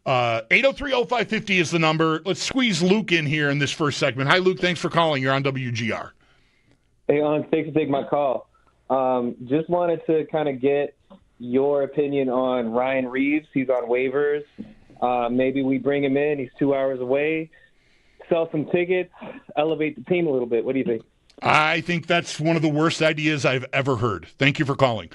803-0550 is the number. Let's squeeze Luke in here in this first segment. Hi, Luke. Thanks for calling. You're on WGR. Hey, thanks for taking my call. Just wanted to kind of get your opinion on Ryan Reeves. He's on waivers. Maybe we bring him in. He's 2 hours away. Sell some tickets. Elevate the team a little bit. What do you think? I think that's one of the worst ideas I've ever heard. Thank you for calling.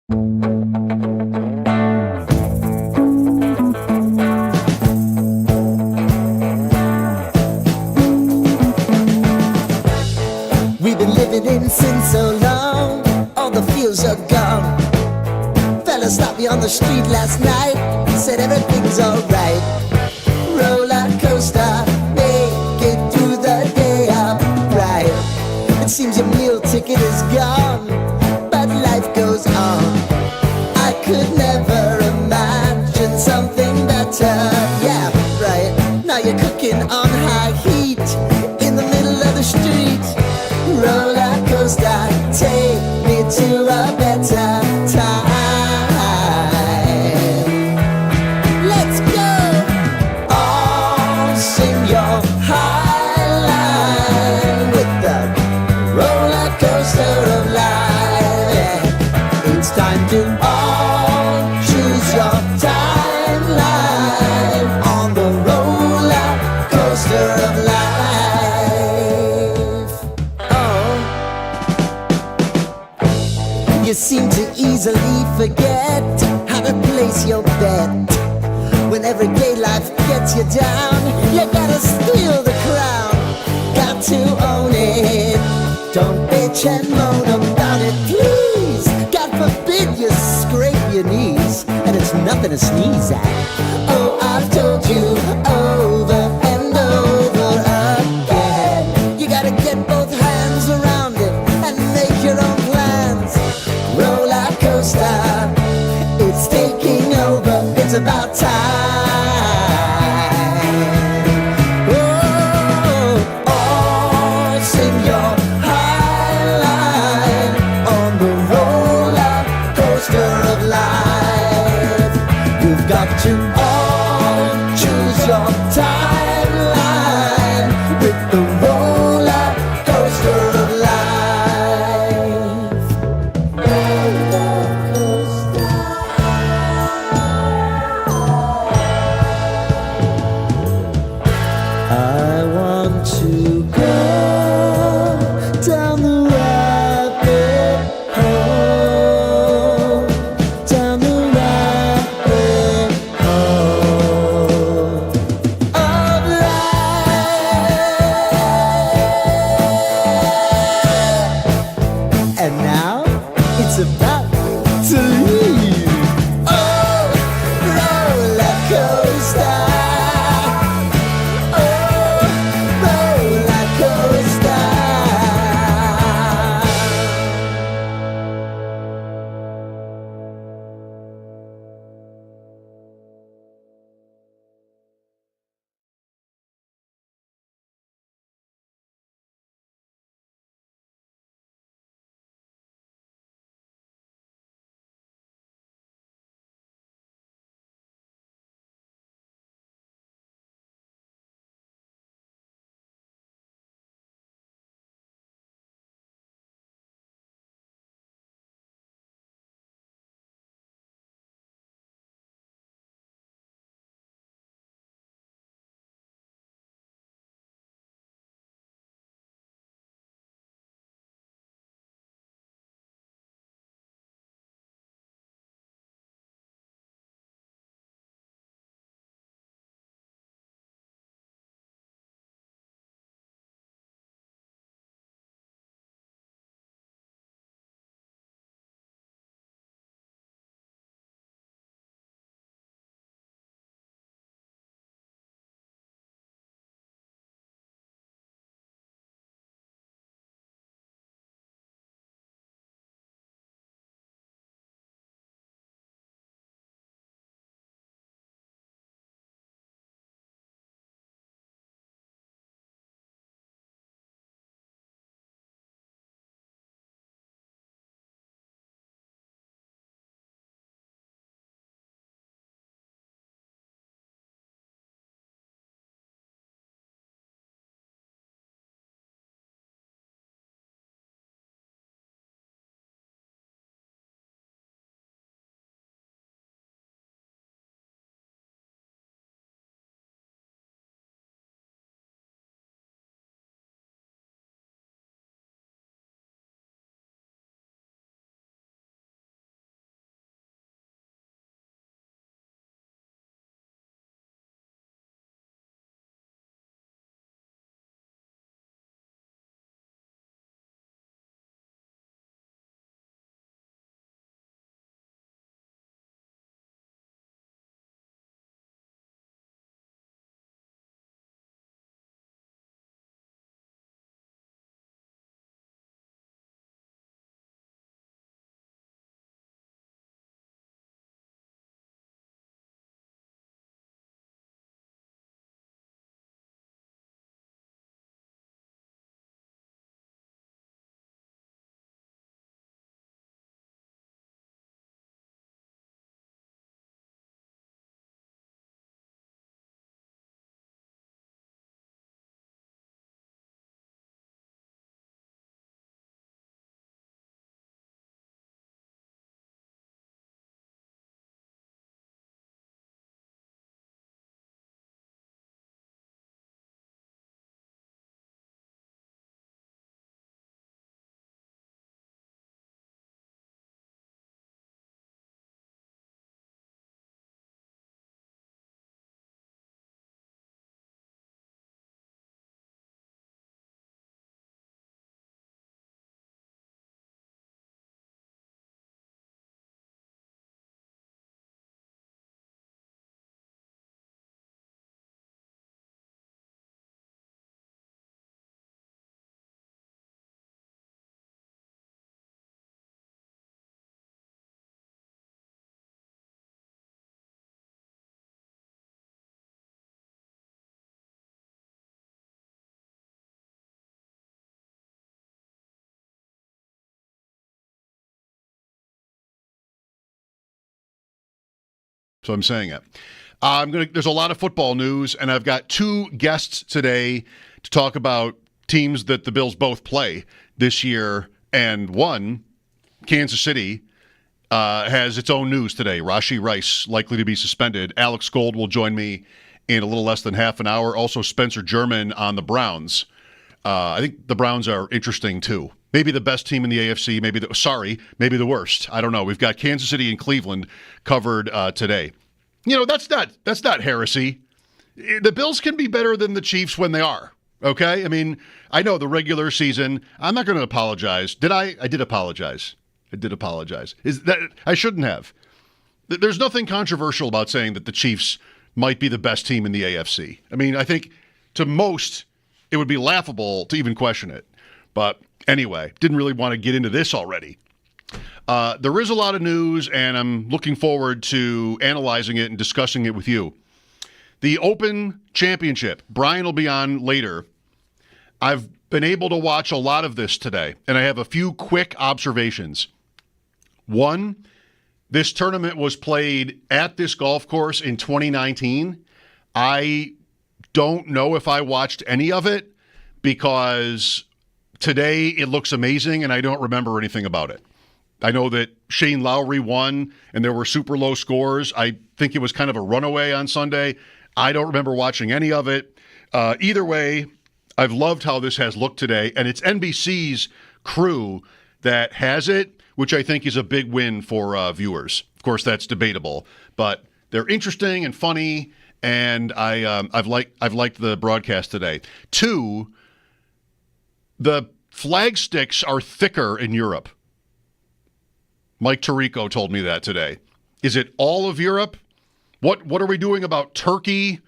We've been living in sin so long, all the feels are gone. Fella stopped me on the street last night, said everything's alright. Roller coaster, make it through the day upright. It seems your meal ticket is gone, but life goes on. I could never imagine something better. Yeah, right. Now you're cooking on high heat in the middle of the street. Roller coaster, take me to a better time. Let's go! All sing your high line with the roller coaster of life. Yeah. It's time to all choose your timeline on the roller coaster of life. You seem to easily forget how to place your bet. When everyday life gets you down, you gotta steal the crown. Got to own it. Don't bitch and moan about it, please. God forbid you scrape your knees, and it's nothing to sneeze at. Oh, I've told you over and over again. You gotta get both hands around it and make your own plans. Roller coaster, it's taking over, it's about time. Oh, all sing your high line on the roller coaster of life. You've got to all choose your timeline with the roller coaster of life. I want to go down the rabbit hole, down the rabbit hole of So I'm saying it. There's a lot of football news, and I've got two guests today to talk about teams that the Bills both play this year, and one, Kansas City, has its own news today. Rashee Rice likely to be suspended. Alex Gold will join me in a little less than half an hour. Also, Spencer German on the Browns. I think the Browns are interesting, too. Maybe the best team in the AFC, maybe the worst. I don't know. We've got Kansas City and Cleveland covered today. You know, that's not heresy. The Bills can be better than the Chiefs when they are, okay? I mean, I know the regular season, I'm not going to apologize. Did I? I did apologize. I shouldn't have. There's nothing controversial about saying that the Chiefs might be the best team in the AFC. I mean, I think to most, it would be laughable to even question it. But anyway, didn't really want to get into this already. There is a lot of news, and I'm looking forward to analyzing it and discussing it with you. The Open Championship. Brian will be on later. I've been able to watch a lot of this today, and I have a few quick observations. One, this tournament was played at this golf course in 2019. I don't know if I watched any of it because today it looks amazing and I don't remember anything about it. I know that Shane Lowry won and there were super low scores. I think it was kind of a runaway on Sunday. I don't remember watching any of it. Either way, I've loved how this has looked today, and it's NBC's crew that has it, which I think is a big win for viewers. Of course, that's debatable, but they're interesting and funny, and I've liked the broadcast today. Two, the flag sticks are thicker in Europe. Mike Tirico told me that today. Is it all of Europe? What are we doing about Turkey?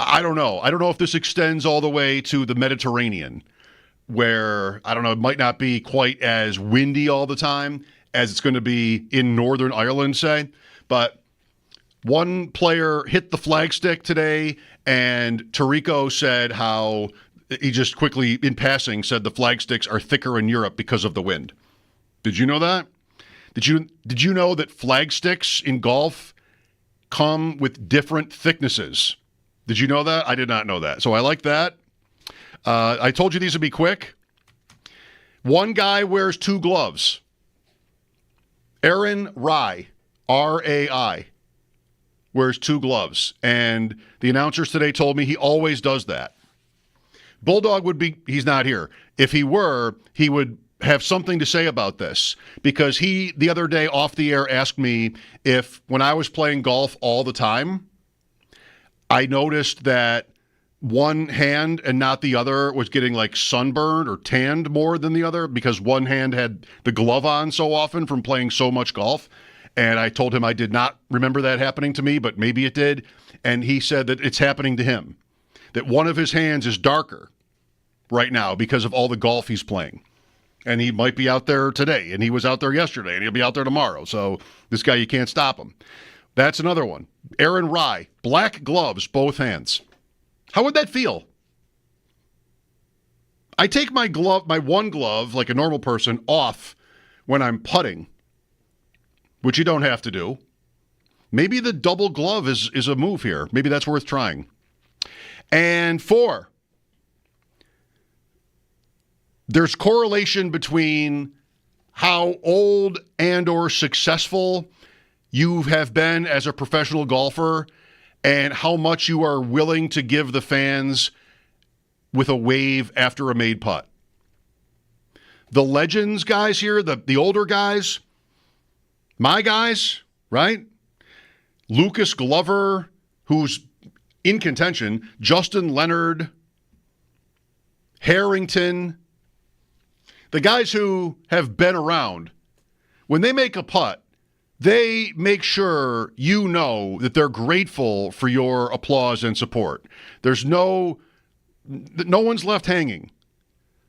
I don't know. I don't know if this extends all the way to the Mediterranean, where, I don't know, it might not be quite as windy all the time as it's going to be in Northern Ireland, say. But one player hit the flagstick today, and Tirico said how he just quickly, in passing, said the flagsticks are thicker in Europe because of the wind. Did you know that? Did you know that flagsticks in golf come with different thicknesses? Did you know that? I did not know that. So I like that. I told you these would be quick. One guy wears two gloves. Aaron Rai, R-A-I, wears two gloves. And the announcers today told me he always does that. Bulldog he's not here. If he were, he would have something to say about this, because he, the other day off the air, asked me if when I was playing golf all the time, I noticed that one hand and not the other was getting like sunburned or tanned more than the other because one hand had the glove on so often from playing so much golf. And I told him I did not remember that happening to me, but maybe it did. And he said that it's happening to him, that one of his hands is darker right now because of all the golf he's playing. And he might be out there today, and he was out there yesterday, and he'll be out there tomorrow. So this guy, you can't stop him. That's another one. Aaron Rai, black gloves, both hands. How would that feel? I take my one glove, like a normal person, off when I'm putting, which you don't have to do. Maybe the double glove is a move here. Maybe that's worth trying. And 4, there's correlation between how old and or successful you have been as a professional golfer and how much you are willing to give the fans with a wave after a made putt. The legends guys here, the older guys, my guys, right? Lucas Glover, who's in contention, Justin Leonard, Harrington, the guys who have been around, when they make a putt, they make sure you know that they're grateful for your applause and support. There's no one's left hanging.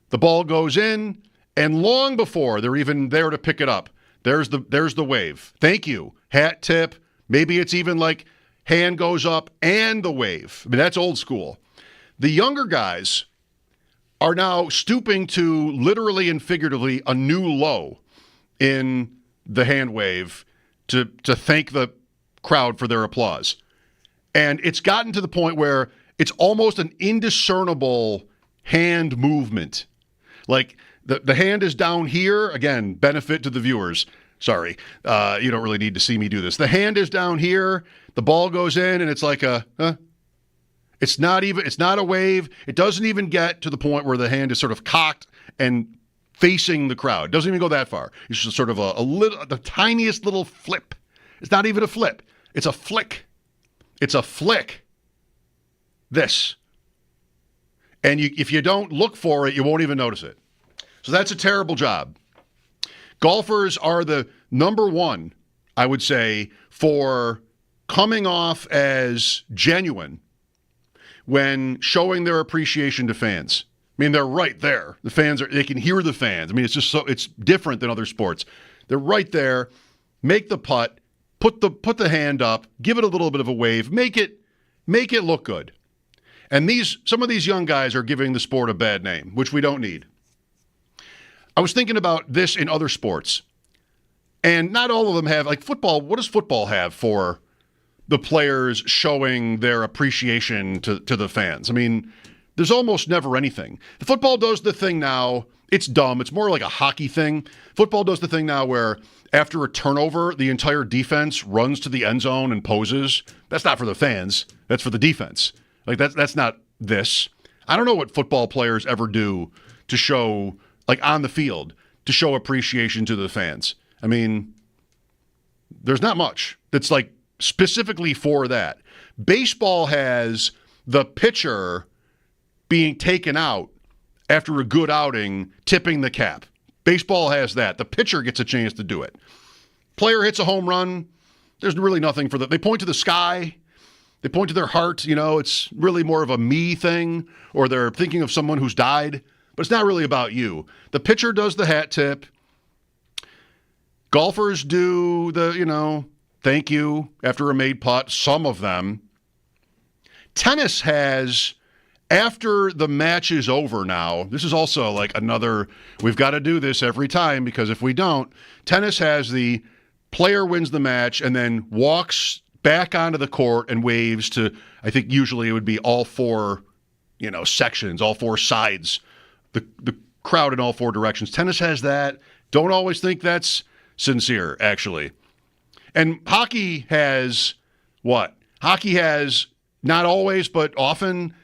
The ball goes in, and long before they're even there to pick it up, there's the wave. Thank you. Hat tip. Maybe it's even like hand goes up and the wave. I mean, that's old school. The younger guys are now stooping to literally and figuratively a new low in the hand wave to thank the crowd for their applause. And it's gotten to the point where it's almost an indiscernible hand movement. Like the hand is down here. Again, benefit to the viewers. Sorry, you don't really need to see me do this. The hand is down here. The ball goes in, and it's like it's not a wave. It doesn't even get to the point where the hand is sort of cocked and facing the crowd. It doesn't even go that far. It's just sort of the tiniest little flip. It's not even a flip. It's a flick. It's a flick. This. And if you don't look for it, you won't even notice it. So that's a terrible job. Golfers are the number one, I would say, for coming off as genuine when showing their appreciation to fans. I mean, they're right there. The fans they can hear the fans. I mean, it's different than other sports. They're right there. Make the putt, put the hand up, give it a little bit of a wave, make it look good. And some of these young guys are giving the sport a bad name, which we don't need. I was thinking about this in other sports, and not all of them have, like football. What does football have for the players showing their appreciation to the fans? I mean, there's almost never anything. The football does the thing now. It's dumb. It's more like a hockey thing. Football does the thing now where after a turnover, the entire defense runs to the end zone and poses. That's not for the fans. That's for the defense. Like that's not this. I don't know what football players ever do to show, like on the field, to show appreciation to the fans. I mean, there's not much that's like specifically for that. Baseball has the pitcher being taken out after a good outing, tipping the cap. Baseball has that. The pitcher gets a chance to do it. Player hits a home run. There's really nothing for that. They point to the sky. They point to their heart. You know, it's really more of a me thing, or they're thinking of someone who's died, but it's not really about you. The pitcher does the hat tip. Golfers do the, thank you after a made putt, some of them. Tennis has, after the match is over now, this is also like another, we've got to do this every time because if we don't, tennis has the player wins the match and then walks back onto the court and waves to, I think usually it would be all four, sections, all four sides, the crowd in all four directions. Tennis has that. Don't always think that's sincere, actually. And hockey has what? Hockey has not always, but often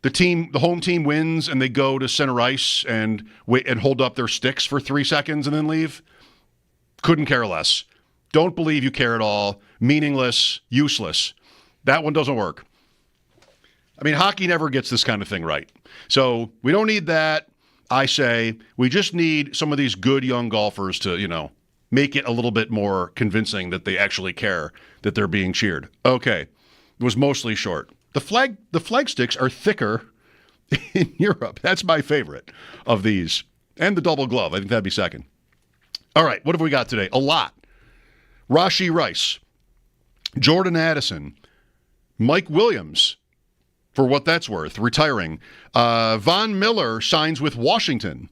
the home team wins and they go to center ice and wait and hold up their sticks for 3 seconds and then leave. Couldn't care less. Don't believe you care at all. Meaningless, useless. That one doesn't work. I mean, hockey never gets this kind of thing right. So we don't need that. I say we just need some of these good young golfers to, make it a little bit more convincing that they actually care that they're being cheered. Okay. It was mostly short. The flag sticks are thicker in Europe. That's my favorite of these. And the double glove. I think that'd be second. All right. What have we got today? A lot. Rashee Rice, Jordan Addison, Mike Williams, for what that's worth, retiring. Von Miller signs with Washington.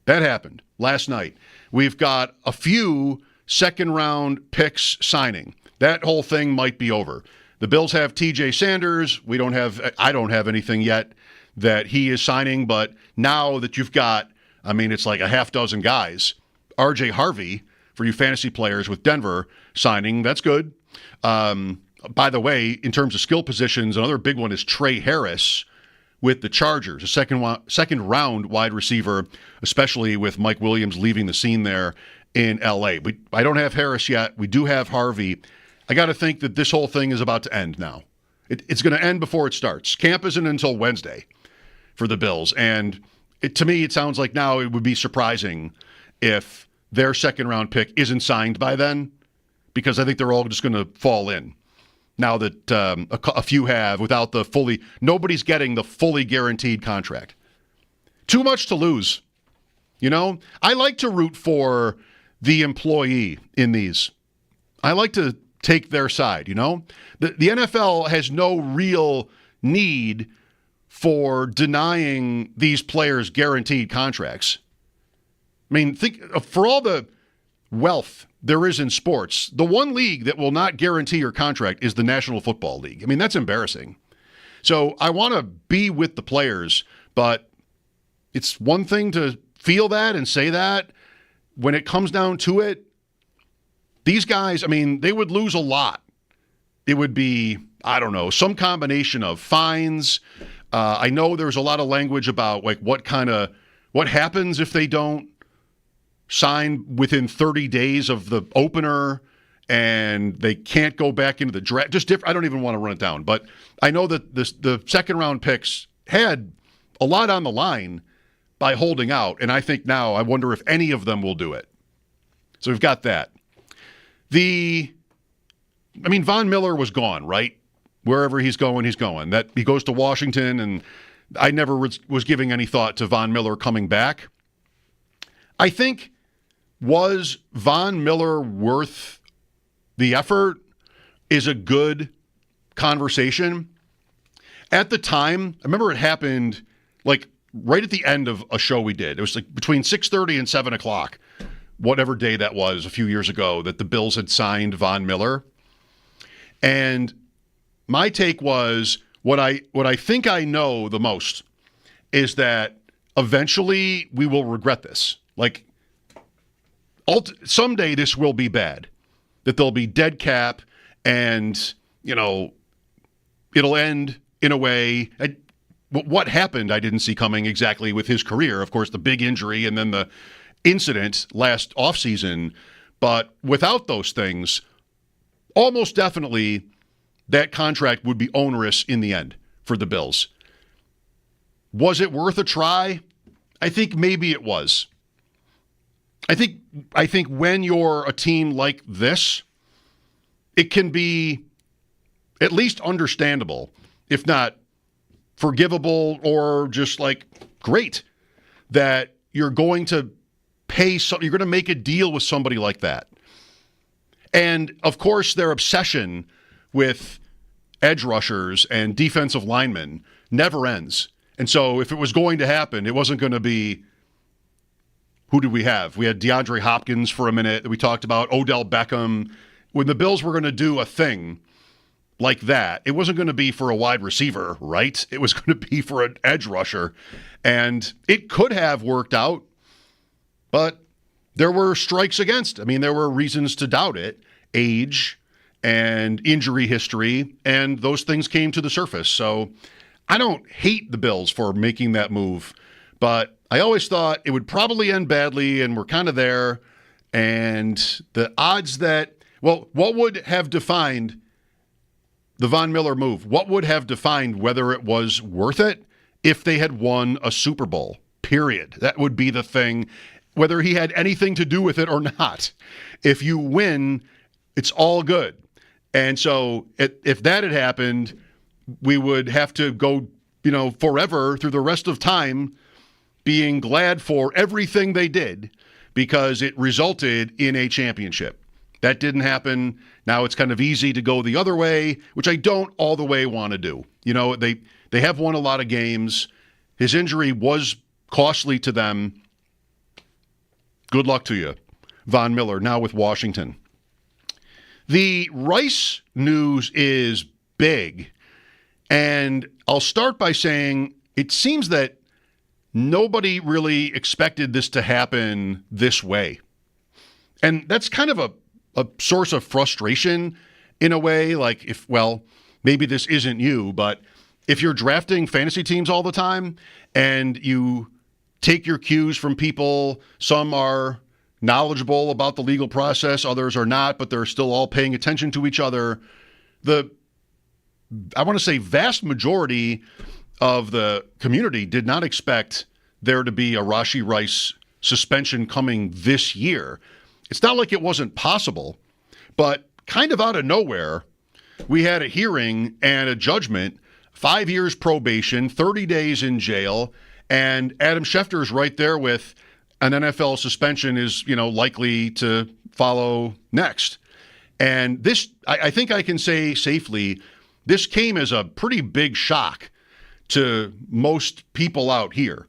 That happened last night. We've got a few second-round picks signing. That whole thing might be over. The Bills have TJ Sanders. I don't have anything yet that he is signing, but now that you've got, it's like a half dozen guys. RJ Harvey, for you fantasy players with Denver signing, that's good. By the way, in terms of skill positions, another big one is Trey Harris with the Chargers, a second round wide receiver, especially with Mike Williams leaving the scene there in L.A. I don't have Harris yet. We do have Harvey. I got to think that this whole thing is about to end now. It's going to end before it starts. Camp isn't until Wednesday for the Bills, and to me, it sounds like now it would be surprising if their second-round pick isn't signed by then, because I think they're all just going to fall in. Now that a few have, without nobody's getting the fully guaranteed contract. Too much to lose. I like to root for the employee in these. I like to take their side, The NFL has no real need for denying these players guaranteed contracts. Think for all the wealth there is in sports. The one league that will not guarantee your contract is the National Football League. I mean, that's embarrassing. So I want to be with the players, but it's one thing to feel that and say that. When it comes down to it, these guys, I mean, they would lose a lot. It would be, I don't know, some combination of fines. I know there's a lot of language about like what happens if they don't sign within 30 days of the opener and they can't go back into the draft. Just different. I don't even want to run it down, but I know that the second round picks had a lot on the line by holding out, and I think now I wonder if any of them will do it. So we've got that. Von Miller was gone, right? Wherever he's going, he's going. That he goes to Washington, and I never was giving any thought to Von Miller coming back. I think, was Von Miller worth the effort is a good conversation. At the time, I remember it happened like right at the end of a show we did. It was like between 6:30 and 7 o'clock, whatever day that was a few years ago, that the Bills had signed Von Miller. And my take was, what I think I know the most is that eventually we will regret this. Like, someday this will be bad. That there'll be dead cap and, it'll end in a way. What happened I didn't see coming exactly with his career. Of course, the big injury and then the incident last offseason. But without those things, almost definitely that contract would be onerous in the end for the Bills. Was it worth a try? I think maybe it was. I think when you're a team like this, it can be at least understandable, if not forgivable or just like great, that you're going to pay you're going to make a deal with somebody like that. And of course, their obsession with edge rushers and defensive linemen never ends. And so if it was going to happen, it wasn't going to be, who did we have? We had DeAndre Hopkins for a minute that we talked about, Odell Beckham. When the Bills were going to do a thing like that, it wasn't going to be for a wide receiver, right? It was going to be for an edge rusher. And it could have worked out, but there were strikes against. I mean, there were reasons to doubt it. Age and injury history, and those things came to the surface. So I don't hate the Bills for making that move, but I always thought it would probably end badly, and we're kind of there. And the odds that, what would have defined the Von Miller move? What would have defined whether it was worth it? If they had won a Super Bowl, period. That would be the thing, whether he had anything to do with it or not. If you win, it's all good. And so if that had happened, we would have to go, forever through the rest of time being glad for everything they did because it resulted in a championship. That didn't happen. Now it's kind of easy to go the other way, which I don't all the way want to do. They have won a lot of games. His injury was costly to them. Good luck to you, Von Miller, now with Washington. The Rice news is big, and I'll start by saying it seems that nobody really expected this to happen this way. And that's kind of a source of frustration in a way, like maybe this isn't you, but if you're drafting fantasy teams all the time and you take your cues from people, some are knowledgeable about the legal process, others are not, but they're still all paying attention to each other. I want to say vast majority of the community did not expect there to be a Rashee Rice suspension coming this year. It's not like it wasn't possible, but kind of out of nowhere, we had a hearing and a judgment, 5 years probation, 30 days in jail, and Adam Schefter's right there with an NFL suspension is, likely to follow next. And this, I think I can say safely, this came as a pretty big shock to most people out here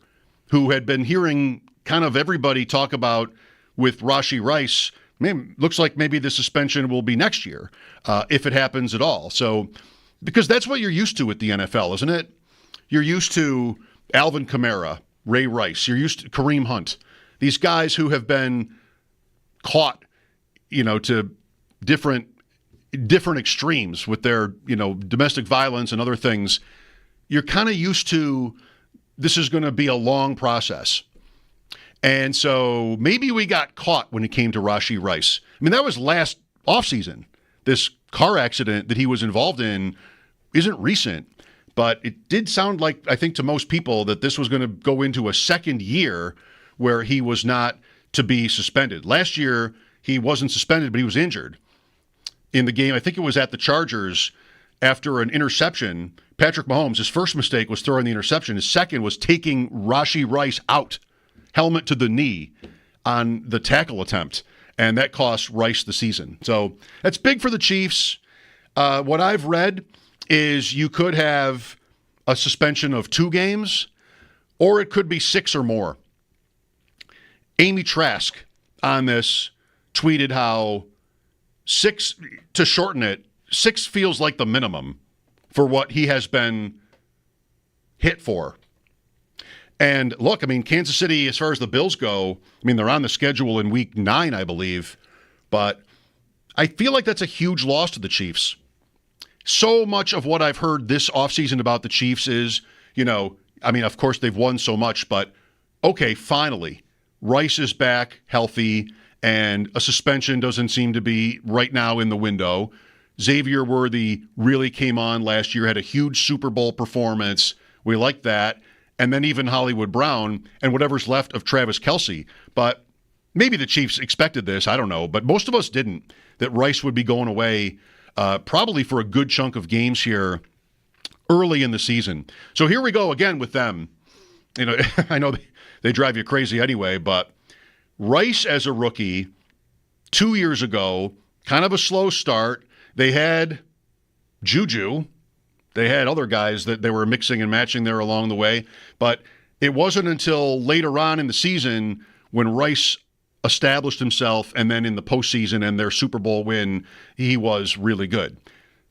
who had been hearing kind of everybody talk about with Rashee Rice, looks like maybe the suspension will be next year, if it happens at all. So, because that's what you're used to with the NFL, isn't it? You're used to Alvin Kamara, Ray Rice. You're used to Kareem Hunt. These guys who have been caught, to different extremes with their, domestic violence and other things. You're kind of used to this is going to be a long process. And so maybe we got caught when it came to Rashee Rice. I mean, that was last offseason. This car accident that he was involved in isn't recent, but it did sound like, I think to most people, that this was going to go into a second year where he was not to be suspended. Last year, he wasn't suspended, but he was injured in the game. I think it was at the Chargers after an interception. Patrick Mahomes, his first mistake was throwing the interception. His second was taking Rashee Rice out, helmet to the knee on the tackle attempt, and that cost Rice the season. So that's big for the Chiefs. What I've read is you could have a suspension of 2 games, or it could be 6 or more. Amy Trask on this tweeted how 6, to shorten it, 6 feels like the minimum for what he has been hit for. And look, I mean, Kansas City, as far as the Bills go, I mean, they're on the schedule in week 9, I believe, but I feel like that's a huge loss to the Chiefs. So much of what I've heard this offseason about the Chiefs is, I mean, of course they've won so much, but okay, finally, Rice is back healthy, and a suspension doesn't seem to be right now in the window. Xavier Worthy really came on last year, had a huge Super Bowl performance. We like that. And then even Hollywood Brown and whatever's left of Travis Kelce. But maybe the Chiefs expected this, I don't know. But most of us didn't, that Rice would be going away probably for a good chunk of games here early in the season. So here we go again with them. I know they drive you crazy anyway, but Rice as a rookie 2 years ago, kind of a slow start. They had Juju. They had other guys that they were mixing and matching there along the way. But it wasn't until later on in the season when Rice established himself, and then in the postseason and their Super Bowl win, he was really good.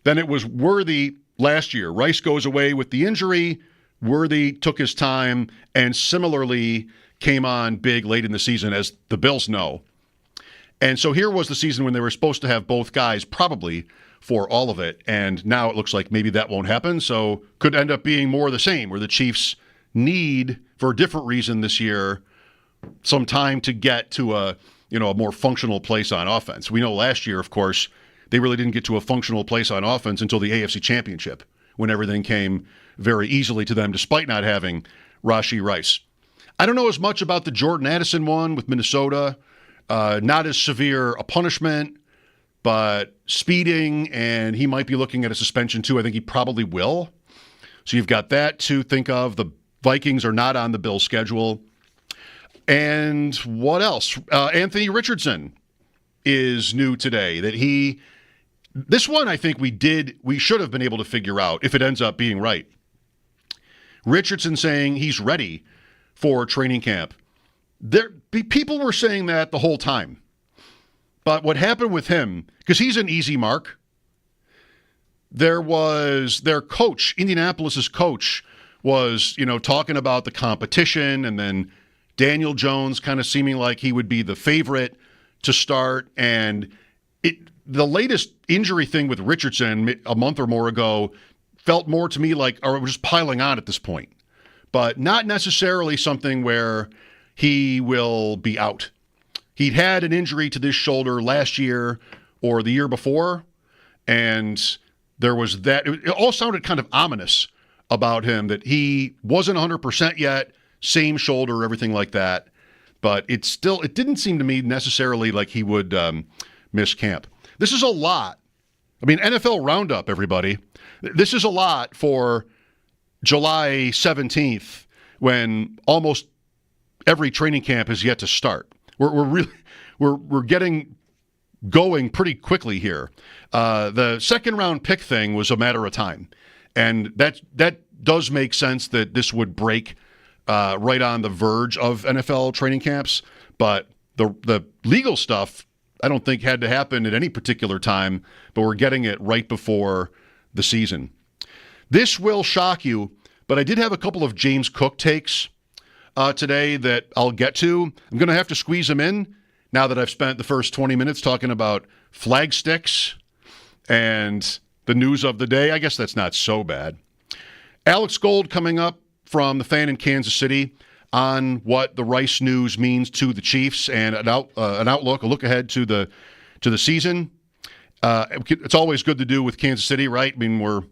Then it was Worthy last year. Rice goes away with the injury. Worthy took his time and similarly came on big late in the season, as the Bills know. And so here was the season when they were supposed to have both guys probably for all of it. And now it looks like maybe that won't happen. So could end up being more of the same, where the Chiefs need, for a different reason this year, some time to get to a more functional place on offense. We know last year, of course, they really didn't get to a functional place on offense until the AFC Championship, when everything came very easily to them, despite not having Rashee Rice. I don't know as much about the Jordan Addison one with Minnesota. Not as severe a punishment, but speeding, and he might be looking at a suspension too. I think he probably will. So you've got that to think of. The Vikings are not on the Bills' schedule. And what else? Anthony Richardson is new today. This one I think we should have been able to figure out if it ends up being right. Richardson saying he's ready for training camp. People were saying that the whole time. But what happened with him, because he's an easy mark, there was their coach, Indianapolis's coach, was, talking about the competition, and then Daniel Jones kind of seeming like he would be the favorite to start. And the latest injury thing with Richardson a month or more ago felt more to me like, or it was just piling on at this point, but not necessarily something where he will be out. He'd had an injury to this shoulder last year or the year before, and there was that. It all sounded kind of ominous about him, that he wasn't 100% yet, same shoulder, everything like that. But it didn't seem to me necessarily like he would miss camp. This is a lot. I mean, NFL Roundup, everybody. This is a lot for July 17th, when almost every training camp is yet to start. We're getting going pretty quickly here. The second round pick thing was a matter of time, and that does make sense that this would break right on the verge of NFL training camps. But the legal stuff, I don't think had to happen at any particular time, but we're getting it right before the season. This will shock you, but I did have a couple of James Cook takes today that I'll get to. I'm going to have to squeeze them in now that I've spent the first 20 minutes talking about flag sticks and the news of the day. I guess that's not so bad. Alex Gold coming up from the Fan in Kansas City on what the Rice news means to the Chiefs and an outlook, a look ahead to the season. It's always good to do with Kansas City, right? I mean,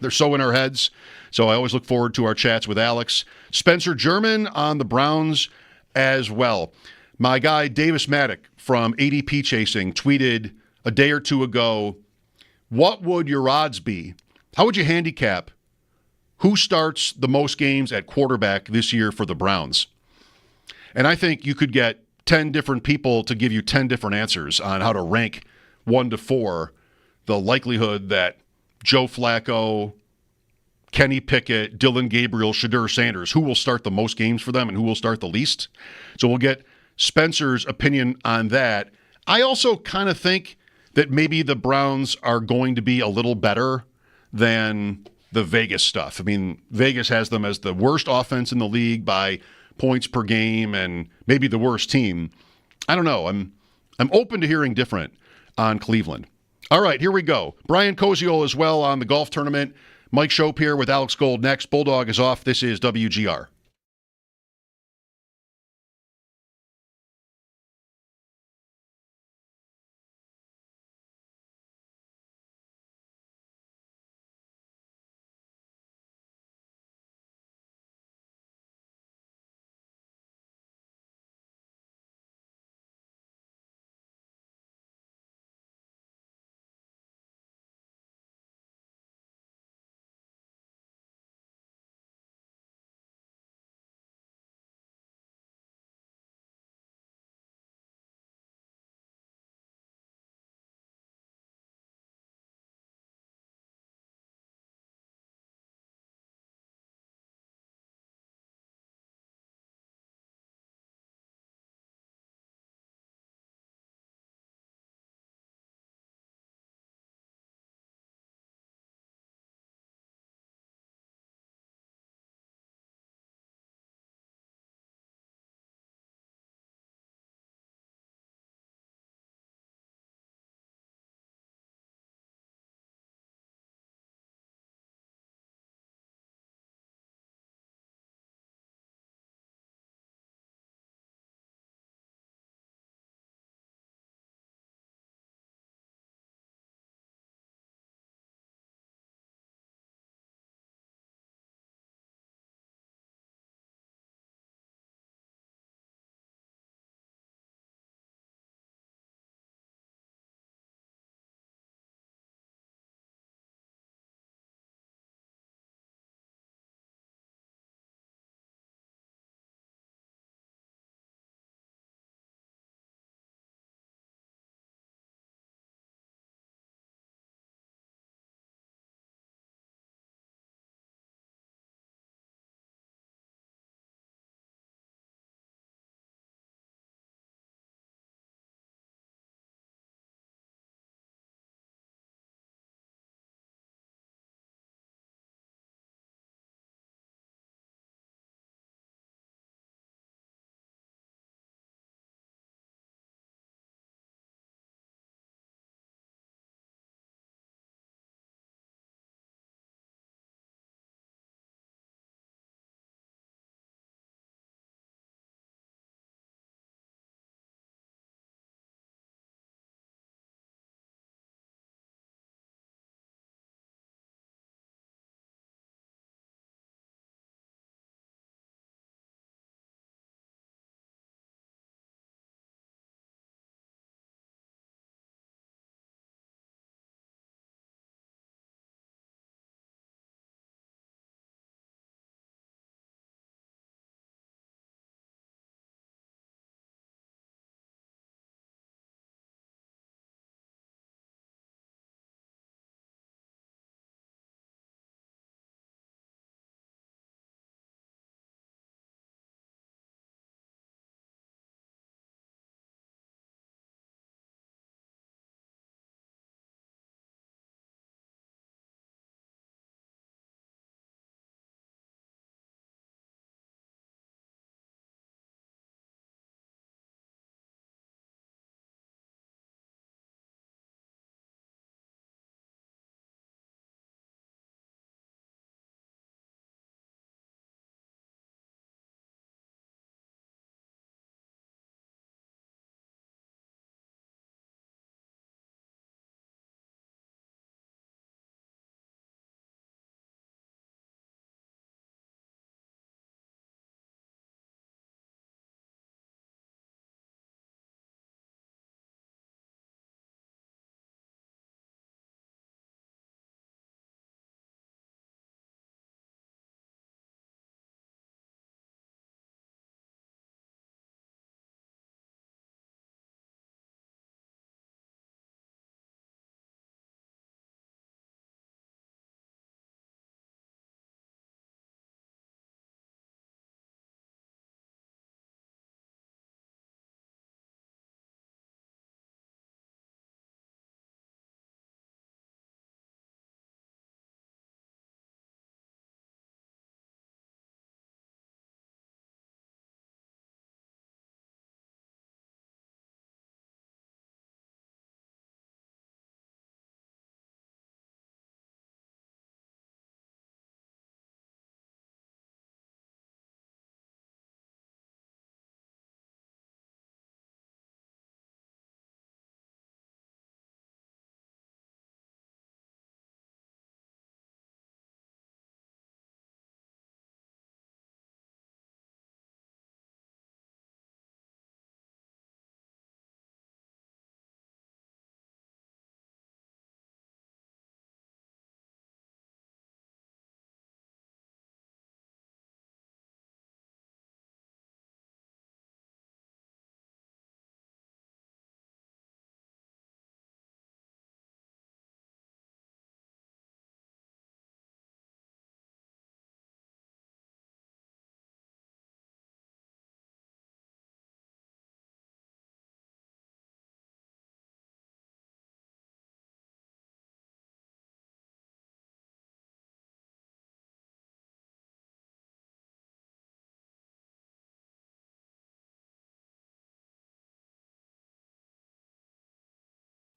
they're so in our heads. So I always look forward to our chats with Alex. Spencer German on the Browns as well. My guy Davis Maddock from ADP Chasing tweeted a day or two ago, what would your odds be? How would you handicap who starts the most games at quarterback this year for the Browns? And I think you could get 10 different people to give you 10 different answers on how to rank 1 to 4 the likelihood that Joe Flacco, Kenny Pickett, Dylan Gabriel, Shadur Sanders, who will start the most games for them and who will start the least. So we'll get Spencer's opinion on that. I also kind of think that maybe the Browns are going to be a little better than the Vegas stuff. I mean, Vegas has them as the worst offense in the league by points per game and maybe the worst team. I don't know. I'm open to hearing different on Cleveland. All right, here we go. Brian Kosiel as well on the golf tournament. Mike Schopp here with Alex Gold next. Bulldog is off. This is WGR.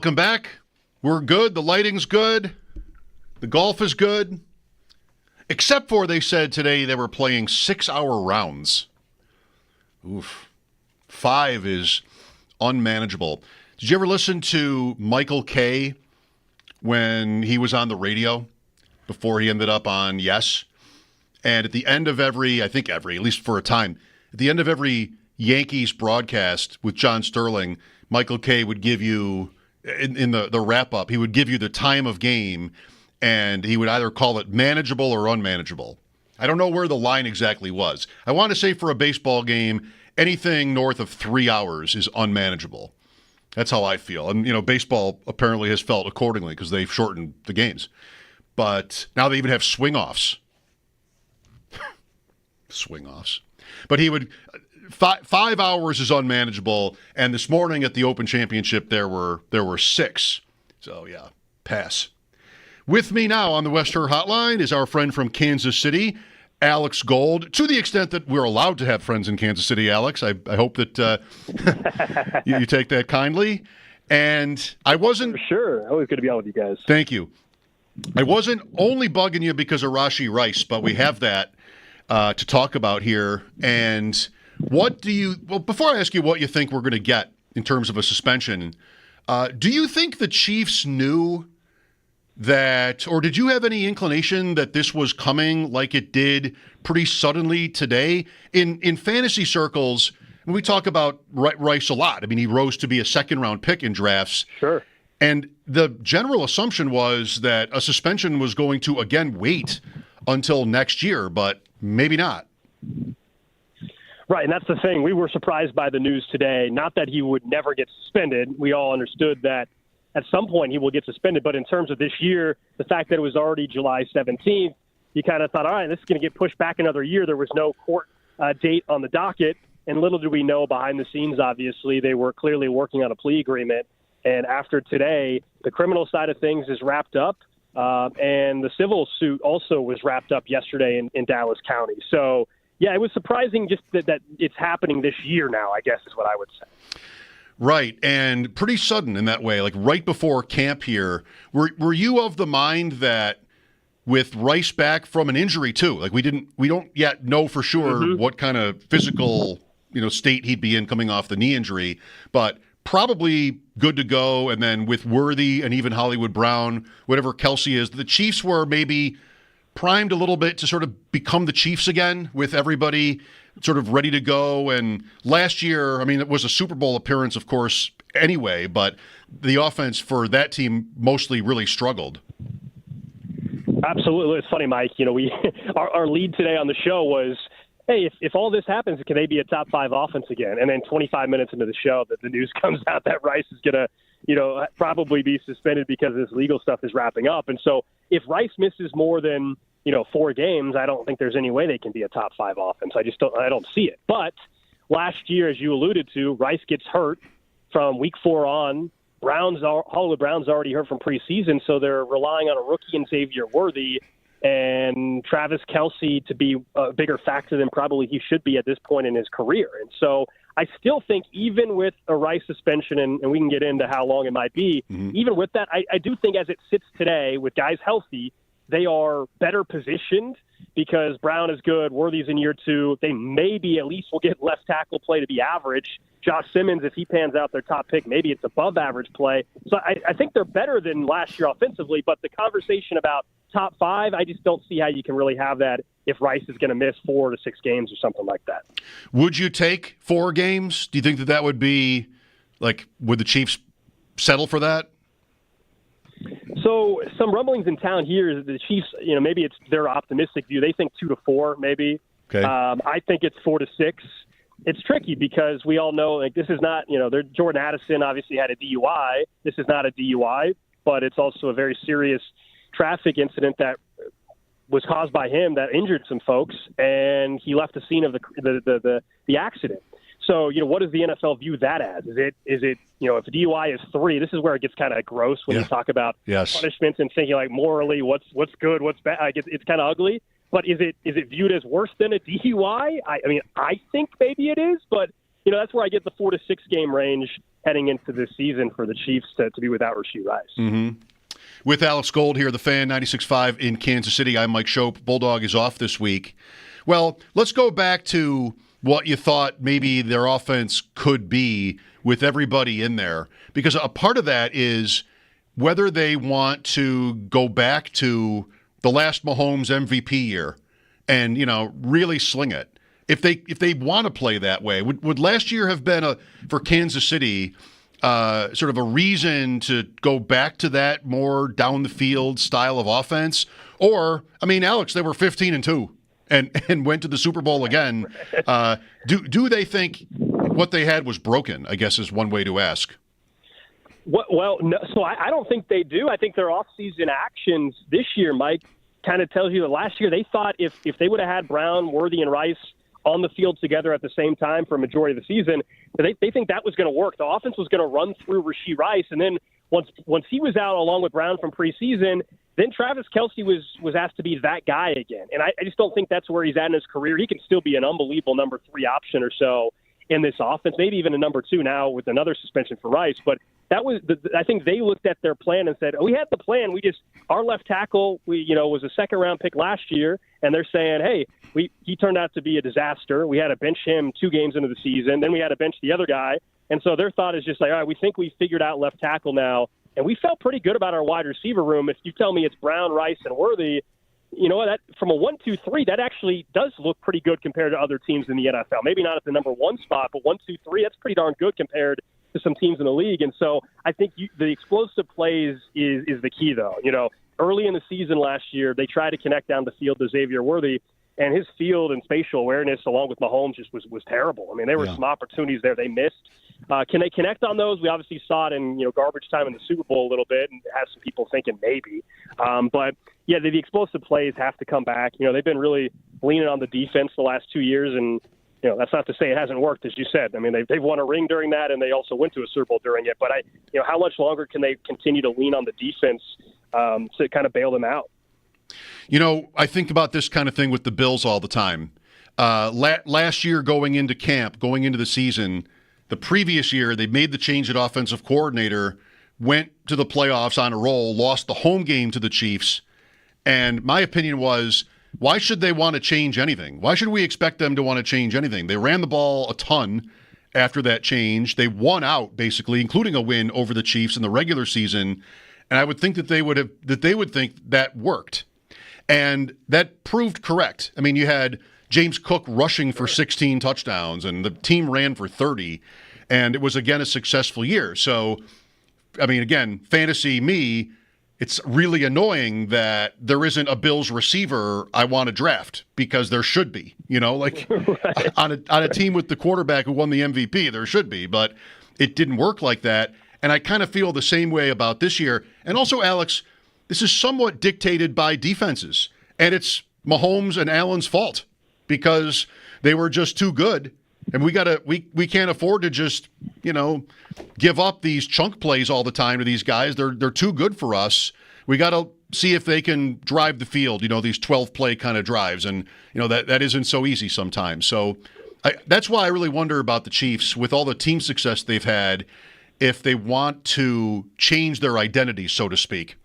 Come back. We're good. The lighting's good. The golf is good. Except for they said today they were playing 6-hour rounds. Oof. 5 is unmanageable. Did you ever listen to Michael Kay when he was on the radio before he ended up on Yes? And at the end of at least for a time, at the end of every Yankees broadcast with John Sterling, Michael Kay would give you, in the wrap-up, he would give you the time of game, and he would either call it manageable or unmanageable. I don't know where the line exactly was. I want to say for a baseball game, anything north of 3 hours is unmanageable. That's how I feel. And, baseball apparently has felt accordingly because they've shortened the games. But now they even have swing-offs. Swing-offs. But he would... 5 hours is unmanageable, and this morning at the Open Championship there were 6. So, yeah, pass. With me now on the West Her Hotline is our friend from Kansas City, Alex Gold, to the extent that we're allowed to have friends in Kansas City, Alex. I hope that you take that kindly. And I wasn't... For sure. Always good to be on with you guys. Thank you. I wasn't only bugging you because of Rashee Rice, but we have that to talk about here. And before I ask you what you think we're going to get in terms of a suspension, do you think the Chiefs knew that, or did you have any inclination that this was coming like it did pretty suddenly today? In fantasy circles, we talk about Rice a lot. I mean, he rose to be a second-round pick in drafts. Sure. And the general assumption was that a suspension was going to, again, wait until next year, but maybe not. Right, and that's the thing. We were surprised by the news today. Not that he would never get suspended. We all understood that at some point he will get suspended. But in terms of this year, the fact that it was already July 17th, you kind of thought, all right, this is going to get pushed back another year. There was no court date on the docket. And little do we know behind the scenes, obviously, they were clearly working on a plea agreement. And after today, the criminal side of things is wrapped up. And the civil suit also was wrapped up yesterday in Dallas County. So, yeah, it was surprising just that it's happening this year now, I guess is what I would say. Right, and pretty sudden in that way, like right before camp here. Were you of the mind that with Rice back from an injury too, like we don't yet know for sure what kind of physical state he'd be in coming off the knee injury, but probably good to go. And then with Worthy and even Hollywood Brown, whatever Kelsey is, the Chiefs were maybe primed a little bit to sort of become the Chiefs again with everybody sort of ready to go. And last year, I mean, it was a Super Bowl appearance, of course, anyway, but the offense for that team mostly really struggled. Absolutely. It's funny, Mike. Our lead today on the show was, hey, if all this happens, can they be a top 5 offense again? And then 25 minutes into the show, that the news comes out that Rice is going to, probably be suspended because this legal stuff is wrapping up. And so if Rice misses more than, 4 games, I don't think there's any way they can be a top 5 offense. I don't see it. But last year, as you alluded to, Rice gets hurt from week 4 on. Hollywood Brown's already hurt from preseason, so they're relying on a rookie in Xavier Worthy and Travis Kelce to be a bigger factor than probably he should be at this point in his career. And so I still think even with a Rice suspension, and we can get into how long it might be, even with that, I do think as it sits today with guys healthy, they are better positioned because Brown is good, Worthy's in year 2. They maybe at least will get left tackle play to be average. Josh Simmons, if he pans out their top pick, maybe it's above average play. So I think they're better than last year offensively, but the conversation about top 5, I just don't see how you can really have that if Rice is going to miss 4 to 6 games or something like that. Would you take 4 games? Do you think that would be, would the Chiefs settle for that? So some rumblings in town here is the Chiefs, maybe it's their optimistic view. They think 2 to 4, maybe. Okay. I think it's 4 to 6. It's tricky because we all know, this is not, Jordan Addison obviously had a DUI. This is not a DUI, but it's also a very serious traffic incident that was caused by him that injured some folks, and he left the scene of the accident. So, what does the NFL view that as? Is it if a DUI is 3, this is where it gets kind of gross when you talk about punishments and thinking morally what's good, what's bad. It's kind of ugly. But is it viewed as worse than a DUI? I think maybe it is, but that's where I get the 4 to 6 game range heading into this season for the Chiefs to be without Rashee Rice. Mm-hmm. With Alex Gold here, the Fan 96.5 in Kansas City. I'm Mike Schopp. Bulldog is off this week. Well, let's go back to what you thought maybe their offense could be with everybody in there, because a part of that is whether they want to go back to the last Mahomes MVP year and, really sling it. If they want to play that way, would last year have been for Kansas City sort of a reason to go back to that more down the field style of offense? Or, Alex, they were 15-2 and went to the Super Bowl again. Do they think what they had was broken, I guess is one way to ask. Well, no, so I don't think they do. I think their off-season actions this year, Mike, kind of tells you that last year they thought if they would have had Brown, Worthy, and Rice on the field together at the same time for a majority of the season, they think that was going to work. The offense was going to run through Rashee Rice, and then once he was out along with Brown from preseason, then Travis Kelce was asked to be that guy again. And I just don't think that's where he's at in his career. He can still be an unbelievable number 3 option or so in this offense, maybe even a number 2 now with another suspension for Rice. But that was I think they looked at their plan and said, we had the plan. Our left tackle, was a second-round pick last year, and they're saying, hey, he turned out to be a disaster. We had to bench him 2 games into the season. Then we had to bench the other guy. And so their thought is just like, all right, we think we figured out left tackle now. And we felt pretty good about our wide receiver room. If you tell me it's Brown, Rice, and Worthy, that from a 1, 2, 3, that actually does look pretty good compared to other teams in the NFL. Maybe not at the number 1 spot, but 1, 2, 3, that's pretty darn good compared to some teams in the league. And so I think the explosive plays is the key, though. Early in the season last year, they tried to connect down the field to Xavier Worthy, and his field and spatial awareness, along with Mahomes, just was terrible. There were some opportunities there they missed. Can they connect on those? We obviously saw it in garbage time in the Super Bowl a little bit, and have some people thinking maybe. But yeah, the explosive plays have to come back. They've been really leaning on the defense the last 2 years, and that's not to say it hasn't worked, as you said. They've won a ring during that, and they also went to a Super Bowl during it. But how much longer can they continue to lean on the defense to kind of bail them out? I think about this kind of thing with the Bills all the time. Last year, going into camp, going into the season, the previous year, they made the change at offensive coordinator, went to the playoffs on a roll, lost the home game to the Chiefs. And my opinion was, why should they want to change anything? Why should we expect them to want to change anything? They ran the ball a ton after that change. They won out, basically, including a win over the Chiefs in the regular season. And I would think that they would think that worked. And that proved correct. You had James Cook rushing for 16 touchdowns, and the team ran for 30, and it was, again, a successful year. So, again, fantasy me, it's really annoying that there isn't a Bills receiver I want to draft, because there should be, right. on a team with the quarterback who won the MVP, there should be, but it didn't work like that. And I kind of feel the same way about this year. And also, Alex, this is somewhat dictated by defenses, and it's Mahomes and Allen's fault because they were just too good, and we can't afford to just give up these chunk plays all the time to these guys. They're too good for us. We got to see if they can drive the field. These 12-play kind of drives, and that isn't so easy sometimes. So that's why I really wonder about the Chiefs with all the team success they've had, if they want to change their identity, so to speak.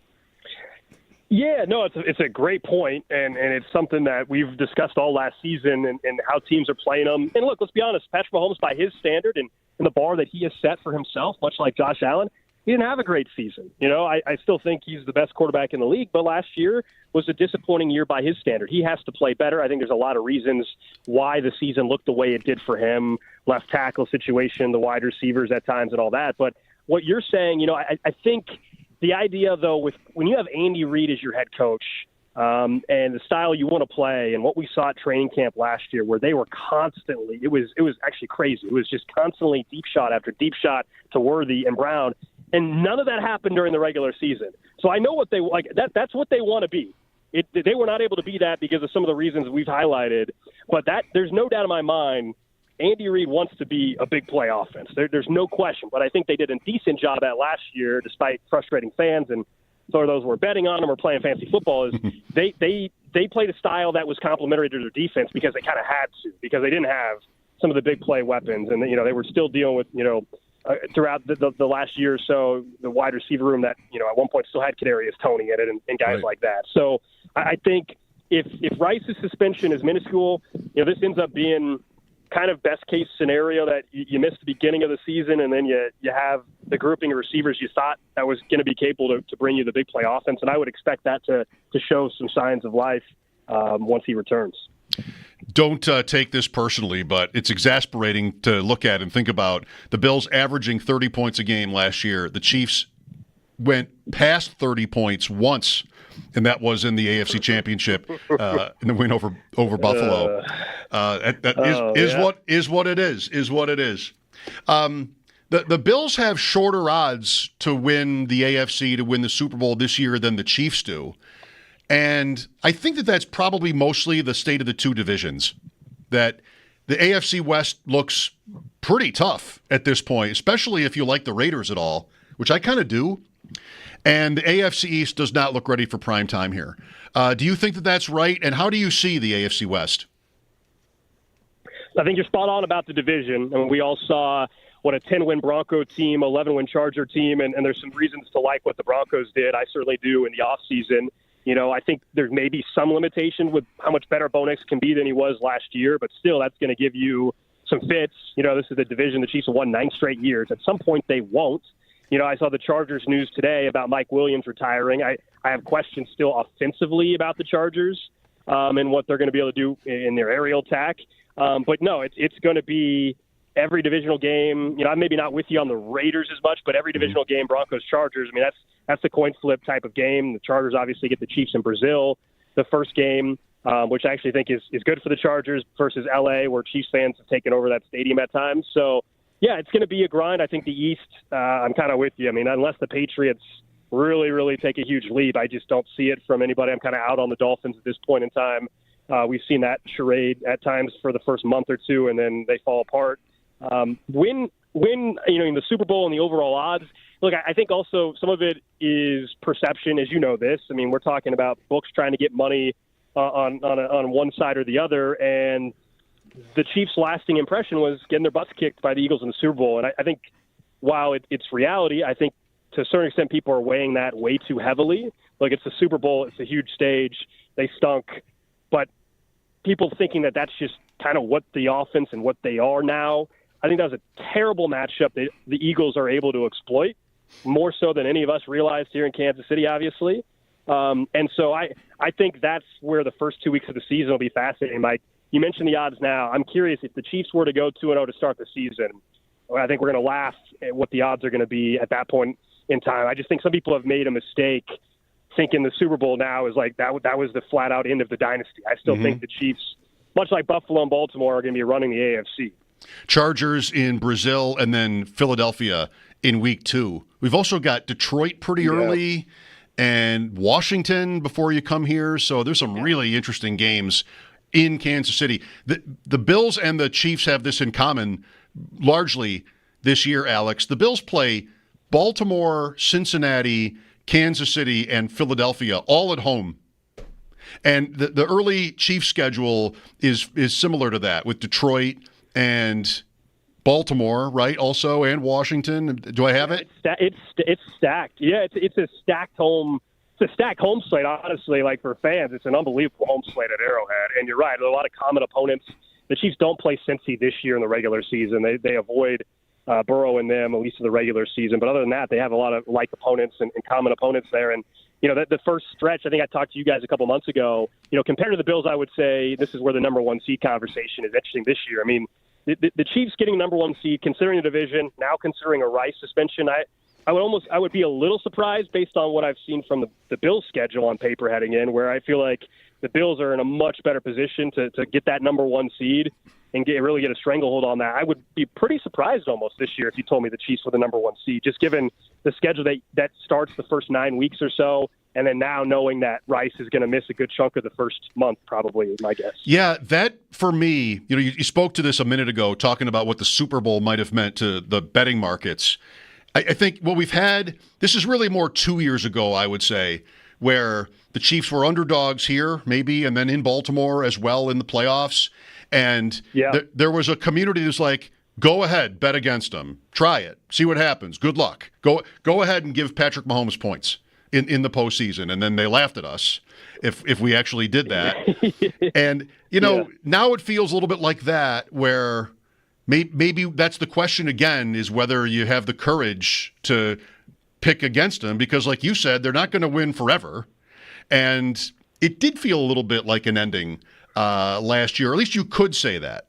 Yeah, no, it's a great point, and it's something that we've discussed all last season and how teams are playing them. And look, let's be honest, Patrick Mahomes, by his standard and the bar that he has set for himself, much like Josh Allen, he didn't have a great season. I still think he's the best quarterback in the league, but last year was a disappointing year by his standard. He has to play better. I think there's a lot of reasons why the season looked the way it did for him, left tackle situation, the wide receivers at times and all that. But what you're saying, I think – the idea, though, when you have Andy Reid as your head coach and the style you want to play and what we saw at training camp last year where they were constantly, it was actually crazy. It was just constantly deep shot after deep shot to Worthy and Brown, and none of that happened during the regular season. So I know what they like. That's what they want to be. They were not able to be that because of some of the reasons we've highlighted, but there's no doubt in my mind Andy Reid wants to be a big play offense. There's no question, but I think they did a decent job at last year, despite frustrating fans and sort of those who were betting on them or playing fantasy football. Is they played a style that was complementary to their defense because they kind of had to, because they didn't have some of the big play weapons. And, they were still dealing with, throughout the last year or so, the wide receiver room that, at one point still had Kadarius Toney in it and guys like that. So I think if Rice's suspension is minuscule, this ends up being kind of best case scenario that you missed the beginning of the season, and then you have the grouping of receivers you thought that was going to be capable to bring you the big play offense. And I would expect that to show some signs of life once he returns. Don't take this personally, but it's exasperating to look at and think about. The Bills averaging 30 points a game last year. The Chiefs went past 30 points once, and that was in the AFC Championship in the win over Buffalo. What it is. The Bills have shorter odds to win the AFC, to win the Super Bowl this year than the Chiefs do. And I think that that's probably mostly the state of the two divisions, that the AFC West looks pretty tough at this point, especially if you like the Raiders at all, which I kind of do. And the AFC East does not look ready for prime time here. Do you think that that's right? And how do you see the AFC West? I think you're spot on about the division. I mean, we all saw what a 10-win Bronco team, 11-win Charger team, and there's some reasons to like what the Broncos did. I certainly do in the offseason. I think there may be some limitation with how much better Bo Nix can be than he was last year, but still that's going to give you some fits. This is the division the Chiefs have won 9 straight years. At some point they won't. I saw the Chargers news today about Mike Williams retiring. I have questions still offensively about the Chargers and what they're going to be able to do in their aerial attack. But no, it's going to be every divisional game. I'm maybe not with you on the Raiders as much, but every divisional game, Broncos, Chargers, I mean, that's the coin flip type of game. The Chargers obviously get the Chiefs in Brazil the first game, which I actually think is good for the Chargers versus L.A., where Chiefs fans have taken over that stadium at times. So, yeah, it's going to be a grind. I think the East, I'm kind of with you. I mean, unless the Patriots really, really take a huge leap, I just don't see it from anybody. I'm kind of out on the Dolphins at this point in time. We've seen that charade at times for the first month or two, and then they fall apart. When in the Super Bowl and the overall odds, look, I think also some of it is perception, as you know this. I mean, we're talking about books trying to get money on one side or the other, and the Chiefs' lasting impression was getting their butts kicked by the Eagles in the Super Bowl. And I think while it's reality, I think to a certain extent people are weighing that way too heavily. Like, it's the Super Bowl, it's a huge stage, they stunk, but people thinking that that's just kind of what the offense and what they are now, I think that was a terrible matchup that the Eagles are able to exploit, more so than any of us realized here in Kansas City, obviously. And so I think that's where the first 2 weeks of the season will be fascinating, Mike. You mentioned the odds now. I'm curious if the Chiefs were to go 2-0 to start the season. I think we're going to laugh at what the odds are going to be at that point in time. I just think some people have made a mistake thinking the Super Bowl now is like that was the flat-out end of the dynasty. I still think the Chiefs, much like Buffalo and Baltimore, are going to be running the AFC. Chargers in Brazil and then Philadelphia in week 2. We've also got Detroit pretty early and Washington before you come here. So there's some really interesting games in Kansas City. The Bills and the Chiefs have this in common largely this year, Alex. The Bills play Baltimore, Cincinnati, Kansas City, and Philadelphia all at home. And the early Chiefs schedule is similar to that with Detroit and Baltimore, right? Also, and Washington. Do I have it? It's stacked. Yeah, it's a stacked home. It's a stacked home slate, honestly. Like, for fans, it's an unbelievable home slate at Arrowhead. And you're right, there are a lot of common opponents. The Chiefs don't play Cincy this year in the regular season. They avoid Burrow and them, at least in the regular season. But other than that, they have a lot of like opponents and common opponents there. And the first stretch, I think I talked to you guys a couple months ago. Compared to the Bills, I would say this is where the number one seed conversation is interesting this year. I mean, the Chiefs getting number one seed, considering the division, now considering a Rice suspension, I would be a little surprised based on what I've seen from the Bills' schedule on paper heading in, where I feel like the Bills are in a much better position to get that number one seed and really get a stranglehold on that. I would be pretty surprised almost this year if you told me the Chiefs were the number one seed, just given the schedule that starts the first 9 weeks or so, and then now knowing that Rice is going to miss a good chunk of the first month, probably, my guess. Yeah, that, for me, you spoke to this a minute ago, talking about what the Super Bowl might have meant to the betting markets. I think what we've had, this is really more 2 years ago, I would say, where the Chiefs were underdogs here, maybe, and then in Baltimore as well in the playoffs. And there was a community who's like, go ahead, bet against them. Try it. See what happens. Good luck. Go ahead and give Patrick Mahomes points in the postseason. And then they laughed at us if we actually did that. And, now it feels a little bit like that where maybe that's the question again, is whether you have the courage to pick against them, because like you said, they're not going to win forever. And it did feel a little bit like an ending last year. Or at least you could say that.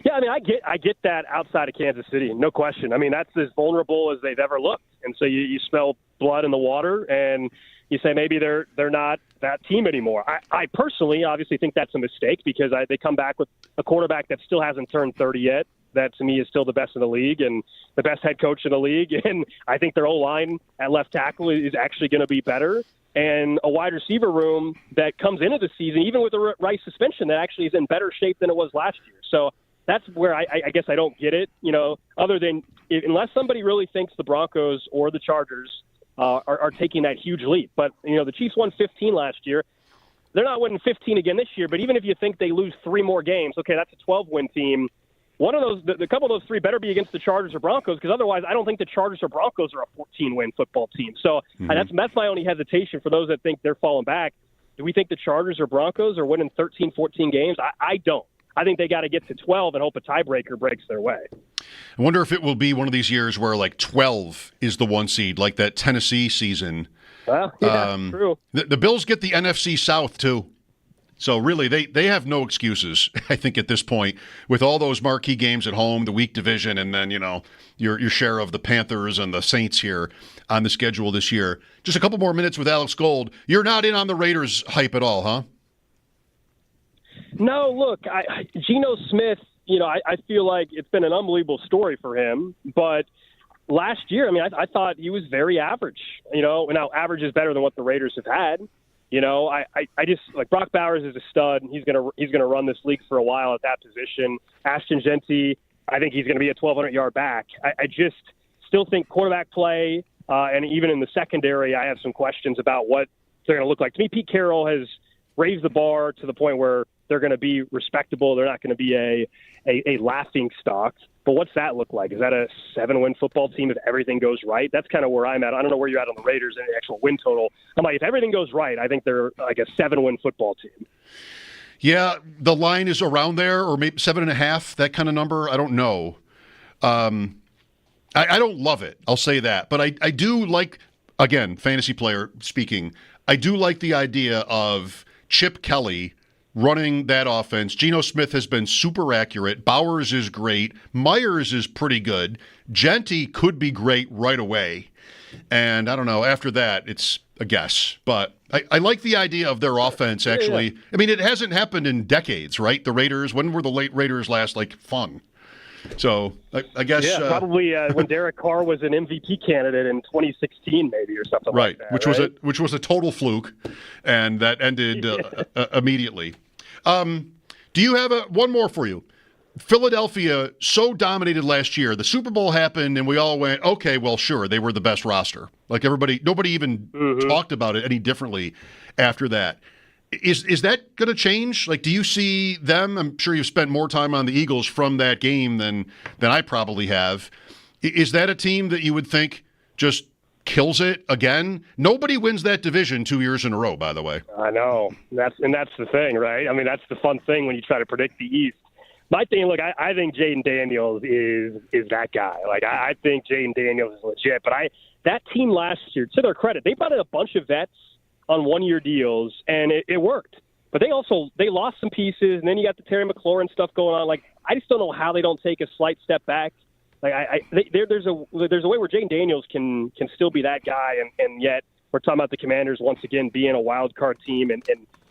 Yeah, I mean, I get that outside of Kansas City, no question. I mean, that's as vulnerable as they've ever looked. And so you smell blood in the water, and you say maybe they're not that team anymore. I personally obviously think that's a mistake, because they come back with a quarterback that still hasn't turned 30 yet. That, to me, is still the best in the league and the best head coach in the league. And I think their O-line at left tackle is actually going to be better. And a wide receiver room that comes into the season, even with the Rice suspension, that actually is in better shape than it was last year. So that's where I guess I don't get it, other than unless somebody really thinks the Broncos or the Chargers are taking that huge leap. But, the Chiefs won 15 last year. They're not winning 15 again this year, but even if you think they lose 3 more games, okay, that's a 12-win team. One of those, the couple of those 3 better be against the Chargers or Broncos, because otherwise I don't think the Chargers or Broncos are a 14-win football team. So that's my only hesitation for those that think they're falling back. Do we think the Chargers or Broncos are winning 13, 14 games? I don't. I think they got to get to 12 and hope a tiebreaker breaks their way. I wonder if it will be one of these years where 12 is the 1 seed, like that Tennessee season. Well, yeah, true. The Bills get the NFC South too. So really, they have no excuses, I think, at this point, with all those marquee games at home, the weak division, and then, your share of the Panthers and the Saints here on the schedule this year. Just a couple more minutes with Alex Gold. You're not in on the Raiders hype at all, huh? No, look, Geno Smith, I feel like it's been an unbelievable story for him. But last year, I thought he was very average. Now average is better than what the Raiders have had. I just like Brock Bowers is a stud. He's gonna run this league for a while at that position. Ashton Genty, I think he's gonna be a 1,200-yard back. I just still think quarterback play, and even in the secondary, I have some questions about what they're gonna look like. To me, Pete Carroll has raised the bar to the point where they're going to be respectable. They're not going to be a laughing stock. But what's that look like? Is that a 7-win football team if everything goes right? That's kind of where I'm at. I don't know where you're at on the Raiders and the actual win total. I'm like, if everything goes right, I think they're like a 7-win football team. Yeah, the line is around there, or maybe 7.5, that kind of number. I don't know. I don't love it. I'll say that. But I do like, again, fantasy player speaking, I do like the idea of Chip Kelly running that offense. Geno Smith has been super accurate. Bowers is great. Myers is pretty good. Genty could be great right away. And I don't know, after that, it's a guess. But I like the idea of their offense, actually. Yeah. I mean, it hasn't happened in decades, right? The Raiders, when were the late Raiders last, fun? So I guess probably when Derek Carr was an MVP candidate in 2016, maybe, or something like that. Which was a total fluke, and that ended immediately. Do you have one more for you? Philadelphia so dominated last year. The Super Bowl happened, and we all went, okay, well, sure, they were the best roster. Nobody even talked about it any differently after that. Is that going to change? Do you see them? I'm sure you've spent more time on the Eagles from that game than I probably have. Is that a team that you would think just kills it again? Nobody wins that division 2 years in a row, by the way. I know. That's the thing, right? I mean, that's the fun thing when you try to predict the East. My thing, look, I think Jaden Daniels is that guy. I think Jaden Daniels is legit. But that team last year, to their credit, they brought in a bunch of vets on 1-year deals, and it worked. But they lost some pieces, and then you got the Terry McLaurin stuff going on. I just don't know how they don't take a slight step back. There's a way where Jaden Daniels can still be that guy, and yet we're talking about the Commanders once again being a wild card team and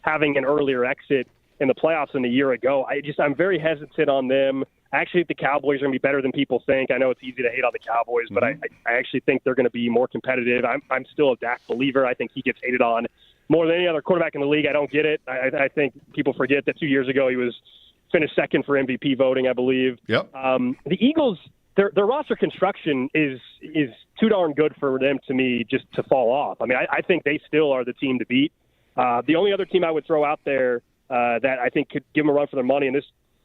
having an earlier exit in the playoffs than a year ago. I'm very hesitant on them. I actually think the Cowboys are going to be better than people think. I know it's easy to hate on the Cowboys, but I actually think they're going to be more competitive. I'm still a Dak believer. I think he gets hated on more than any other quarterback in the league. I don't get it. I think people forget that 2 years ago he was finished second for MVP voting, I believe. Yep. The Eagles, their roster construction is too darn good for them to me just to fall off. I mean, I think they still are the team to beat. The only other team I would throw out there that I think could give them a run for their money, and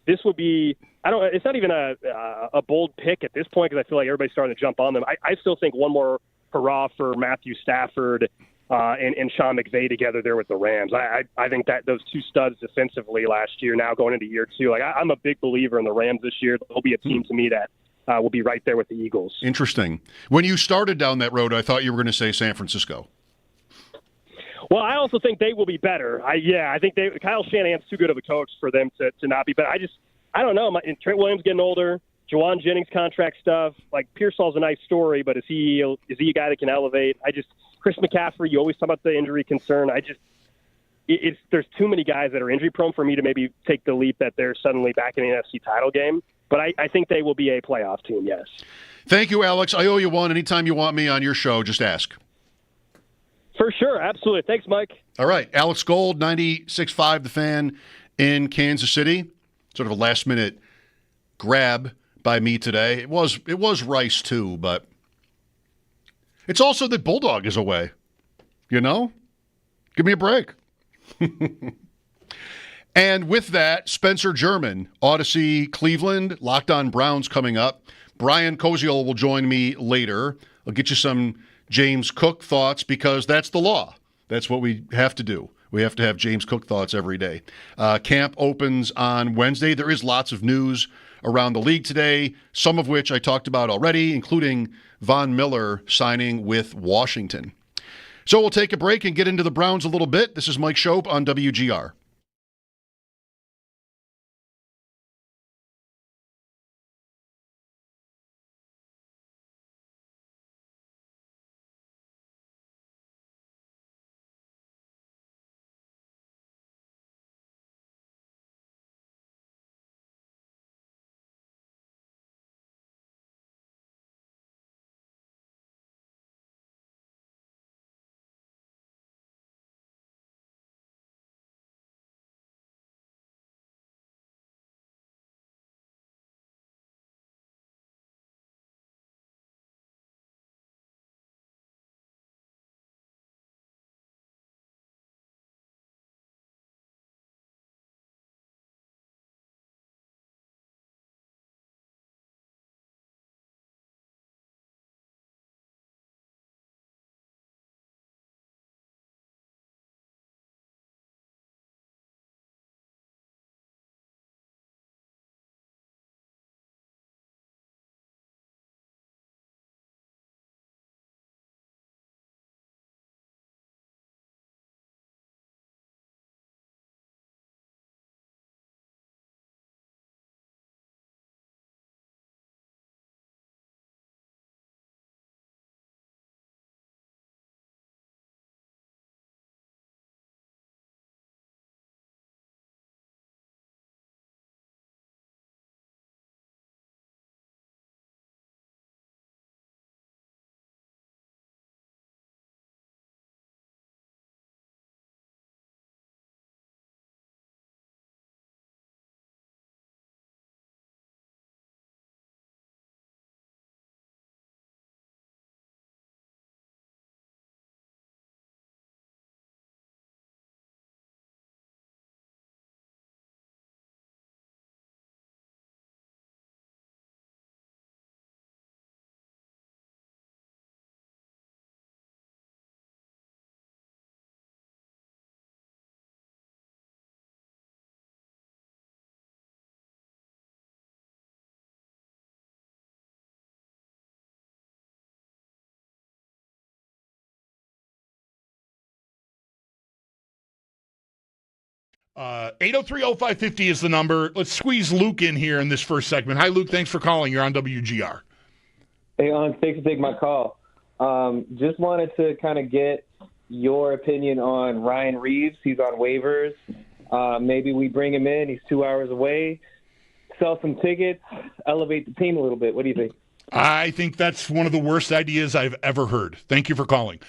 this would be, it's not even a bold pick at this point because I feel like everybody's starting to jump on them. I still think one more hurrah for Matthew Stafford and Sean McVay together there with the Rams. I think that those two studs defensively last year, now going into year two, I'm a big believer in the Rams this year. They'll be a team to me that will be right there with the Eagles. Interesting. When you started down that road, I thought you were going to say San Francisco. Well, I also think they will be better. I think Kyle Shanahan's too good of a coach for them to not be better. I don't know. Trent Williams getting older, Juwan Jennings contract stuff. Like Pearsall's a nice story, but is he a guy that can elevate? Chris McCaffrey, you always talk about the injury concern. There's too many guys that are injury prone for me to maybe take the leap that they're suddenly back in the NFC title game. But I think they will be a playoff team, yes. Thank you, Alex. I owe you one. Anytime you want me on your show, just ask. For sure. Absolutely. Thanks, Mike. All right. Alex Gold, 96.5 The Fan in Kansas City. Sort of a last-minute grab by me today. It was Rice, too, but it's also that Bulldog is away. You know? Give me a break. And with that, Spencer German, Odyssey Cleveland, Locked On Browns coming up. Brian Kosiel will join me later. I'll get you some James Cook thoughts because that's the law. That's what we have to do. We have to have James Cook thoughts every day. Camp opens on Wednesday. There is lots of news around the league today, some of which I talked about already, including Von Miller signing with Washington. So we'll take a break and get into the Browns a little bit. This is Mike Schopp on WGR. Eight zero 550 is the number. Let's squeeze Luke in here in this first segment. Hi, Luke. Thanks for calling. You're on WGR. Hey, thanks for taking my call. Just wanted to kind of get your opinion on Ryan Reeves. He's on waivers. Maybe we bring him in. He's 2 hours away. Sell some tickets. Elevate the team a little bit. What do you think? I think that's one of the worst ideas I've ever heard. Thank you for calling.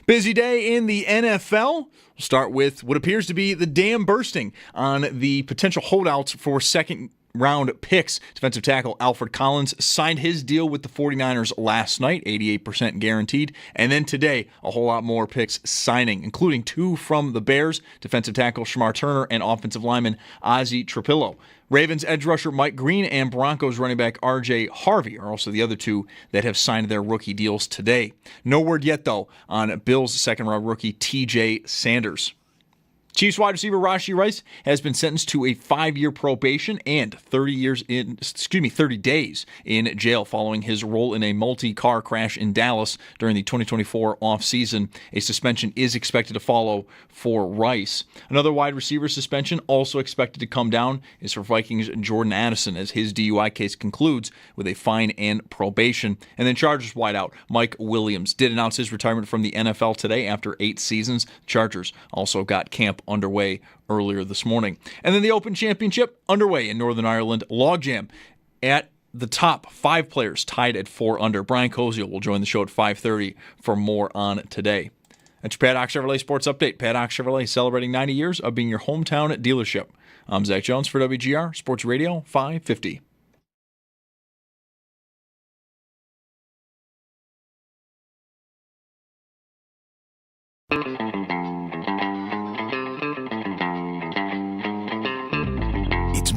Busy day in the NFL. We'll start with what appears to be the dam bursting on the potential holdouts for second-round picks. Defensive tackle Alfred Collins signed his deal with the 49ers last night, 88% guaranteed. And then today, a whole lot more picks signing, including 2 from the Bears, defensive tackle Shamar Turner and offensive lineman Ozzie Trapillo. Ravens edge rusher Mike Green and Broncos running back R.J. Harvey are also the other 2 that have signed their rookie deals today. No word yet, though, on Bills' second-round rookie T.J. Sanders. Chiefs wide receiver Rashee Rice has been sentenced to a 5-year probation and 30 days in jail following his role in a multi-car crash in Dallas during the 2024 offseason. A suspension is expected to follow for Rice. Another wide receiver suspension also expected to come down is for Vikings Jordan Addison as his DUI case concludes with a fine and probation. And then Chargers wideout Mike Williams did announce his retirement from the NFL today after 8 seasons. Chargers also got camp underway earlier this morning. And then the Open Championship underway in Northern Ireland. Logjam at the top, 5 players tied at 4 under. Brian Kosiel will join the show at 5:30 for more on today. That's your Paddock Chevrolet Sports Update. Paddock Chevrolet celebrating 90 years of being your hometown dealership. I'm Zach Jones for WGR Sports Radio 550.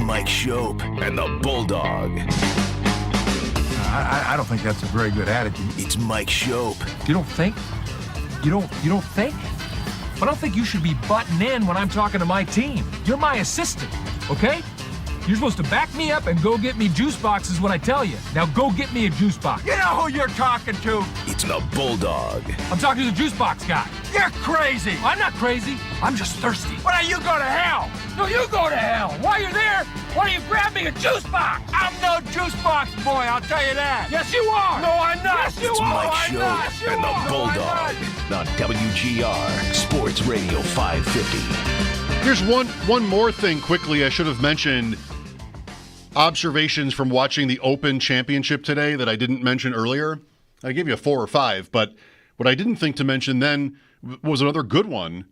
Mike Schopp and the Bulldog. I don't think that's a very good attitude. It's Mike Schopp. You don't think? You don't think? I don't think you should be butting in when I'm talking to my team. You're my assistant, okay? You're supposed to back me up and go get me juice boxes when I tell you. Now go get me a juice box. You know who you're talking to. It's the Bulldog. I'm talking to the juice box guy. You're crazy. I'm not crazy. I'm just thirsty. Why don't you go to hell? No, you go to hell. While you're there, why don't you grab me a juice box? I'm no juice box boy, I'll tell you that. Yes, you are. No, I'm not. Yes, you It's are. Mike I'm not. Schopp You and the are. Bulldog on WGR Sports Radio 550. Here's one more thing quickly I should have mentioned. Observations from watching the Open Championship today that I didn't mention earlier. I gave you a 4 or 5, but what I didn't think to mention then was another good one.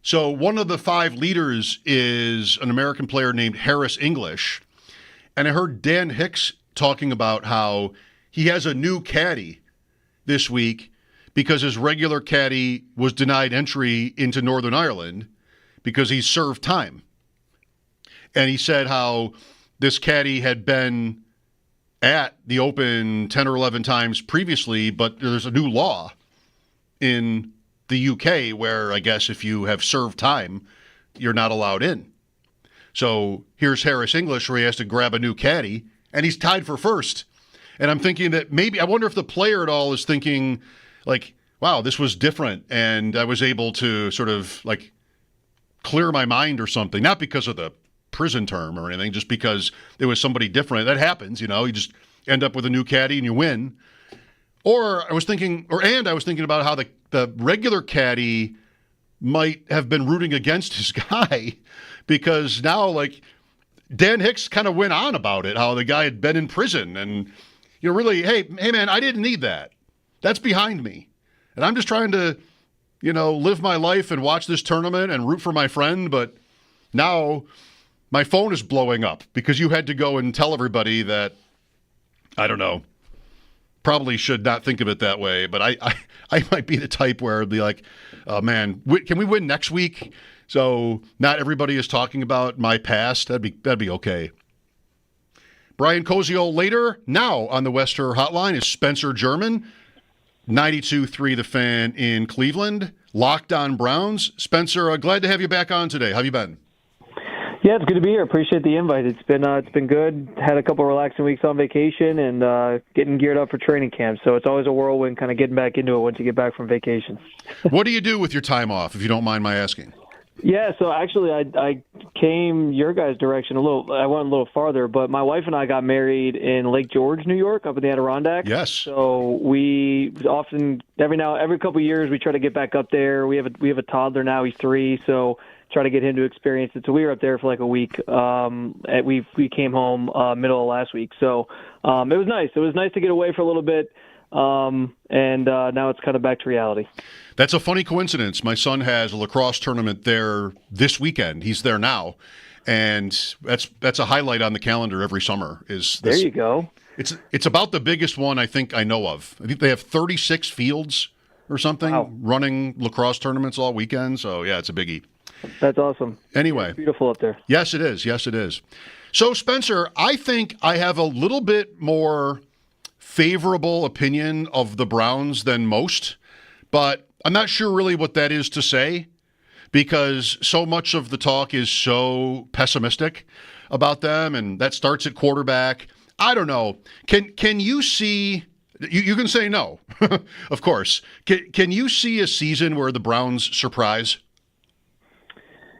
So one of the 5 leaders is an American player named Harris English. And I heard Dan Hicks talking about how he has a new caddy this week because his regular caddy was denied entry into Northern Ireland because he served time. And he said how this caddy had been at the Open 10 or 11 times previously, but there's a new law in the UK where I guess if you have served time, you're not allowed in. So here's Harris English where he has to grab a new caddy, and he's tied for first. And I'm thinking that maybe, I wonder if the player at all is thinking, like, wow, this was different, and I was able to sort of, like, clear my mind or something. Not because of the prison term or anything, just because there was somebody different. That happens, you know. You just end up with a new caddy and you win. Or I was thinking about how the regular caddy might have been rooting against his guy because now, like, Dan Hicks kind of went on about it, how the guy had been in prison and, you know, really, hey man, I didn't need that. That's behind me. And I'm just trying to, you know, live my life and watch this tournament and root for my friend, but now my phone is blowing up because you had to go and tell everybody that, I don't know, probably should not think of it that way, but I might be the type where it'd be like, oh man, can we win next week? So not everybody is talking about my past. That'd be okay. Brian Kosiel later. Now on the Wester Hotline is Spencer German, 92.3 The Fan in Cleveland. Locked on Browns. Spencer, glad to have you back on today. How have you been? Yeah, it's good to be here. Appreciate the invite. It's been good. Had a couple of relaxing weeks on vacation and getting geared up for training camp. So it's always a whirlwind kind of getting back into it once you get back from vacation. What do you do with your time off, if you don't mind my asking? Yeah, so actually I came your guys' direction I went a little farther, but my wife and I got married in Lake George, New York, up in the Adirondack. Yes. So we often, every couple of years, we try to get back up there. We have a toddler now, he's 3, so try to get him to experience it. So we were up there for like a week. We came home middle of last week. So it was nice. It was nice to get away for a little bit. and now it's kind of back to reality. That's a funny coincidence. My son has a lacrosse tournament there this weekend. He's there now, and that's a highlight on the calendar every summer. There you go. It's about the biggest one I think I know of. I think they have 36 fields or something running lacrosse tournaments all weekend. So yeah, it's a biggie. That's awesome. Anyway, it's beautiful up there. Yes, it is. Yes, it is. So Spencer, I think I have a little bit more favorable opinion of the Browns than most, but I'm not sure really what that is to say, because so much of the talk is so pessimistic about them, and that starts at quarterback. I don't know. Can you see? You can say no, of course. Can you see a season where the Browns surprise?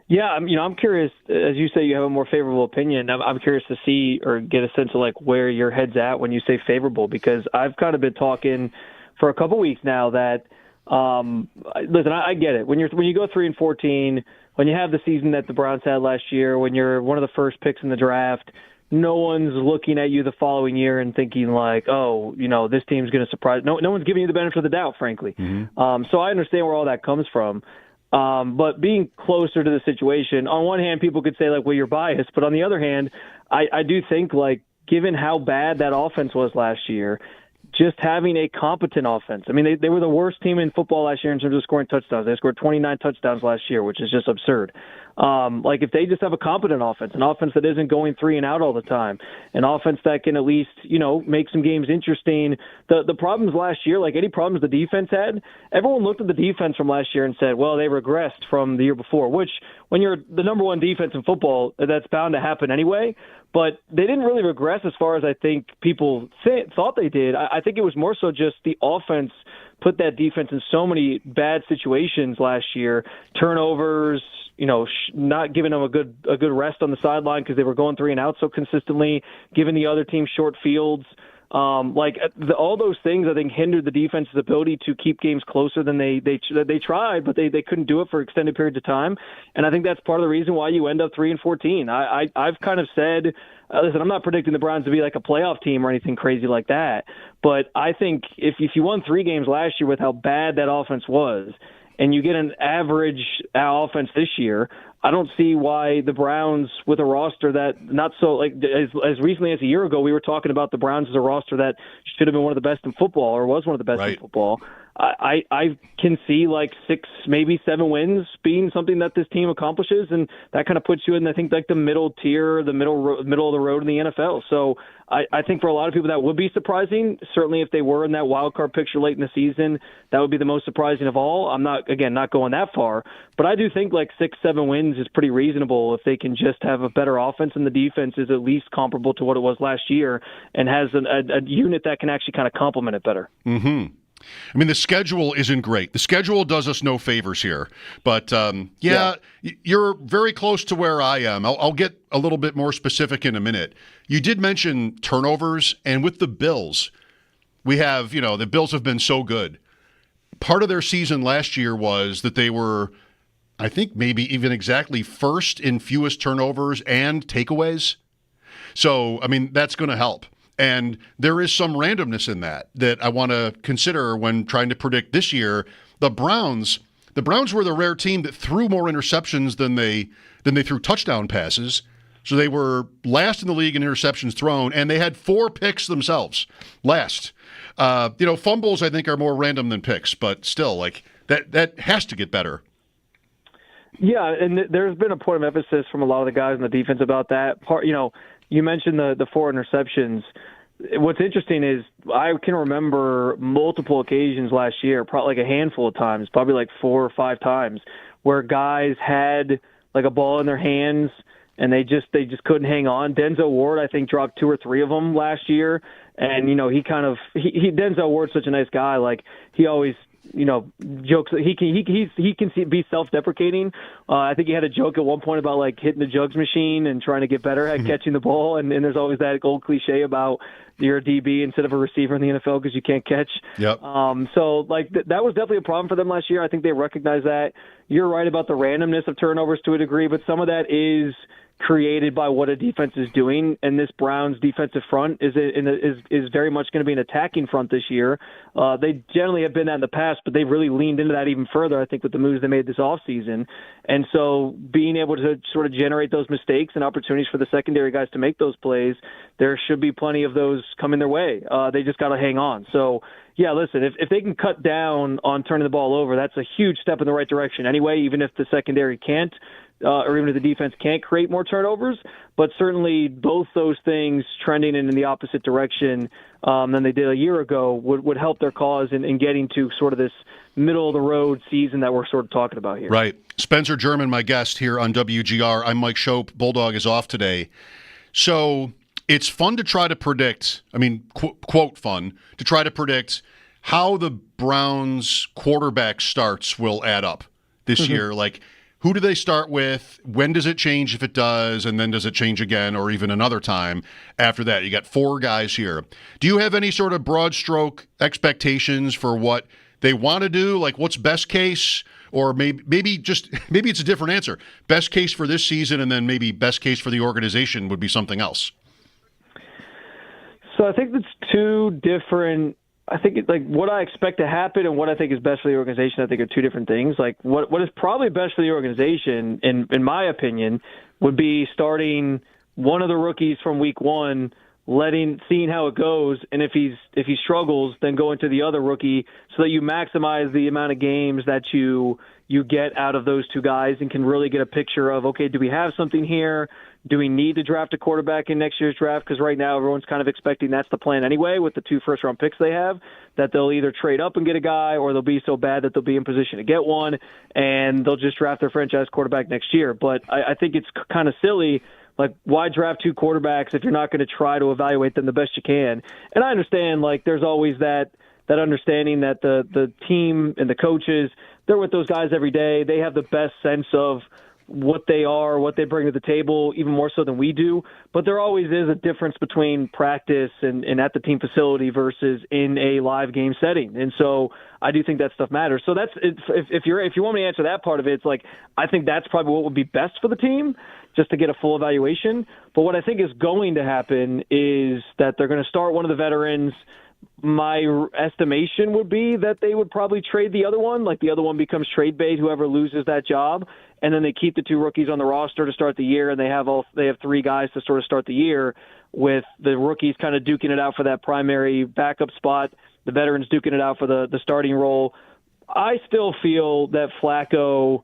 Yeah, I'm curious. As you say, you have a more favorable opinion. I'm curious to see or get a sense of like where your head's at when you say favorable, because I've kind of been talking for a couple weeks now that. Listen, I get it. When you go 3-14, when you have the season that the Browns had last year, when you're one of the first picks in the draft, no one's looking at you the following year and thinking like, oh, this team's going to surprise. No one's giving you the benefit of the doubt, frankly. Mm-hmm. So I understand where all that comes from. But being closer to the situation, on one hand, people could say like, well, you're biased, but on the other hand, I do think like, given how bad that offense was last year, just having a competent offense. I mean, they were the worst team in football last year in terms of scoring touchdowns. They scored 29 touchdowns last year, which is just absurd. Like if they just have a competent offense, an offense that isn't going 3 and out all the time, an offense that can at least, make some games interesting. The problems last year, like any problems the defense had, everyone looked at the defense from last year and said, well, they regressed from the year before, which when you're the number one defense in football, that's bound to happen anyway. But they didn't really regress as far as I think people thought they did. I think it was more so just the offense put that defense in so many bad situations last year, turnovers, not giving them a good rest on the sideline because they were going 3 and out so consistently, giving the other team short fields. All those things, I think, hindered the defense's ability to keep games closer than they tried, but they couldn't do it for extended periods of time. And I think that's part of the reason why you end up 3-14. I've kind of said, listen, I'm not predicting the Browns to be like a playoff team or anything crazy like that, but I think if you won 3 games last year with how bad that offense was, and you get an average offense this year, I don't see why the Browns, with a roster that not so like as recently as a year ago, we were talking about the Browns as a roster that should have been one of the best in football or was one of the best in football. I can see like 6, maybe 7 wins being something that this team accomplishes, and that kind of puts you in, I think, like the middle tier, the middle of the road in the NFL. So I think for a lot of people that would be surprising. Certainly if they were in that wild card picture late in the season, that would be the most surprising of all. I'm not going that far, but I do think like 6-7 wins is pretty reasonable if they can just have a better offense and the defense is at least comparable to what it was last year and has a unit that can actually kind of complement it better. Mm-hmm. I mean, the schedule isn't great. The schedule does us no favors here. But, you're very close to where I am. I'll get a little bit more specific in a minute. You did mention turnovers, and with the Bills, we have, the Bills have been so good. Part of their season last year was that they were, I think, maybe even exactly first in fewest turnovers and takeaways. So, I mean, that's going to help. And there is some randomness in that I want to consider when trying to predict this year. The Browns were the rare team that threw more interceptions than they threw touchdown passes. So they were last in the league in interceptions thrown, and they had 4 picks themselves. Last. Fumbles I think are more random than picks, but still, like that has to get better. Yeah, and there's been a point of emphasis from a lot of the guys on the defense about that. You mentioned the 4 interceptions. What's interesting is I can remember multiple occasions last year, probably like a handful of times, probably like 4 or 5 times, where guys had like a ball in their hands and they just couldn't hang on. Denzel Ward, I think, dropped 2 or 3 of them last year, and Denzel Ward's such a nice guy. Like he always jokes. He can be self-deprecating. I think he had a joke at one point about like hitting the jugs machine and trying to get better at catching the ball. And there's always that old cliche about you're a DB instead of a receiver in the NFL because you can't catch. Yep. So like that was definitely a problem for them last year. I think they recognize that. You're right about the randomness of turnovers to a degree, but some of that is created by what a defense is doing, and this Browns defensive front is very much going to be an attacking front this year. They generally have been that in the past, but they've really leaned into that even further, I think, with the moves they made this offseason. And so being able to sort of generate those mistakes and opportunities for the secondary guys to make those plays, there should be plenty of those coming their way. They just got to hang on. So, yeah, listen, if they can cut down on turning the ball over, that's a huge step in the right direction anyway, even if the secondary can't. Or even if the defense can't create more turnovers, but certainly both those things trending in the opposite direction than they did a year ago would help their cause in getting to sort of this middle-of-the-road season that we're sort of talking about here. Right. Spencer German, my guest here on WGR. I'm Mike Schopp. Bulldog is off today. So it's fun to try to predict, quote fun, to try to predict how the Browns quarterback starts will add up this year. Like, who do they start with? When does it change if it does? And then does it change again or even another time after that? You got 4 guys here. Do you have any sort of broad stroke expectations for what they want to do? Like what's best case? Or maybe it's a different answer. Best case for this season and then maybe best case for the organization would be something else. So I think that's two different. I think it's like what I expect to happen and what I think is best for the organization, I think are two different things. Like what is probably best for the organization, in my opinion, would be starting one of the rookies from week 1, seeing how it goes, and if he struggles, then go into the other rookie so that you maximize the amount of games that you get out of those 2 guys and can really get a picture of, okay, do we have something here? Do we need to draft a quarterback in next year's draft? Because right now everyone's kind of expecting that's the plan anyway with the 2 first-round picks they have, that they'll either trade up and get a guy or they'll be so bad that they'll be in position to get one, and they'll just draft their franchise quarterback next year. But I think it's kind of silly. Like, why draft 2 quarterbacks if you're not going to try to evaluate them the best you can? And I understand, like, there's always that understanding that the team and the coaches, they're with those guys every day. They have the best sense of what they are, what they bring to the table, even more so than we do. But there always is a difference between practice and at the team facility versus in a live game setting. And so I do think that stuff matters. So if you want me to answer that part of it, it's like I think that's probably what would be best for the team, just to get a full evaluation. But what I think is going to happen is that they're going to start one of the veterans. My estimation would be that they would probably trade the other one, like the other one becomes trade bait, whoever loses that job, and then they keep the 2 rookies on the roster to start the year, and they have 3 guys to sort of start the year, with the rookies kind of duking it out for that primary backup spot, the veterans duking it out for the starting role. I still feel that Flacco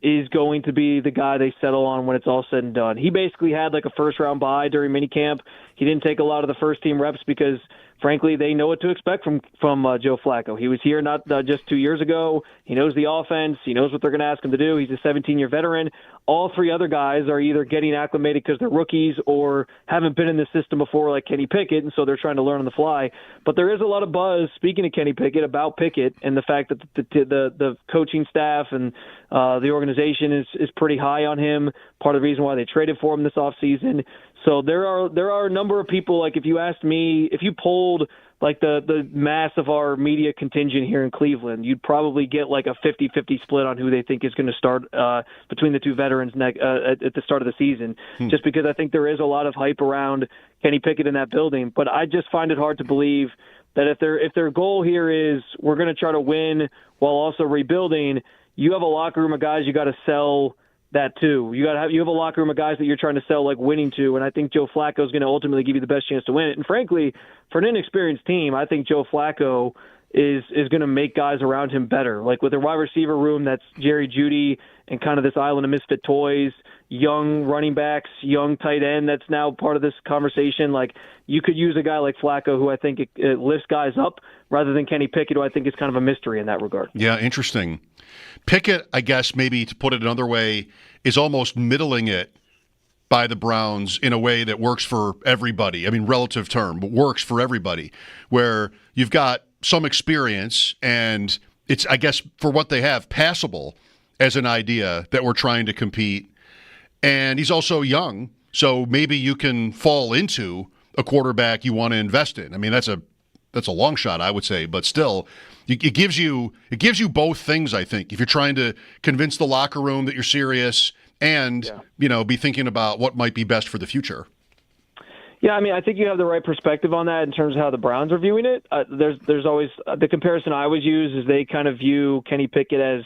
is going to be the guy they settle on when it's all said and done. He basically had like a first-round bye during minicamp. He didn't take a lot of the first-team reps because, frankly, they know what to expect from Joe Flacco. He was here not just 2 years ago. He knows the offense. He knows what they're going to ask him to do. He's a 17-year veteran. All 3 other guys are either getting acclimated because they're rookies or haven't been in the system before, like Kenny Pickett, and so they're trying to learn on the fly. But there is a lot of buzz, speaking of Kenny Pickett, about Pickett and the fact that the coaching staff and the organization is pretty high on him, part of the reason why they traded for him this offseason. So there are a number of people, like if you asked me, if you polled like the mass of our media contingent here in Cleveland, you'd probably get like a 50-50 split on who they think is going to start between the 2 veterans at the start of the season, just because I think there is a lot of hype around Kenny Pickett in that building. But I just find it hard to believe that if their goal here is we're going to try to win while also rebuilding, you have a locker room of guys you got to sell that too. You have a locker room of guys that you're trying to sell like winning to, and I think Joe Flacco is going to ultimately give you the best chance to win it. And frankly, for an inexperienced team, I think Joe Flacco is going to make guys around him better. Like with a wide receiver room that's Jerry Jeudy and kind of this island of misfit toys, young running backs, young tight end that's now part of this conversation. Like you could use a guy like Flacco who I think it lifts guys up rather than Kenny Pickett, who I think is kind of a mystery in that regard. Yeah, interesting. Pickett, I guess, maybe to put it another way, is almost middling it by the Browns in a way that works for everybody. I mean, relative term, but works for everybody, where you've got some experience and it's, I guess, for what they have, passable as an idea that we're trying to compete. And he's also young, so maybe you can fall into a quarterback you want to invest in. I mean, that's a long shot, I would say, but still, it gives you both things, I think. If you're trying to convince the locker room that you're serious and, be thinking about what might be best for the future. Yeah, I mean, I think you have the right perspective on that in terms of how the Browns are viewing it. There's always the comparison I always use is they kind of view Kenny Pickett as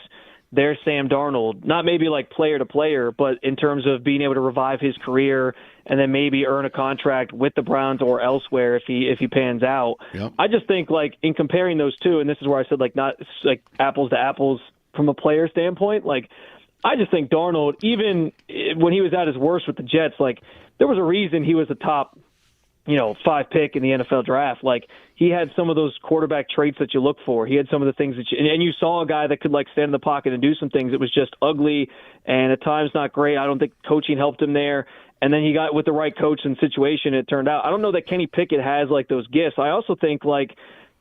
their Sam Darnold, not maybe like player to player, but in terms of being able to revive his career and then maybe earn a contract with the Browns or elsewhere if he pans out. Yep. I just think like in comparing those two, and this is where I said like not like apples to apples from a player standpoint, like I just think Darnold, even when he was at his worst with the Jets, like there was a reason he was a top 5 pick in the NFL draft. Like he had some of those quarterback traits that you look for. He had some of the things that and you saw a guy that could like stand in the pocket and do some things. It was just ugly and at times not great. I don't think coaching helped him there. And then he got with the right coach and situation. It turned out. I don't know that Kenny Pickett has like those gifts. I also think like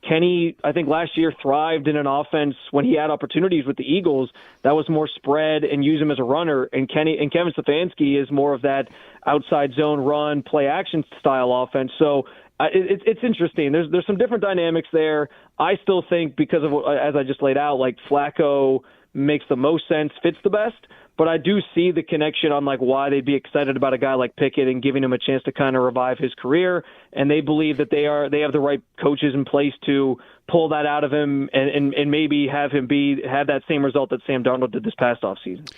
Kenny, I think last year thrived in an offense when he had opportunities with the Eagles that was more spread and use him as a runner. And Kevin Stefanski is more of that outside zone run, play action style offense. So it's interesting. There's some different dynamics there. I still think because of as I just laid out, like Flacco makes the most sense, fits the best. But I do see the connection on like why they'd be excited about a guy like Pickett and giving him a chance to kind of revive his career. And they believe that they have the right coaches in place to pull that out of him and maybe have him have that same result that Sam Darnold did this past offseason.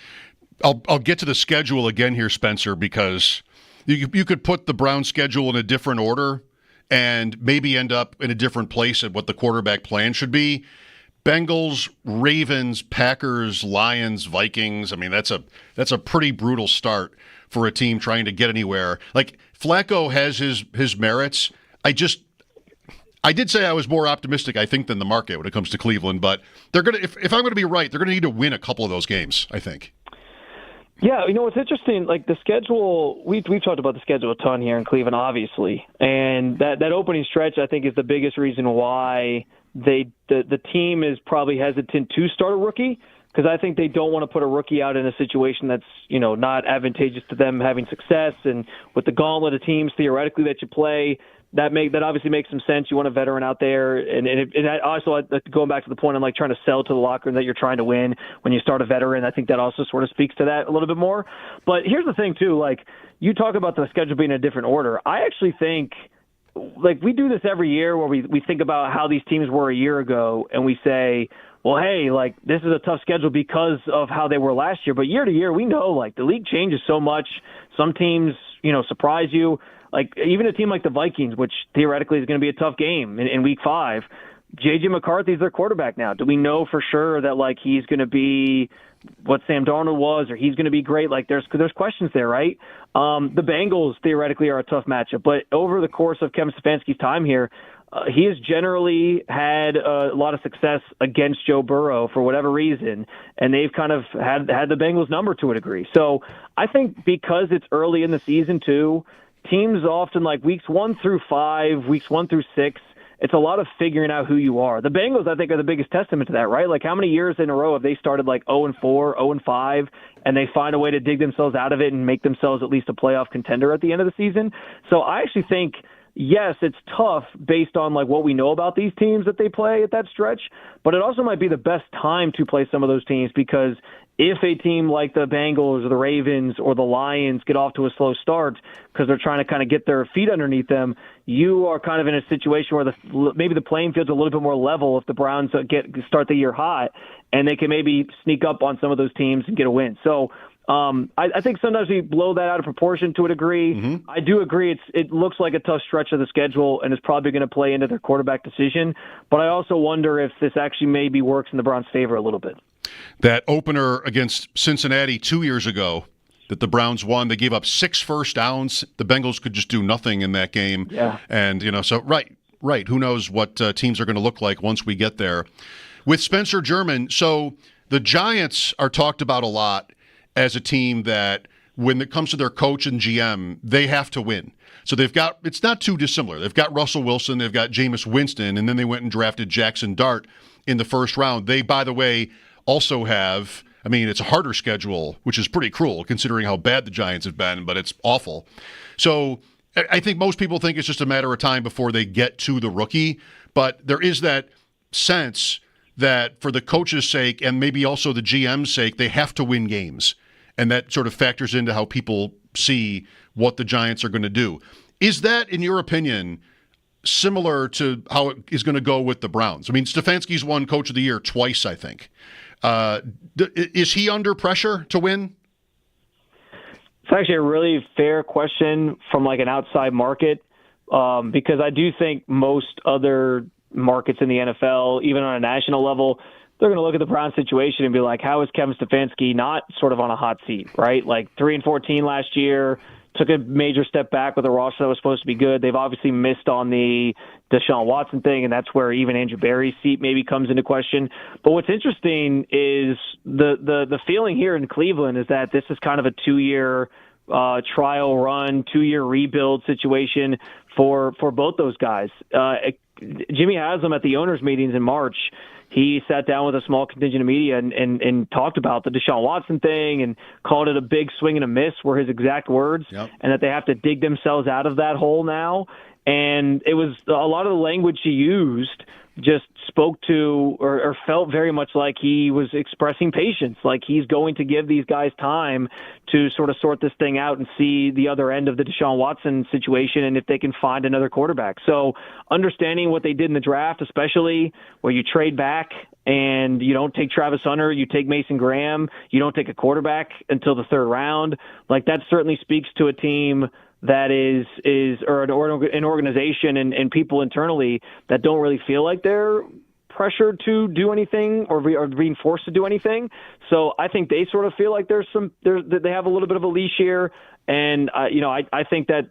I'll get to the schedule again here, Spencer, because you could put the Browns schedule in a different order and maybe end up in a different place at what the quarterback plan should be. Bengals, Ravens, Packers, Lions, Vikings. I mean, that's a pretty brutal start for a team trying to get anywhere. Like Flacco has his merits. I did say I was more optimistic, I think, than the market when it comes to Cleveland, but they're gonna if I'm gonna be right, they're gonna need to win a couple of those games, I think. Yeah, it's interesting. Like the schedule, we've talked about the schedule a ton here in Cleveland, obviously, and that opening stretch I think is the biggest reason why the team is probably hesitant to start a rookie because I think they don't want to put a rookie out in a situation that's not advantageous to them having success. And with the gauntlet of teams theoretically that you play, that obviously makes some sense. You want a veteran out there, and also going back to the point on like trying to sell to the locker room that you're trying to win when you start a veteran. I think that also sort of speaks to that a little bit more. But here's the thing too, like you talk about the schedule being in a different order. I actually think. Like we do this every year where we think about how these teams were a year ago and we say, well, hey, like this is a tough schedule because of how they were last year. But year to year, we know like the league changes so much. Some teams, surprise you. Like even a team like the Vikings, which theoretically is going to be a tough game in week 5. J.J. McCarthy's their quarterback now. Do we know for sure that like he's going to be what Sam Darnold was, or he's going to be great? Like there's questions there, right? The Bengals theoretically are a tough matchup, but over the course of Kevin Stefanski's time here, he has generally had a lot of success against Joe Burrow for whatever reason, and they've kind of had the Bengals number to a degree. So I think because it's early in the season too, teams often like weeks 1 through 5, weeks 1 through 6. It's a lot of figuring out who you are. The Bengals, I think, are the biggest testament to that, right? Like, how many years in a row have they started like 0-4, 0-5, and they find a way to dig themselves out of it and make themselves at least a playoff contender at the end of the season? So I actually think, yes, it's tough based on like what we know about these teams that they play at that stretch, but it also might be the best time to play some of those teams because if a team like the Bengals or the Ravens or the Lions get off to a slow start because they're trying to kind of get their feet underneath them, you are kind of in a situation where maybe the playing field's a little bit more level if the Browns start the year hot, and they can maybe sneak up on some of those teams and get a win. So I think sometimes we blow that out of proportion to a degree. Mm-hmm. I do agree it looks like a tough stretch of the schedule and is probably going to play into their quarterback decision. But I also wonder if this actually maybe works in the Browns' favor a little bit. That opener against Cincinnati 2 years ago that the Browns won, they gave up 6 first downs. The Bengals could just do nothing in that game. Yeah. And, so right. Who knows what teams are going to look like once we get there. With Spencer German, so the Giants are talked about a lot as a team that when it comes to their coach and GM, they have to win. So it's not too dissimilar. They've got Russell Wilson, they've got Jameis Winston, and then they went and drafted Jackson Dart in the first round. They, by the way, also have, it's a harder schedule, which is pretty cruel considering how bad the Giants have been, but it's awful. So I think most people think it's just a matter of time before they get to the rookie, but there is that sense that for the coach's sake and maybe also the GM's sake, they have to win games. and that sort of factors into how people see what the Giants are going to do. Is that, in your opinion, similar to how it is going to go with the Browns? I mean, Stefanski's won Coach of the Year twice, I think. Is he under pressure to win? It's actually a really fair question from like an outside market, because I do think most other markets in the NFL, even on a national level, they're going to look at the Browns situation and be like, how is Kevin Stefanski not sort of on a hot seat, right? Like 3-14 last year, took a major step back with a roster that was supposed to be good. They've obviously missed on the Deshaun Watson thing, and that's where even Andrew Berry's seat maybe comes into question. But what's interesting is the feeling here in Cleveland is that this is kind of a 2-year trial run, 2-year rebuild situation for both those guys. Jimmy Haslam at the owners' meetings in March, he sat down with a small contingent of media and talked about the Deshaun Watson thing and called it a big swing and a miss, were his exact words, and that they have to dig themselves out of that hole now. And it was a lot of the language he used just spoke to or felt very much like he was expressing patience, like he's going to give these guys time to sort of sort this thing out and see the other end of the Deshaun Watson situation and if they can find another quarterback. So understanding what they did in the draft, especially where you trade back and you don't take Travis Hunter, you take Mason Graham, you don't take a quarterback until the 3rd round, like that certainly speaks to a team that is or an organization and people internally that don't really feel like they're pressured to do anything or being forced to do anything. So I think they sort of feel like they have a little bit of a leash here. And I think that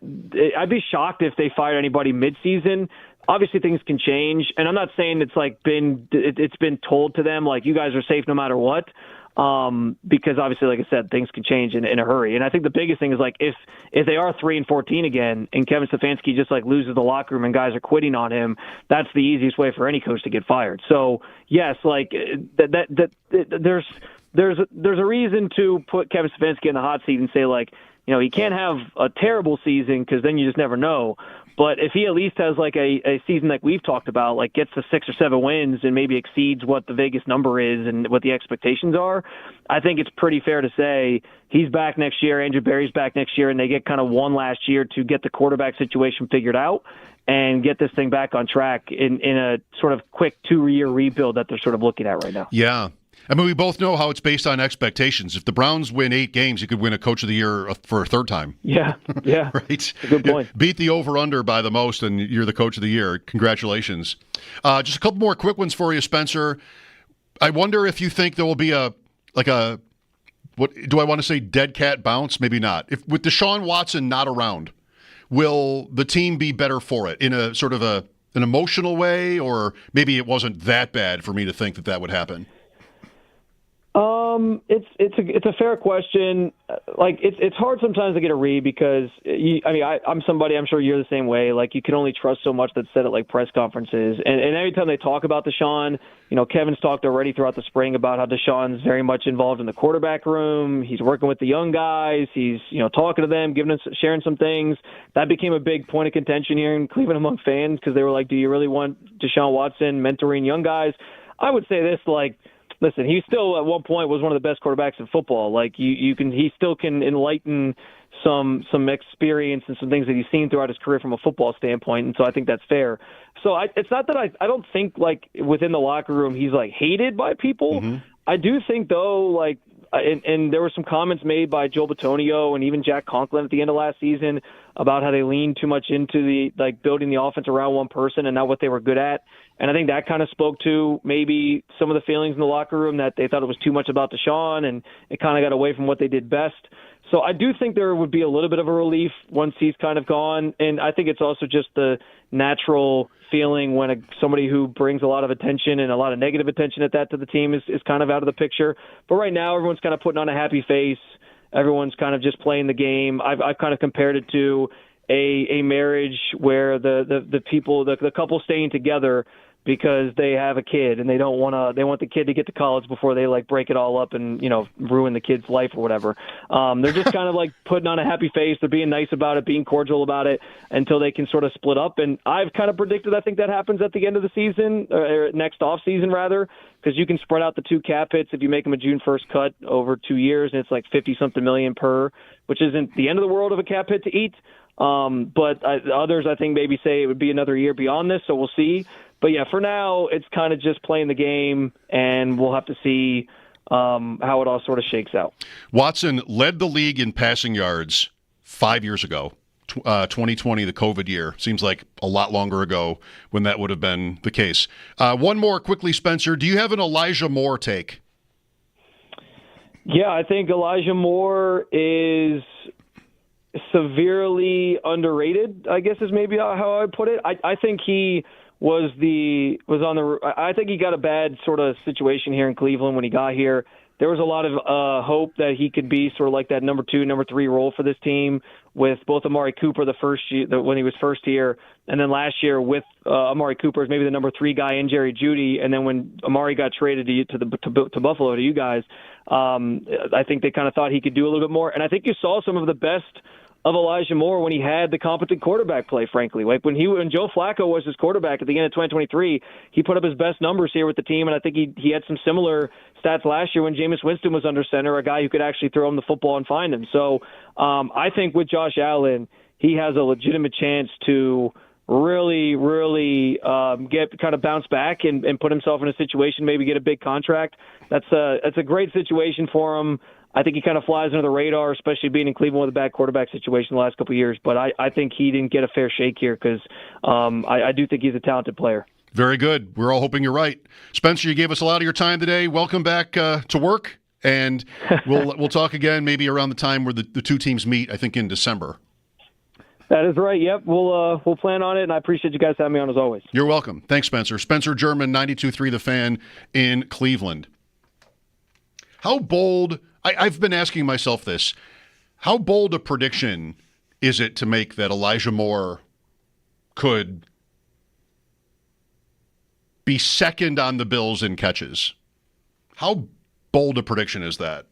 I'd be shocked if they fired anybody midseason. Obviously things can change, and I'm not saying it's been told to them like you guys are safe no matter what. Because obviously, like I said, things can change in a hurry. And I think the biggest thing is like if they are 3-14 again and Kevin Stefanski just like loses the locker room and guys are quitting on him, that's the easiest way for any coach to get fired. So yes, like there's a reason to put Kevin Stefanski in the hot seat and say like, he can't have a terrible season because then you just never know. But if he at least has like a season like we've talked about, like gets to 6 or 7 wins and maybe exceeds what the Vegas number is and what the expectations are, I think it's pretty fair to say he's back next year, Andrew Berry's back next year, and they get kind of one last year to get the quarterback situation figured out and get this thing back on track in a sort of quick 2-year rebuild that they're sort of looking at right now. Yeah. I mean, we both know how it's based on expectations. If the Browns win 8 games, you could win a Coach of the Year for a 3rd time. Yeah. Right? Good point. Beat the over-under by the most, and you're the Coach of the Year. Congratulations. Just a couple more quick ones for you, Spencer. I wonder if you think there will be what do I want to say, dead cat bounce? Maybe not. If with Deshaun Watson not around, will the team be better for it in a sort of an emotional way, or maybe it wasn't that bad for me to think that would happen? It's a fair question. Like it's hard sometimes to get a read because I'm somebody, I'm sure you're the same way. Like you can only trust so much that's said at like press conferences, and every time they talk about Deshaun, Kevin's talked already throughout the spring about how Deshaun's very much involved in the quarterback room. He's working with the young guys. He's talking to them, sharing some things. That became a big point of contention here in Cleveland among fans because they were like, "Do you really want Deshaun Watson mentoring young guys?" I would say this, like. Listen, he still at one point was one of the best quarterbacks in football. Like he still can enlighten some experience and some things that he's seen throughout his career from a football standpoint, and so I think that's fair. So it's not that I don't think like within the locker room he's like hated by people. Mm-hmm. I do think though, like, and there were some comments made by Joe Bitonio and even Jack Conklin at the end of last season about how they leaned too much into the like building the offense around one person and not what they were good at. And I think that kind of spoke to maybe some of the feelings in the locker room that they thought it was too much about Deshaun and it kind of got away from what they did best. So I do think there would be a little bit of a relief once he's kind of gone. And I think it's also just the natural feeling when somebody who brings a lot of attention and a lot of negative attention at that to the team is kind of out of the picture. But right now everyone's kind of putting on a happy face. Everyone's kind of just playing the game. I've kind of compared it to a marriage where the people, the couple staying together, because they have a kid and they want the kid to get to college before they like break it all up and, ruin the kid's life or whatever. They're just kind of like putting on a happy face. They're being nice about it, being cordial about it until they can sort of split up. And I've kind of predicted I think that happens at the end of the season, or next off season rather, because you can spread out the 2 cap hits if you make them a June 1st cut over 2 years, and it's like 50-something million per, which isn't the end of the world of a cap hit to eat. But others, I think, maybe say it would be another year beyond this, so we'll see. But, yeah, for now, it's kind of just playing the game, and we'll have to see how it all sort of shakes out. Watson led the league in passing yards 5 years ago. 2020, the COVID year. Seems like a lot longer ago when that would have been the case. One more quickly, Spencer. Do you have an Elijah Moore take? Yeah, I think Elijah Moore is severely underrated, I guess is maybe how I would put it. I think he I think he got a bad sort of situation here in Cleveland when he got here. There was a lot of hope that he could be sort of like that number 2, number 3 role for this team with both Amari Cooper the first year when he was first here, and then last year with Amari Cooper as maybe the number 3 guy and Jerry Jeudy, and then when Amari got traded to Buffalo to you guys, I think they kind of thought he could do a little bit more, and I think you saw some of the best of Elijah Moore when he had the competent quarterback play, frankly. Like when Joe Flacco was his quarterback at the end of 2023, he put up his best numbers here with the team, and I think he had some similar stats last year when Jameis Winston was under center, a guy who could actually throw him the football and find him. So I think with Josh Allen, he has a legitimate chance to really, really get kind of bounce back and put himself in a situation, maybe get a big contract. That's a great situation for him. I think he kind of flies under the radar, especially being in Cleveland with a bad quarterback situation the last couple of years. But I think he didn't get a fair shake here because I do think he's a talented player. Very good. We're all hoping you're right. Spencer, you gave us a lot of your time today. Welcome back to work, and we'll talk again maybe around the time where the two teams meet, I think in December. That is right. Yep. We'll plan on it, and I appreciate you guys having me on as always. You're welcome. Thanks, Spencer. Spencer German, 92.3 The Fan in Cleveland. How bold... I've been asking myself this. How bold a prediction is it to make that Elijah Moore could be second on the Bills in catches? How bold a prediction is that?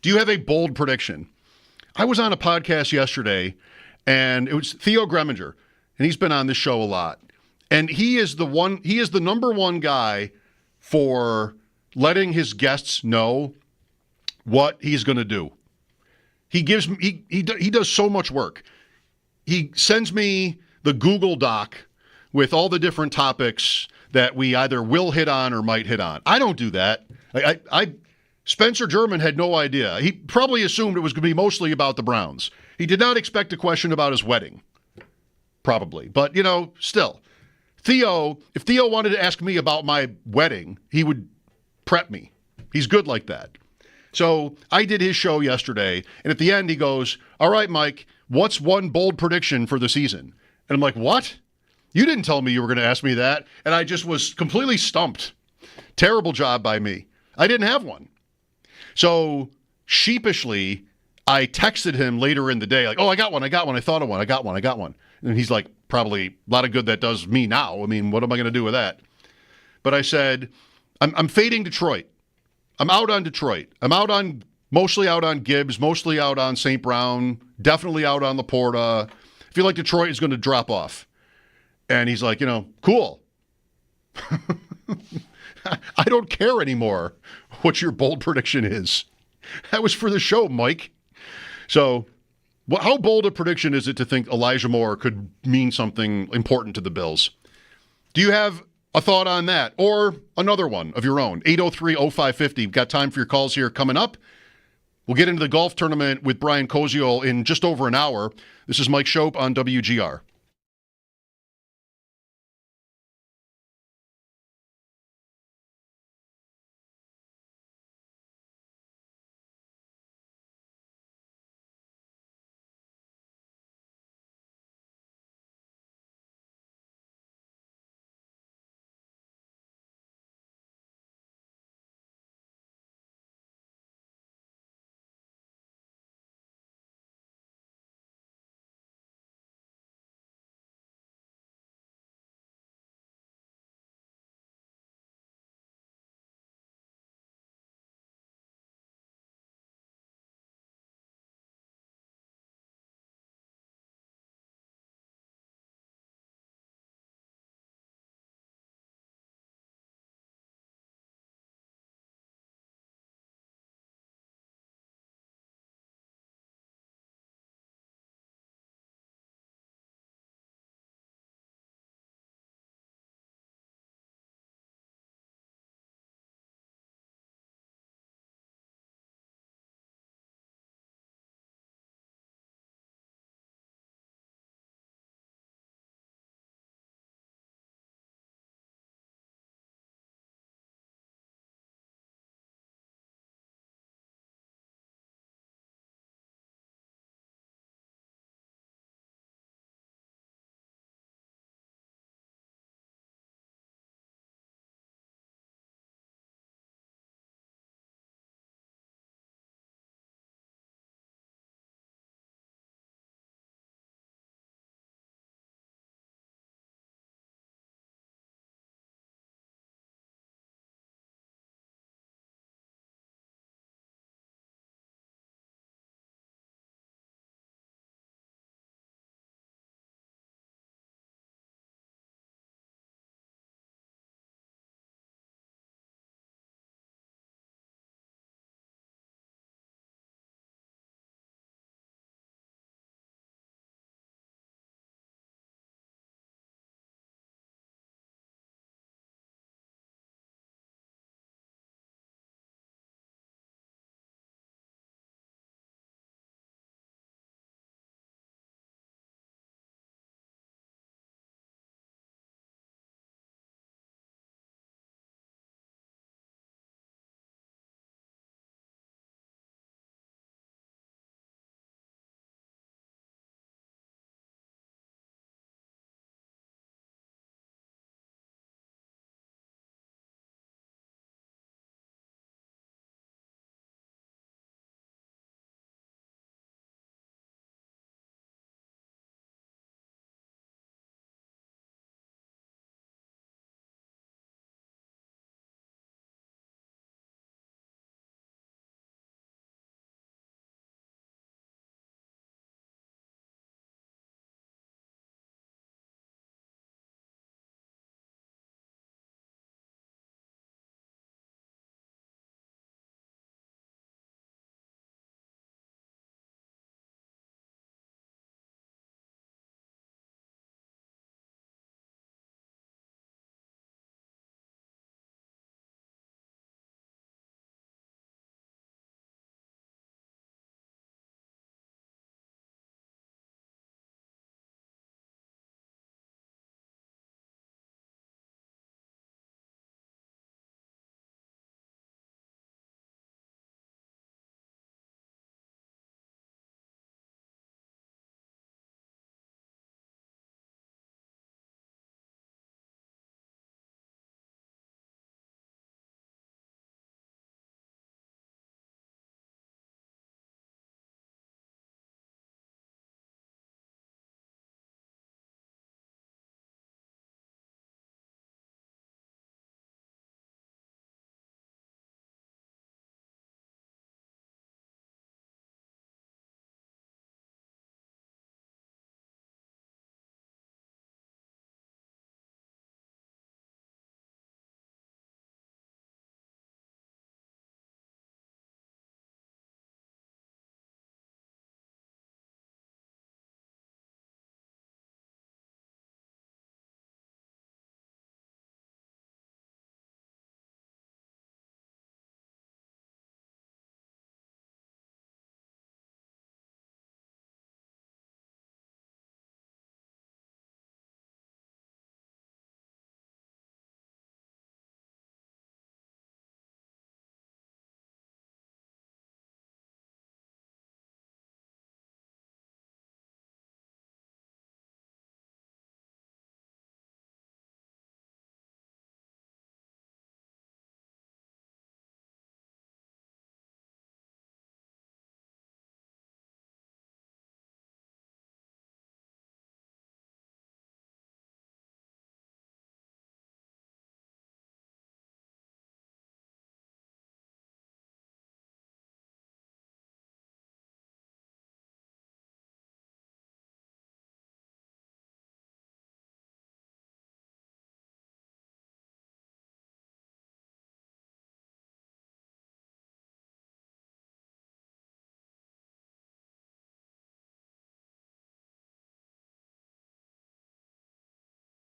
Do you have a bold prediction? I was on a podcast yesterday, and it was Theo Greminger, and he's been on this show a lot. And he is the number one guy for letting his guests know what he's going to do. He does so much work. He sends me the Google Doc with all the different topics that we either will hit on or might hit on. I don't do that. Spencer German had no idea. He probably assumed it was going to be mostly about the Browns. He did not expect a question about his wedding. Probably. But, still. If Theo wanted to ask me about my wedding, he would prep me. He's good like that. So I did his show yesterday, and at the end he goes, "All right, Mike, what's one bold prediction for the season?" And I'm like, "What? You didn't tell me you were going to ask me that." And I just was completely stumped. Terrible job by me. I didn't have one. So sheepishly, I texted him later in the day, like, "Oh, I got one. I thought of one. I got one. And he's like, "Probably a lot of good that does me now. I mean, what am I going to do with that?" But I said, I'm fading Detroit. I'm out on Detroit. I'm mostly out on Gibbs, mostly out on St. Brown, definitely out on Laporta. I feel like Detroit is going to drop off. And he's like, cool. I don't care anymore what your bold prediction is. That was for the show, Mike. So how bold a prediction is it to think Elijah Moore could mean something important to the Bills? Do you have a thought on that or another one of your own? 803-0550. We've got time for your calls here coming up. We'll get into the golf tournament with Brian Kosiel in just over an hour. This is Mike Schopp on WGR.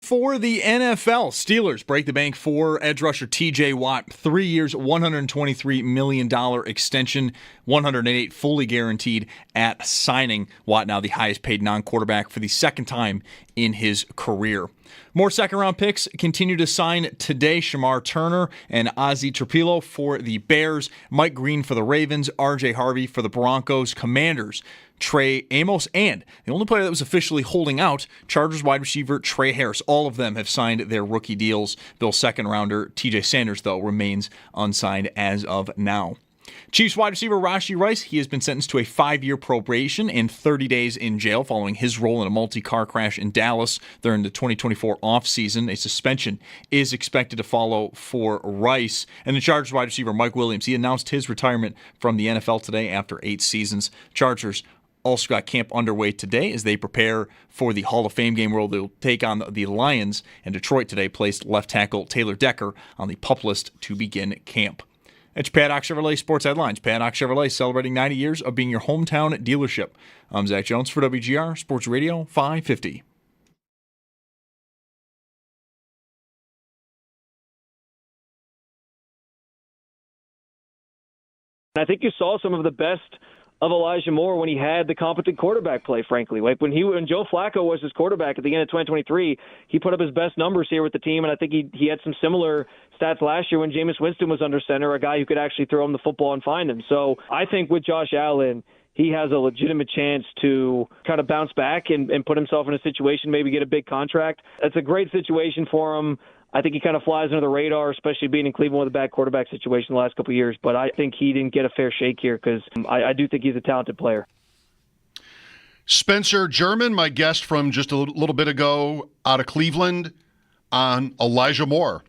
For the NFL, Steelers break the bank for edge rusher TJ Watt. 3 years, $123 million extension, $108 fully guaranteed at signing. Watt now the highest paid non-quarterback for the second time in his career. More second-round picks continue to sign today. Shamar Turner and Ozzie Trapilo for the Bears, Mike Green for the Ravens, R.J. Harvey for the Broncos, Commanders, Trey Amos, and the only player that was officially holding out, Chargers wide receiver Trey Harris. All of them have signed their rookie deals. Bill's second-rounder T.J. Sanders, though, remains unsigned as of now. Chiefs wide receiver Rashee Rice, he has been sentenced to a 5-year probation and 30 days in jail following his role in a multi-car crash in Dallas during the 2024 offseason. A suspension is expected to follow for Rice. And the Chargers wide receiver Mike Williams, he announced his retirement from the NFL today after 8 seasons. Chargers also got camp underway today as they prepare for the Hall of Fame game where they'll take on the Lions. And Detroit today placed left tackle Taylor Decker on the PUP list to begin camp. It's Paddock Chevrolet Sports Headlines. Paddock Chevrolet celebrating 90 years of being your hometown dealership. I'm Zach Jones for WGR Sports Radio 550. I think you saw some of the best of Elijah Moore when he had the competent quarterback play, frankly. Like when Joe Flacco was his quarterback at the end of 2023, he put up his best numbers here with the team, and I think he had some similar stats last year when Jameis Winston was under center, a guy who could actually throw him the football and find him. So I think with Josh Allen, he has a legitimate chance to kind of bounce back and put himself in a situation, maybe get a big contract. That's a great situation for him. I think he kind of flies under the radar, especially being in Cleveland with a bad quarterback situation the last couple of years. But I think he didn't get a fair shake here because I do think he's a talented player. Spencer German, my guest from just a little bit ago out of Cleveland, on Elijah Moore.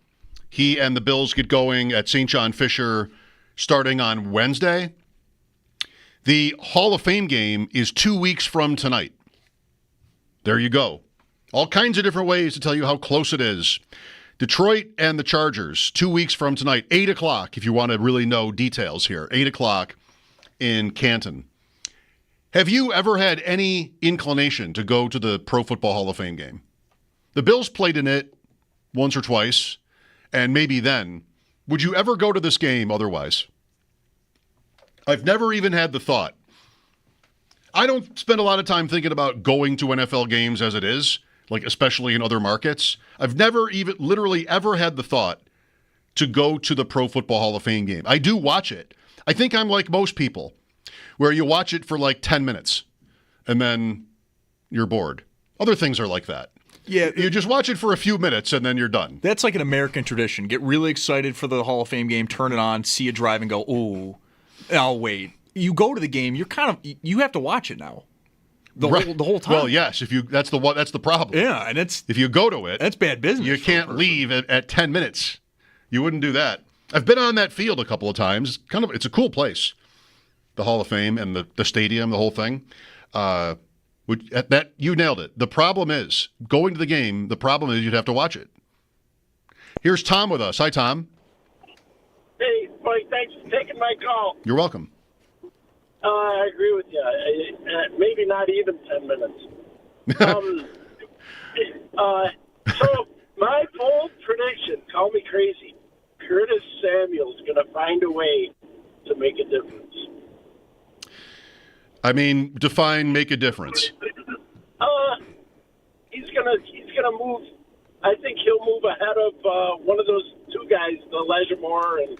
He and the Bills get going at St. John Fisher starting on Wednesday. The Hall of Fame game is 2 weeks from tonight. There you go. All kinds of different ways to tell you how close it is. Detroit and the Chargers, 2 weeks from tonight, 8 o'clock, if you want to really know details here, 8 o'clock in Canton. Have you ever had any inclination to go to the Pro Football Hall of Fame game? The Bills played in it once or twice, and maybe then. Would you ever go to this game otherwise? I've never even had the thought. I don't spend a lot of time thinking about going to NFL games as it is, like especially in other markets. I've never even literally ever had the thought to go to the Pro Football Hall of Fame game. I do watch it. I think I'm like most people, where you watch it for like 10 minutes and then you're bored. Other things are like that. Yeah, you just watch it for a few minutes and then you're done. That's like an American tradition. Get really excited for the Hall of Fame game, turn it on, see it drive, and go, "Ooh, I'll wait." You go to the game, you have to watch it now. The whole time. Well, yes, that's the problem. Yeah, and if you go to it, that's bad business. You can't leave at 10 minutes. You wouldn't do that. I've been on that field a couple of times. It's a cool place. The Hall of Fame and the stadium, the whole thing. You nailed it. The problem is going to the game. The problem is you'd have to watch it. Here's Tom with us. Hi, Tom. Hey, Mike. Thanks for taking my call. You're welcome. I agree with you. Maybe not even 10 minutes. So my bold prediction, call me crazy, Curtis Samuel's going to find a way to make a difference. I mean, define make a difference. He's gonna move. I think he'll move ahead of one of those two guys, the Elijah Moore and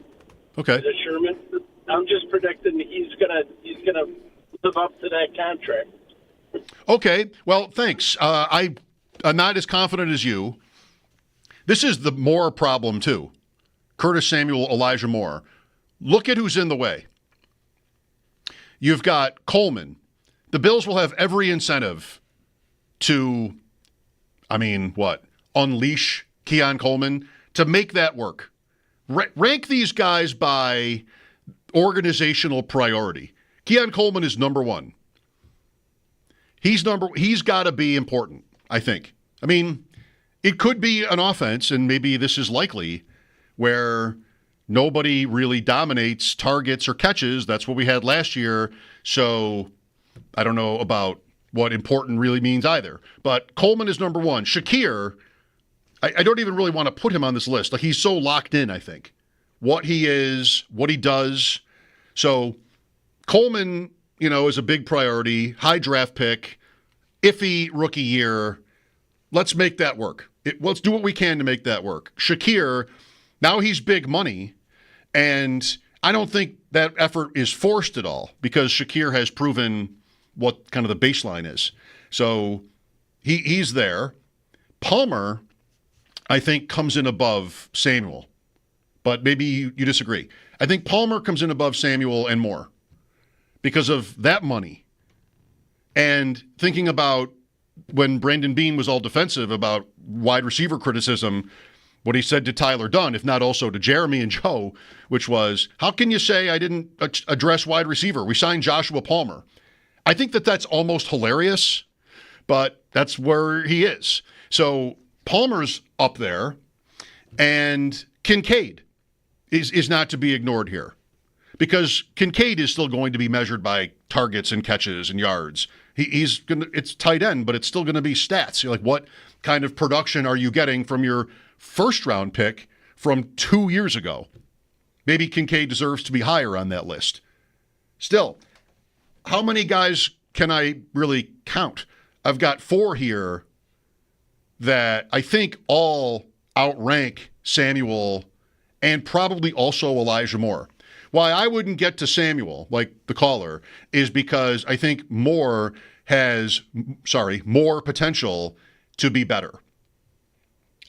the Sherman. I'm just predicting he's gonna live up to that contract. Okay, well, thanks. I'm not as confident as you. This is the Moore problem too. Curtis Samuel, Elijah Moore. Look at who's in the way. You've got Coleman. The Bills will have every incentive to, unleash Keon Coleman to make that work. Rank these guys by organizational priority. Keon Coleman is number one. He's got to be important, I think. I mean, it could be an offense, and maybe this is likely, where nobody really dominates targets or catches. That's what we had last year. So I don't know about what important really means either. But Coleman is number one. Shakir, I don't even really want to put him on this list. Like, he's so locked in, I think. What he is, what he does. So Coleman, is a big priority. High draft pick. Iffy rookie year. Let's make that work. Let's do what we can to make that work. Shakir, now he's big money, and I don't think that effort is forced at all because Shakir has proven what kind of the baseline is. So he's there. Palmer, I think, comes in above Samuel, but maybe you disagree. I think Palmer comes in above Samuel and more because of that money. And thinking about when Brandon Beane was all defensive about wide receiver criticism, what he said to Tyler Dunn, if not also to Jeremy and Joe, which was, how can you say I didn't address wide receiver? We signed Joshua Palmer. I think that's almost hilarious, but that's where he is. So Palmer's up there, and Kincaid is not to be ignored here because Kincaid is still going to be measured by targets and catches and yards. He's gonna. It's tight end, but it's still going to be stats. You're like, what kind of production are you getting from your first-round pick from 2 years ago? Maybe Kincaid deserves to be higher on that list. Still, how many guys can I really count? I've got 4 here that I think all outrank Samuel and probably also Elijah Moore. Why I wouldn't get to Samuel, like the caller, is because I think Moore has more potential to be better.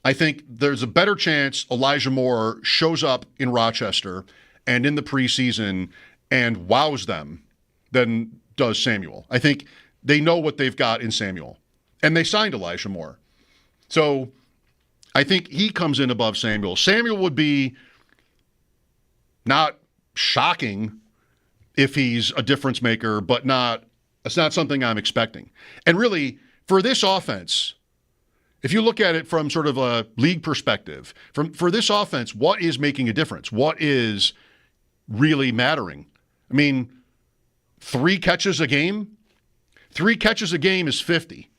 I think there's a better chance Elijah Moore shows up in Rochester and in the preseason and wows them than does Samuel. I think they know what they've got in Samuel, and they signed Elijah Moore. So I think he comes in above Samuel. Samuel would be not shocking if he's a difference maker, but it's not something I'm expecting. And really, for this offense, if you look at it from sort of a league perspective, for this offense, what is making a difference? What is really mattering? I mean, 3 catches a game? 3 catches a game is 50.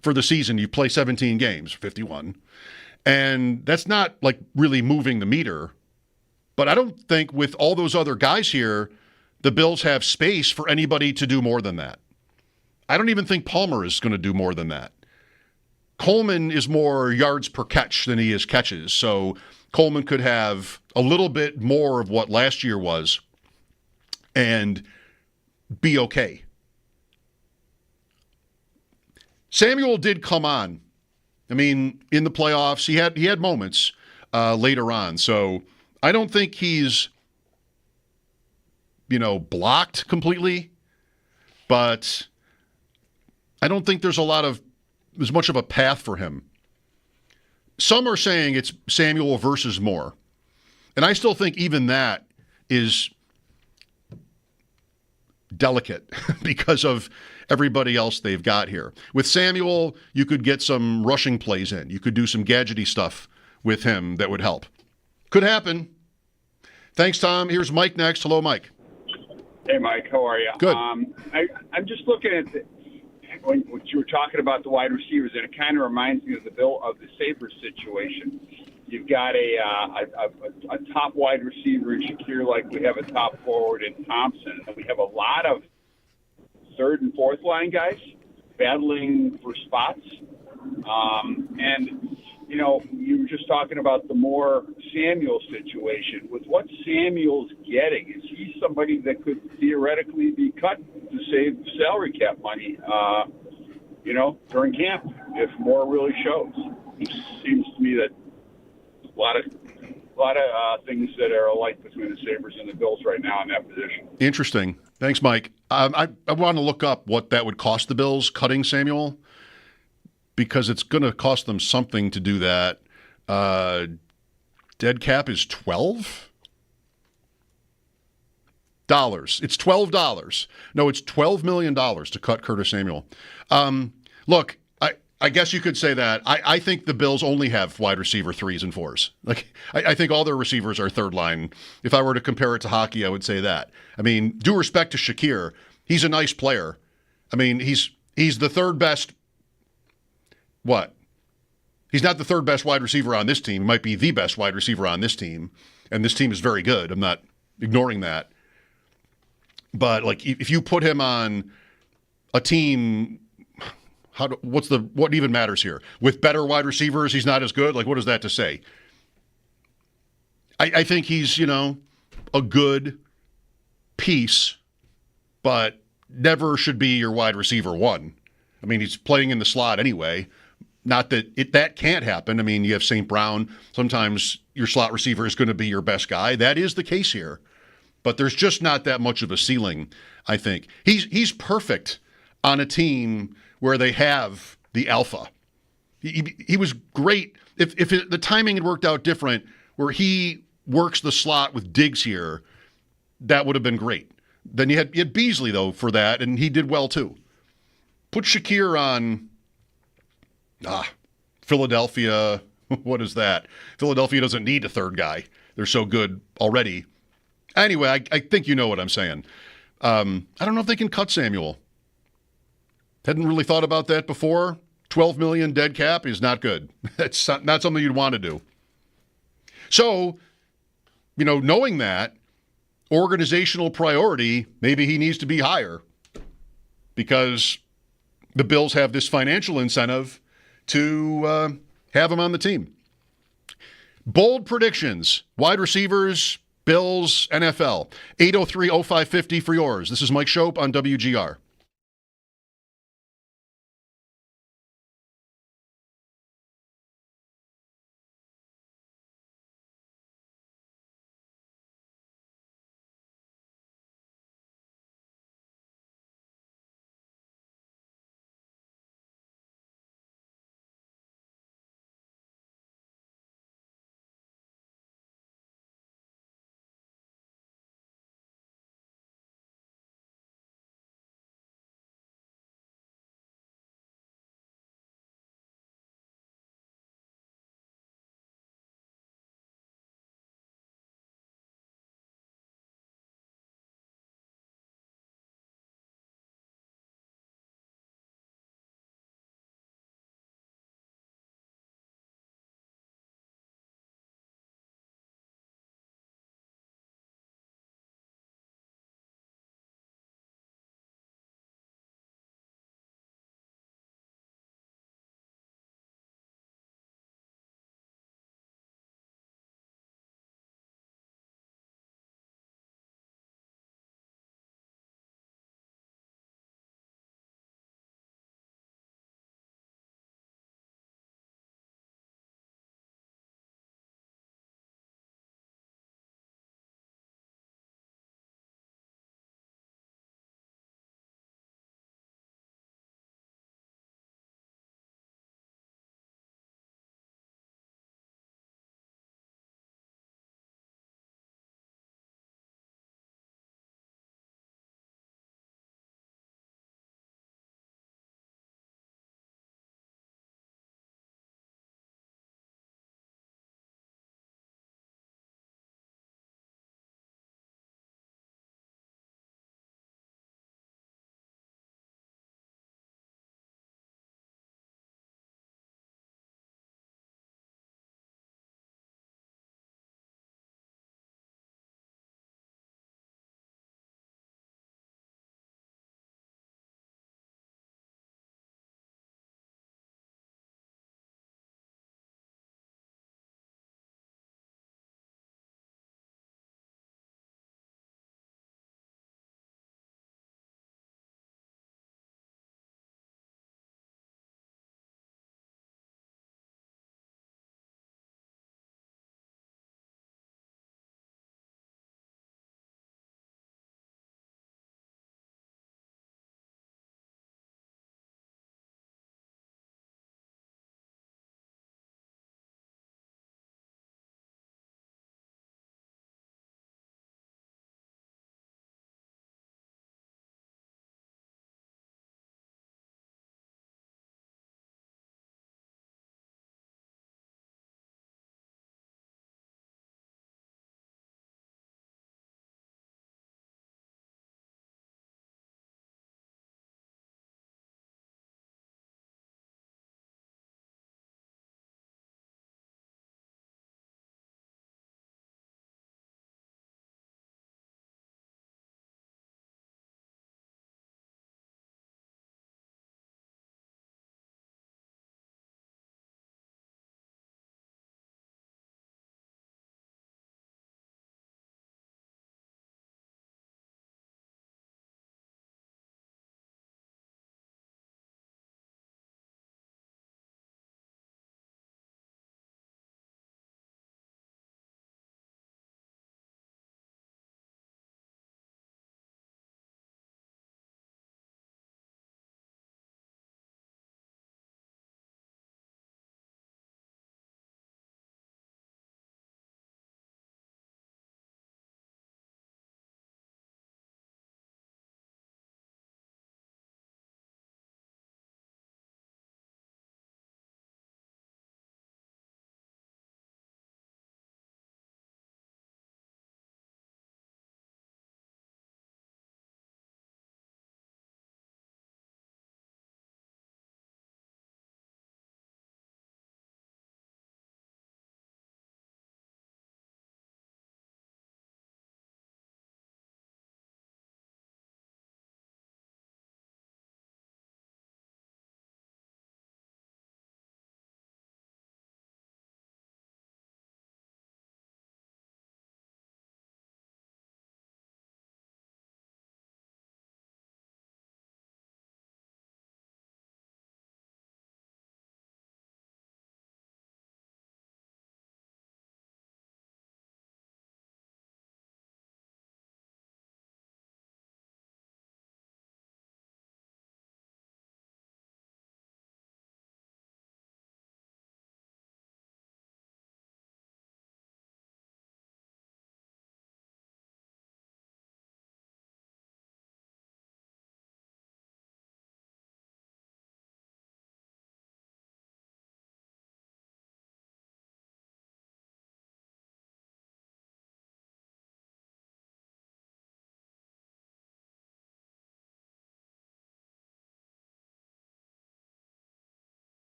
For the season, you play 17 games, 51. And that's not like really moving the meter. But I don't think with all those other guys here, the Bills have space for anybody to do more than that. I don't even think Palmer is going to do more than that. Coleman is more yards per catch than he is catches. So Coleman could have a little bit more of what last year was and be okay. Samuel did come on. I mean, in the playoffs, he had moments later on. So I don't think he's, blocked completely, but I don't think there's as much of a path for him. Some are saying it's Samuel versus Moore. And I still think even that is delicate because of everybody else they've got here. With Samuel, you could get some rushing plays in. You could do some gadgety stuff with him that would help. Could happen. Thanks, Tom. Here's Mike next. Hello, Mike. Hey, Mike. How are you? Good. I'm just looking at what you were talking about the wide receivers, and it kind of reminds me of the Sabres situation. You've got a top wide receiver in Shakir, like we have a top forward in Thompson, and we have a lot of third and fourth line guys battling for spots. And you were just talking about the Moore Samuel situation. With what Samuel's getting, is he somebody that could theoretically be cut to save salary cap money, during camp if Moore really shows? It seems to me that a lot of things that are alike between the Sabres and the Bills right now in that position. Interesting. Thanks, Mike. I want to look up what that would cost the Bills cutting Samuel, because it's going to cost them something to do that. Dead cap is $12? It's $12. No, it's $12 million to cut Curtis Samuel. Look, I guess you could say that. I think the Bills only have wide receiver 3s and 4s. Like, I think all their receivers are third line. If I were to compare it to hockey, I would say that. I mean, due respect to Shakir, he's a nice player. I mean, he's the third best. What? He's not the third best wide receiver on this team. He might be the best wide receiver on this team, and this team is very good. I'm not ignoring that. But like, if you put him on a team, what even matters here? With better wide receivers, he's not as good. Like, what is that to say? I think he's, a good piece, but never should be your wide receiver one. I mean, he's playing in the slot anyway. Not that that can't happen. I mean, you have St. Brown. Sometimes your slot receiver is going to be your best guy. That is the case here. But there's just not that much of a ceiling, I think. He's perfect on a team where they have the alpha. He was great. If the timing had worked out different, where he works the slot with Diggs here, that would have been great. Then you had Beasley, though, for that, and he did well, too. Put Shakir on Philadelphia. What is that? Philadelphia doesn't need a third guy. They're so good already. Anyway, I think you know what I'm saying. I don't know if they can cut Samuel. Hadn't really thought about that before. $12 million dead cap is not good. That's not something you'd want to do. So, knowing that, organizational priority, maybe he needs to be higher because the Bills have this financial incentive to have him on the team. Bold predictions, wide receivers, Bills, NFL. 803-0550 for yours. This is Mike Schopp on WGR.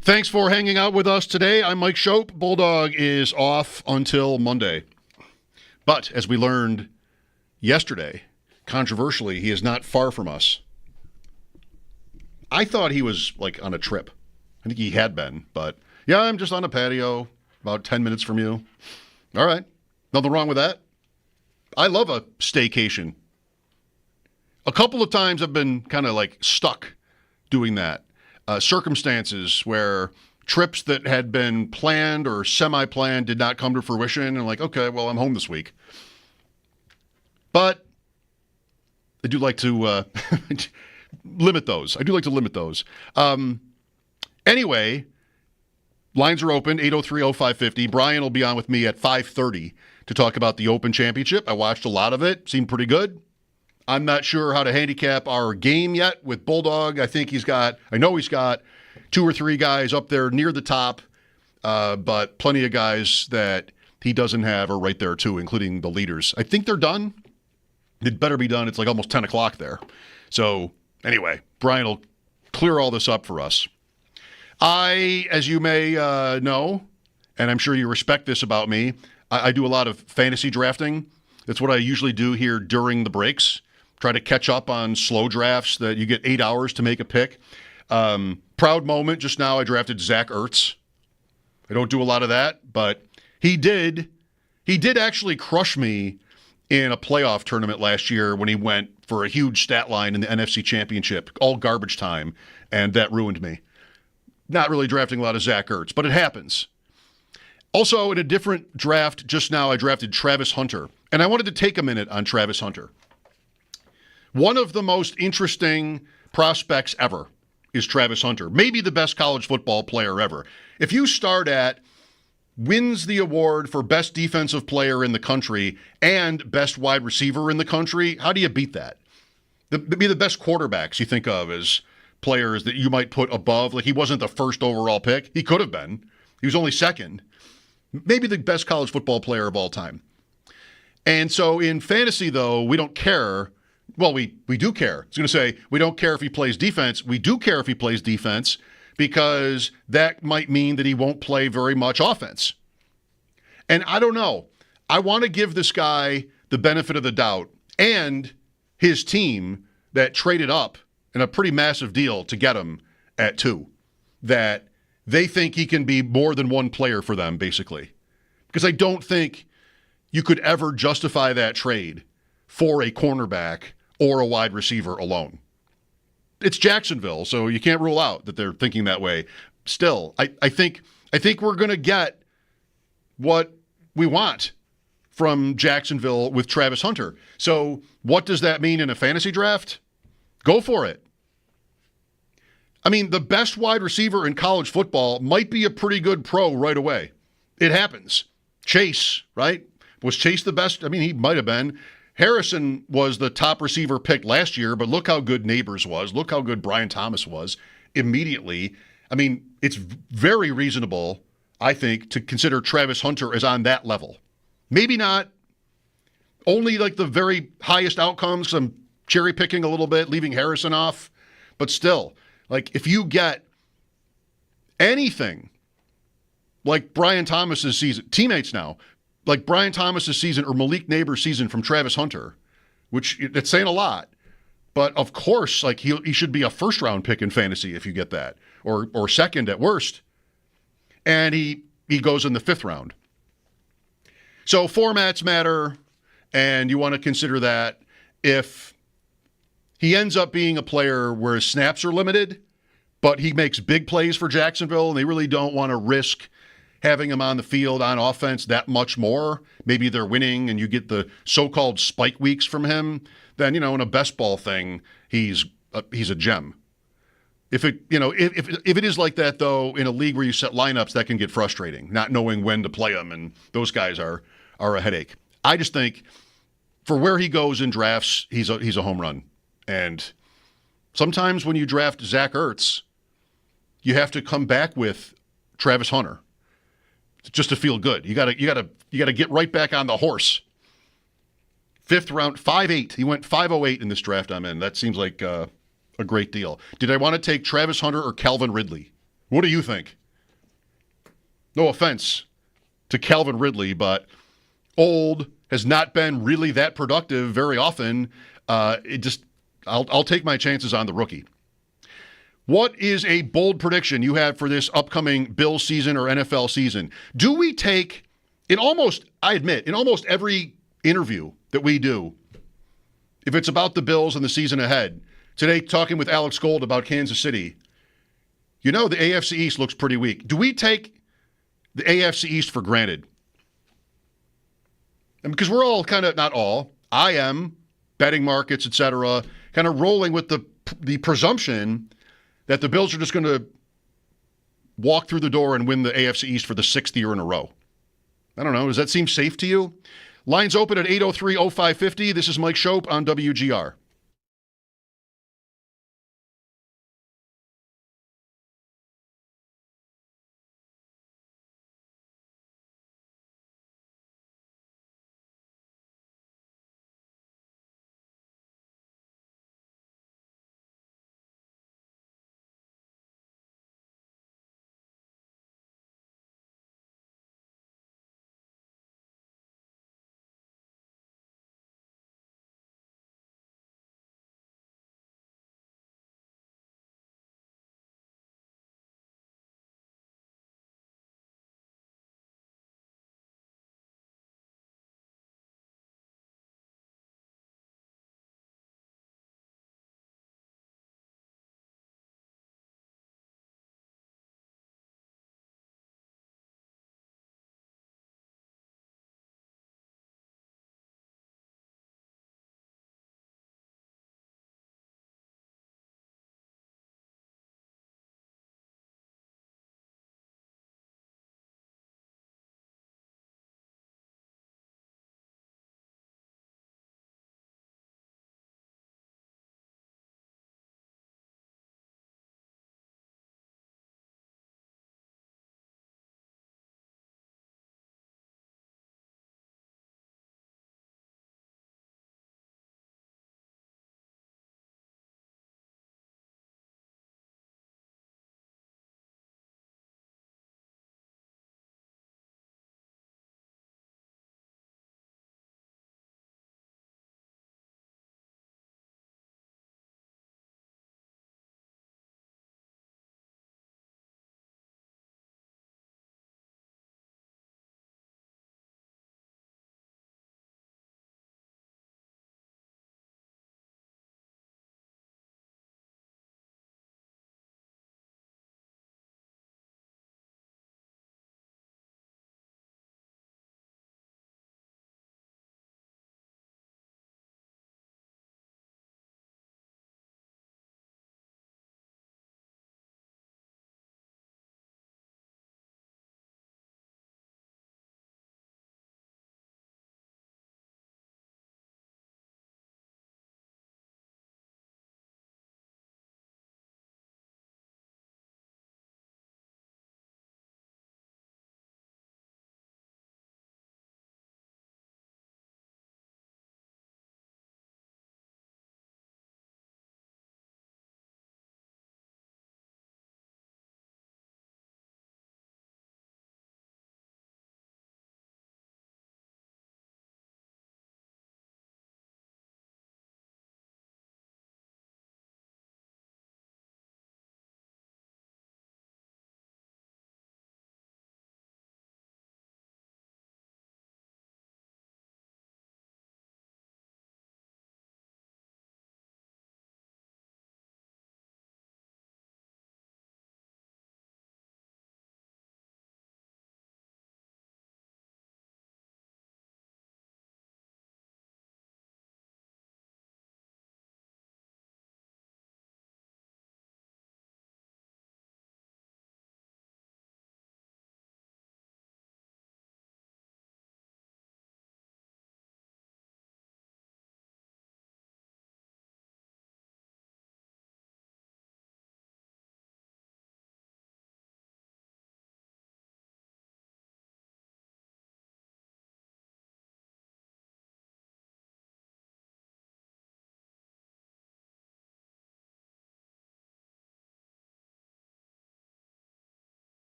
Thanks for hanging out with us today. I'm Mike Schopp. Bulldog is off until Monday. But as we learned yesterday, controversially, he is not far from us. I thought he was like on a trip. I think he had been, but yeah, I'm just on a patio about 10 minutes from you. All right. Nothing wrong with that. I love a staycation. A couple of times I've been kind of like stuck doing that. Circumstances where trips that had been planned or semi-planned did not come to fruition. And like, okay, well, I'm home this week. But I do like to limit those. Anyway, lines are open, 803-0550. Brian will be on with me at 5:30 to talk about the Open Championship. I watched a lot of it. Seemed pretty good. I'm not sure how to handicap our game yet with Bulldog. I know he's got 2 or 3 guys up there near the top, but plenty of guys that he doesn't have are right there too, including the leaders. I think they're done. It better be done. It's like almost 10 o'clock there. So anyway, Brian will clear all this up for us. As you may know, and I'm sure you respect this about me, I do a lot of fantasy drafting. That's what I usually do here during the breaks. Try to catch up on slow drafts that you get 8 hours to make a pick. Proud moment just now, I drafted Zach Ertz. I don't do a lot of that, but he did actually crush me in a playoff tournament last year when he went for a huge stat line in the NFC Championship, all garbage time, and that ruined me. Not really drafting a lot of Zach Ertz, but it happens. Also, in a different draft just now, I drafted Travis Hunter, and I wanted to take a minute on Travis Hunter. One of the most interesting prospects ever is Travis Hunter, maybe the best college football player ever. If you start at wins the award for best defensive player in the country and best wide receiver in the country, how do you beat that? Be the best quarterbacks you think of as players that you might put above. Like, he wasn't the first overall pick. He could have been. He was only second. Maybe the best college football player of all time. And so in fantasy, though, we don't care. Well, we do care. I was going to say, we don't care if he plays defense. We do care if he plays defense because that might mean that he won't play very much offense. And I don't know. I want to give this guy the benefit of the doubt and his team that traded up in a pretty massive deal to get him at 2, that they think he can be more than one player for them, basically. Because I don't think you could ever justify that trade for a cornerback or a wide receiver alone. It's Jacksonville, so you can't rule out that they're thinking that way. Still, I think we're going to get what we want from Jacksonville with Travis Hunter. So what does that mean in a fantasy draft? Go for it. I mean, the best wide receiver in college football might be a pretty good pro right away. It happens. Chase, right? Was Chase the best? I mean, he might have been. Harrison was the top receiver picked last year, but look how good Neighbors was. Look how good Brian Thomas was immediately. I mean, it's very reasonable, I think, to consider Travis Hunter as on that level. Maybe not only like the very highest outcomes, because I'm cherry picking a little bit, leaving Harrison off, but still, like if you get anything like Brian Thomas's season, teammates now, like Brian Thomas's season or Malik Neighbors' season from Travis Hunter, which it's saying a lot, but of course, like he should be a first-round pick in fantasy if you get that, or second at worst, and he goes in the 5th round. So formats matter, and you want to consider that. If he ends up being a player where his snaps are limited, but he makes big plays for Jacksonville, and they really don't want to risk having him on the field on offense that much more, maybe they're winning and you get the so-called spike weeks from him, then, in a best ball thing, he's a gem. If it is like that, though, in a league where you set lineups, that can get frustrating, not knowing when to play them, and those guys are a headache. I just think for where he goes in drafts, he's a home run. And sometimes when you draft Zach Ertz, you have to come back with Travis Hunter just to feel good. You gotta get right back on the horse. 5th round, 5'8". He went 5'08" in this draft I'm in. That seems like a a great deal. Did I want to take Travis Hunter or Calvin Ridley? What do you think? No offense to Calvin Ridley, but old, has not been really that productive very often. I'll take my chances on the rookie. What is a bold prediction you have for this upcoming Bills season or NFL season? Do we take, I admit, in almost every interview that we do, if it's about the Bills and the season ahead, today talking with Alex Gold about Kansas City, the AFC East looks pretty weak. Do we take the AFC East for granted? And because we're all kind of, not all, I am, betting markets, etc., kind of rolling with the presumption that the Bills are just going to walk through the door and win the AFC East for the 6th year in a row. I don't know. Does that seem safe to you? Lines open at 803-0550. This is Mike Schopp on WGR.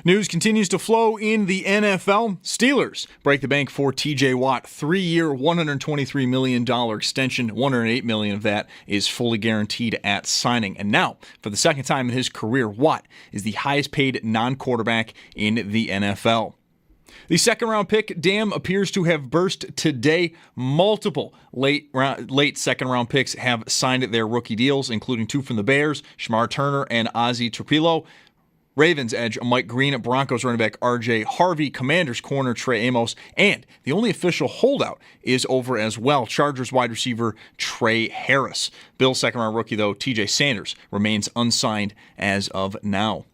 News continues to flow in the NFL. Steelers break the bank for TJ Watt, 3-year, $123 million extension. $108 million of that is fully guaranteed at signing. And now, for the second time in his career, Watt is the highest paid non-quarterback in the NFL. The second-round pick dam appears to have burst today. Multiple late second-round picks have signed their rookie deals, including 2 from the Bears, Shamar Turner and Ozzie Trapilo. Ravens edge Mike Green, Broncos running back R.J. Harvey, Commanders corner Trey Amos, and the only official holdout is over as well, Chargers wide receiver Trey Harris. Bills second-round rookie, though, T.J. Sanders, remains unsigned as of now.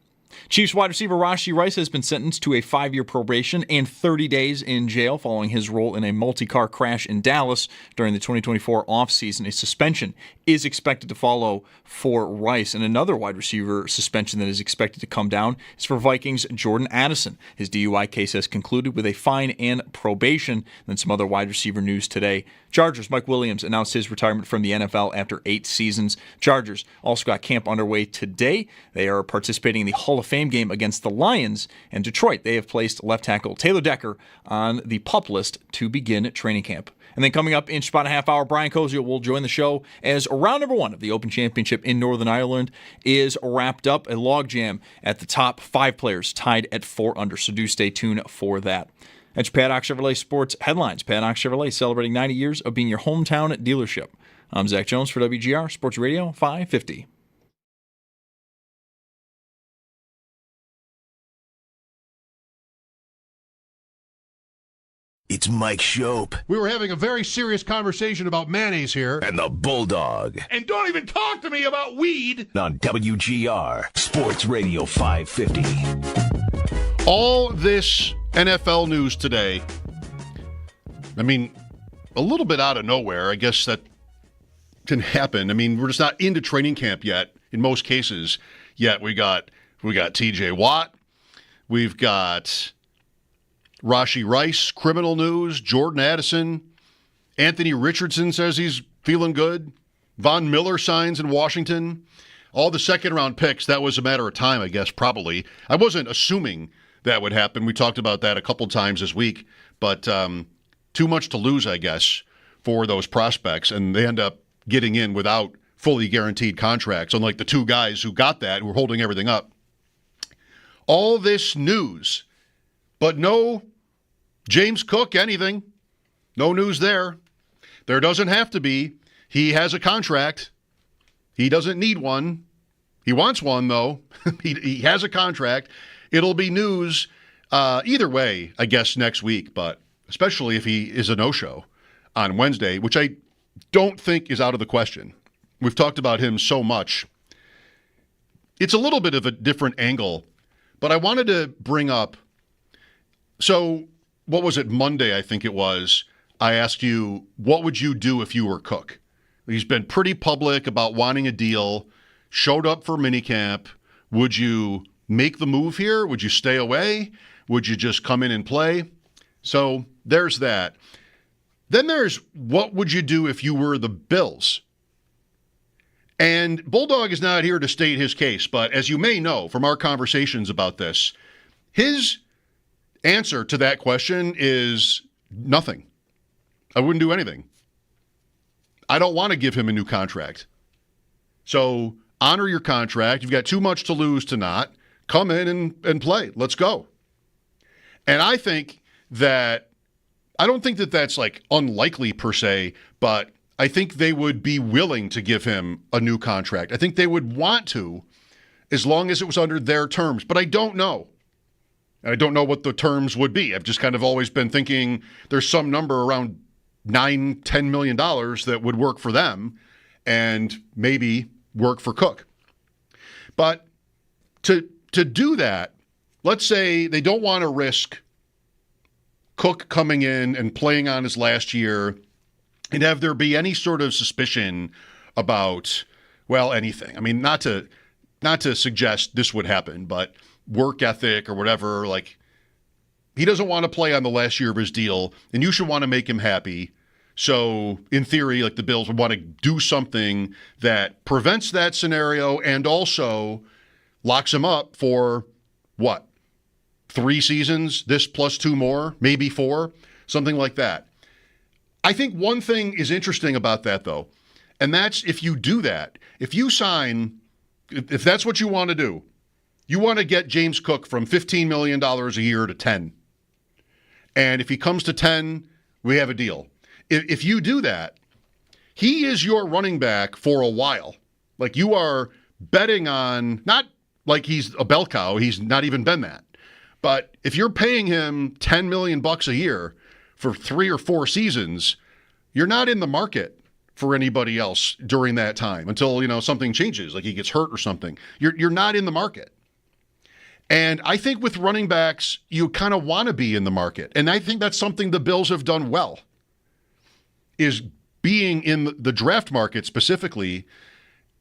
Chiefs wide receiver Rashee Rice has been sentenced to a 5-year probation and 30 days in jail following his role in a multi-car crash in Dallas during the 2024 offseason. A suspension is expected to follow for Rice, and another wide receiver suspension that is expected to come down is for Vikings Jordan Addison. His DUI case has concluded with a fine and probation. Then some other wide receiver news today. Chargers Mike Williams announced his retirement from the NFL after 8 seasons. Chargers also got camp underway today. They are participating in the Hall of Fame game against the Lions, and Detroit, they have placed left tackle Taylor Decker on the PUP list to begin training camp. And then coming up in about a half hour, Brian Kosiel will join the show as round number 1 of the Open Championship in Northern Ireland is wrapped up. A logjam at the top, 5 players tied at 4 under, so do stay tuned for that. That's Paddock Chevrolet Sports Headlines. Paddock Chevrolet celebrating 90 years of being your hometown dealership. I'm Zach Jones for WGR Sports Radio 550. It's Mike Schopp. We were having a very serious conversation about mayonnaise here. And the Bulldog. And don't even talk to me about weed. On WGR Sports Radio 550. All this NFL news today, I mean, a little bit out of nowhere. I guess that can happen. I mean, we're just not into training camp yet in most cases. Yet we got TJ Watt. We've got Rashee Rice, criminal news. Jordan Addison. Anthony Richardson says he's feeling good. Von Miller signs in Washington. All the second-round picks, that was a matter of time, I guess, probably. I wasn't assuming that would happen. We talked about that a couple times this week. But too much to lose, I guess, for those prospects. And they end up getting in without fully guaranteed contracts, unlike the 2 guys who got that, who were holding everything up. All this news, but no James Cook, anything. No news there. There doesn't have to be. He has a contract. He doesn't need one. He wants one, though. He has a contract. It'll be news either way, I guess, next week, but especially if he is a no-show on Wednesday, which I don't think is out of the question. We've talked about him so much. It's a little bit of a different angle, but I wanted to bring up, so what was it, Monday, I think it was, I asked you, what would you do if you were Cook? He's been pretty public about wanting a deal, showed up for minicamp. Would you make the move here? Would you stay away? Would you just come in and play? So there's that. Then there's what would you do if you were the Bills? And Bulldog is not here to state his case, but as you may know from our conversations about this, his answer to that question is nothing. I wouldn't do anything. I don't want to give him a new contract. So honor your contract. You've got too much to lose to not. Come in and play. Let's go. And I think that, I don't think that that's like unlikely per se, but I think they would be willing to give him a new contract. I think they would want to, as long as it was under their terms. But I don't know. I don't know what the terms would be. I've just kind of always been thinking there's some number around $9-10 million that would work for them and maybe work for Cook. But to do that, let's say they don't want to risk Cook coming in and playing on his last year and have there be any sort of suspicion about, well, anything. I mean, not to suggest this would happen, but work ethic or whatever, like he doesn't want to play on the last year of his deal, and you should want to make him happy. So in theory, like the Bills would want to do something that prevents that scenario and also locks him up for what? 3 seasons, this plus 2 more, maybe 4, something like that. I think one thing is interesting about that, though, and that's if you do that, if you sign, if that's what you want to do, you want to get James Cook from $15 million a year to 10. And if he comes to 10, we have a deal. If you do that, he is your running back for a while. Like, you are betting on, not like he's a bell cow, he's not even been that. But if you're paying him $10 million a year for 3 or 4 seasons, you're not in the market for anybody else during that time until, something changes, like he gets hurt or something. You're not in the market. And I think with running backs, you kind of want to be in the market. And I think that's something the Bills have done well, is being in the draft market specifically,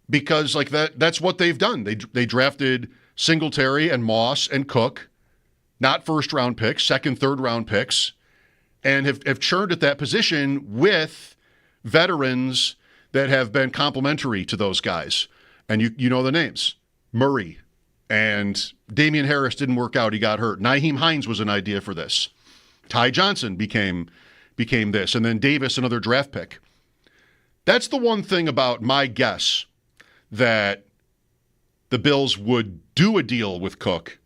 because like that's what they've done. They drafted Singletary and Moss and Cook, not first-round picks, second, third-round picks, and have churned at that position with veterans that have been complementary to those guys. And you know the names. Murray and Damian Harris didn't work out. He got hurt. Nyheim Hines was an idea for this. Ty Johnson became this. And then Davis, another draft pick. That's the one thing about my guess that the Bills would do a deal with Cook,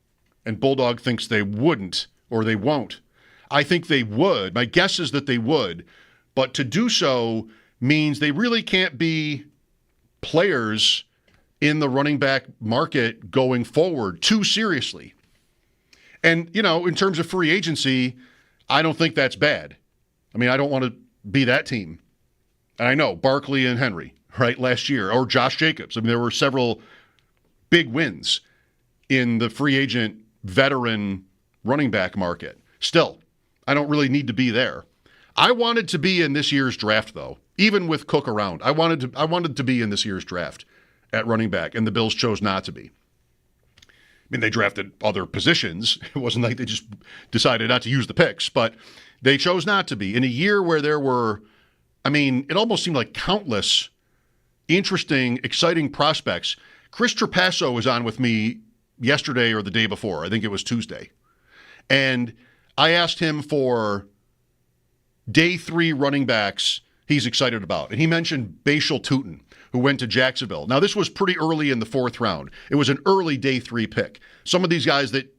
and Bulldog thinks they wouldn't or they won't. I think they would. My guess is that they would. But to do so means they really can't be players in the running back market going forward too seriously. And, in terms of free agency, I don't think that's bad. I mean, I don't want to be that team. And I know Barkley and Henry, right, last year, or Josh Jacobs. I mean, there were several big wins in the free agent veteran running back market. Still, I don't really need to be there. I wanted to be in this year's draft, though, even with Cook around. I wanted to be in this year's draft at running back, and the Bills chose not to be. I mean, they drafted other positions. It wasn't like they just decided not to use the picks, but they chose not to be. In a year where there were, it almost seemed like countless interesting, exciting prospects. Chris Trapasso was on with me yesterday or the day before. I think it was Tuesday. And I asked him for day 3 running backs he's excited about. And he mentioned Bashal Tutin, who went to Jacksonville. Now, this was pretty early in the 4th round. It was an early day 3 pick. Some of these guys that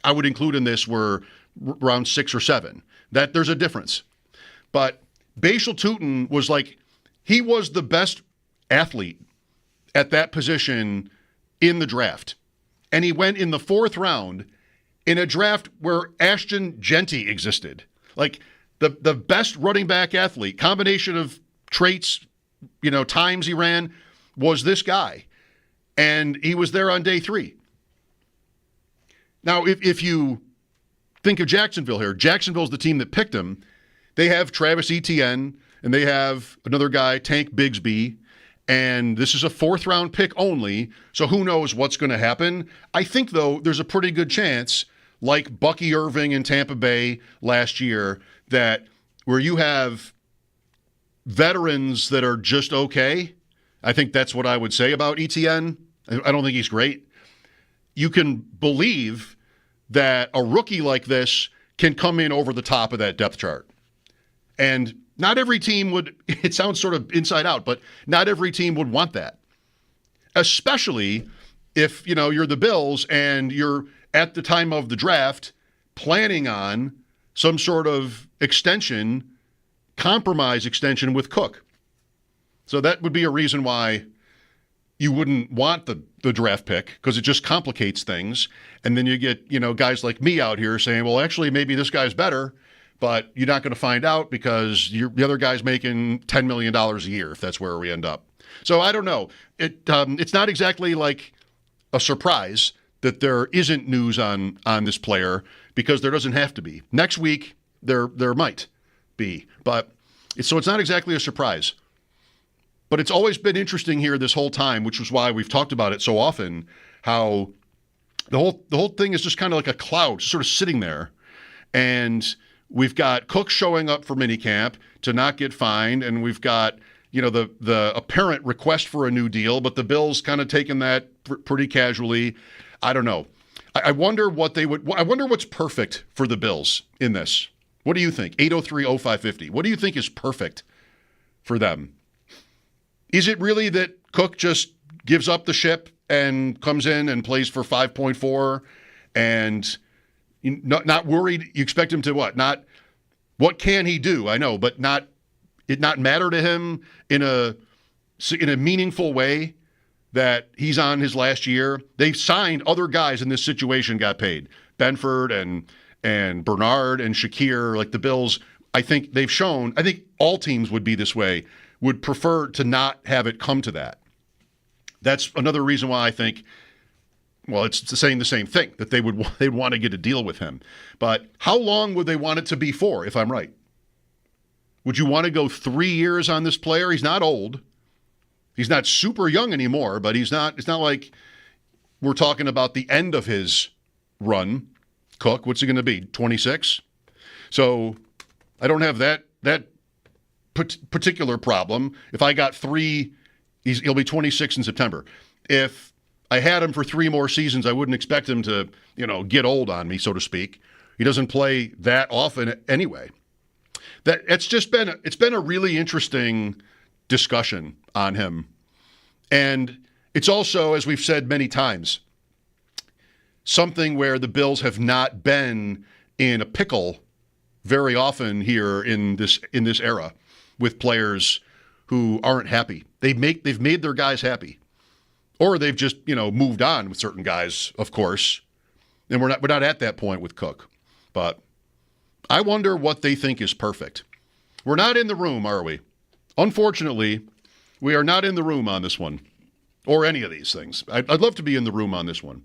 I would include in this were round 6 or 7. That there's a difference. But Bashal Tutin was he was the best athlete at that position in the draft. And he went in the 4th round in a draft where Ashton Genty existed. The best running back athlete, combination of traits, times he ran, was this guy. And he was there on day 3. Now, if you think of Jacksonville here, Jacksonville's the team that picked him. They have Travis Etienne, and they have another guy, Tank Bigsby, and this is a 4th round pick only, so who knows what's going to happen. I think, though, there's a pretty good chance, like Bucky Irving in Tampa Bay last year, that where you have veterans that are just okay, I think that's what I would say about Etienne. I don't think he's great. You can believe that a rookie like this can come in over the top of that depth chart. And not every team would, it sounds sort of inside out, but not every team would want that. Especially if, you're the Bills and you're at the time of the draft planning on some sort of compromise extension with Cook. So that would be a reason why you wouldn't want the draft pick, because it just complicates things. And then you get, guys like me out here saying, well, actually, maybe this guy's better, but you're not going to find out because the other guy's making $10 million a year, if that's where we end up. So I don't know. It's not exactly like a surprise that there isn't news on this player, because there doesn't have to be. Next week, there might be. But it's not exactly a surprise. But it's always been interesting here this whole time, which was why we've talked about it so often, how the whole thing is just kind of like a cloud, sort of sitting there. And we've got Cook showing up for minicamp to not get fined, and we've got the apparent request for a new deal, but the Bills kind of taking that pretty casually. I don't know. I wonder what they would. I wonder what's perfect for the Bills in this. What do you think? 803-0550. What do you think is perfect for them? Is it really that Cook just gives up the ship and comes in and plays for 5.4 and not worried? You expect him to what? Not what can he do? I know, but not matter to him in a meaningful way that he's on his last year. They've signed other guys in this situation, got paid. Benford and Bernard and Shakir, like the Bills, I think they've shown, I think all teams would be this way, would prefer to not have it come to that. That's another reason why I think, well, it's saying the same thing, that they'd want to get a deal with him. But how long would they want it to be for, if I'm right? Would you want to go 3 years on this player? He's not old. He's not super young anymore, but it's not like we're talking about the end of his run. Cook, what's he going to be, 26? So I don't have that particular problem. If I got 3, he'll be 26 in September. If I had him for 3 more seasons, I wouldn't expect him to, get old on me, so to speak. He doesn't play that often anyway. It's been a really interesting discussion on him. And it's also, as we've said many times, something where the Bills have not been in a pickle very often here in this era with players who aren't happy. They've made their guys happy. Or they've just, moved on with certain guys, of course. And we're not at that point with Cook. But I wonder what they think is perfect. We're not in the room, are we? Unfortunately, we are not in the room on this one, or any of these things. I'd love to be in the room on this one.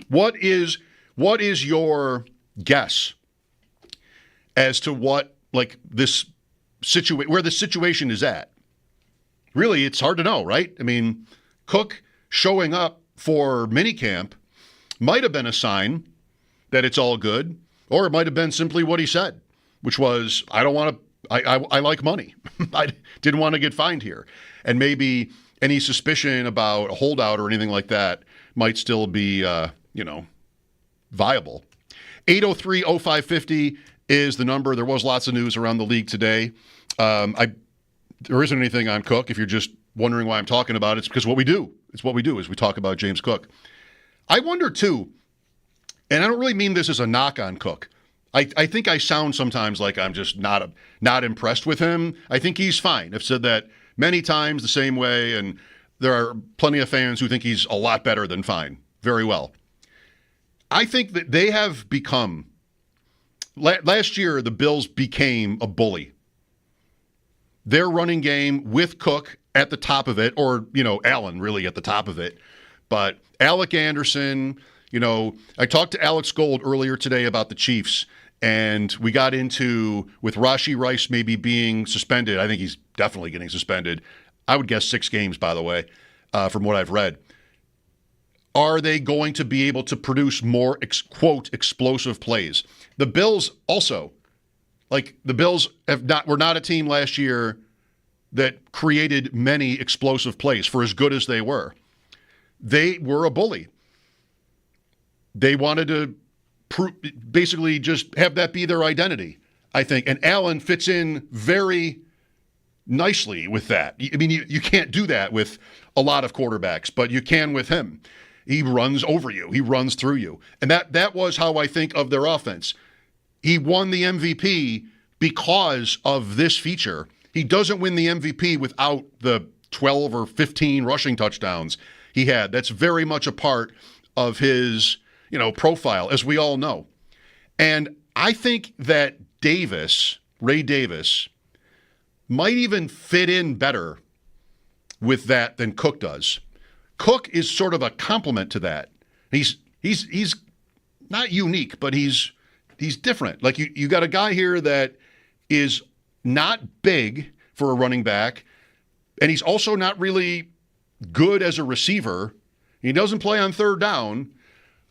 What is your guess as to what, like, this where the situation is at? Really, it's hard to know, right? I mean, Cook showing up for minicamp might have been a sign that it's all good, or it might have been simply what he said, which was, I like money. I didn't want to get fined here. And maybe any suspicion about a holdout or anything like that might still be, viable. 803-0550 is the number. There was lots of news around the league today. There isn't anything on Cook. If you're just wondering why I'm talking about it, it's because what we do. It's what we do is we talk about James Cook. I wonder, too, and I don't really mean this as a knock on Cook. I think I sound sometimes like I'm just not impressed with him. I think he's fine. I've said that many times the same way, and there are plenty of fans who think he's a lot better than fine. Very well. I think that they have become, last year the Bills became a bully. Their running game with Cook at the top of it, or, Allen really at the top of it, but Alec Anderson, I talked to Alex Gold earlier today about the Chiefs, and we got into, with Rashee Rice maybe being suspended, I think he's definitely getting suspended. I would guess 6 games, by the way, from what I've read. Are they going to be able to produce more, quote, explosive plays? The Bills also, the Bills were not a team last year that created many explosive plays for as good as they were. They were a bully. They wanted to basically just have that be their identity, I think. And Allen fits in very nicely with that. I mean, you can't do that with a lot of quarterbacks, but you can with him. He runs over you. He runs through you. And that was how I think of their offense. He won the MVP because of this feature. He doesn't win the MVP without the 12 or 15 rushing touchdowns he had. That's very much a part of his, profile, as we all know. And I think that Ray Davis, might even fit in better with that than Cook does. Cook is sort of a complement to that. He's not unique, but he's different. Like you got a guy here that is not big for a running back, and he's also not really good as a receiver. He doesn't play on third down,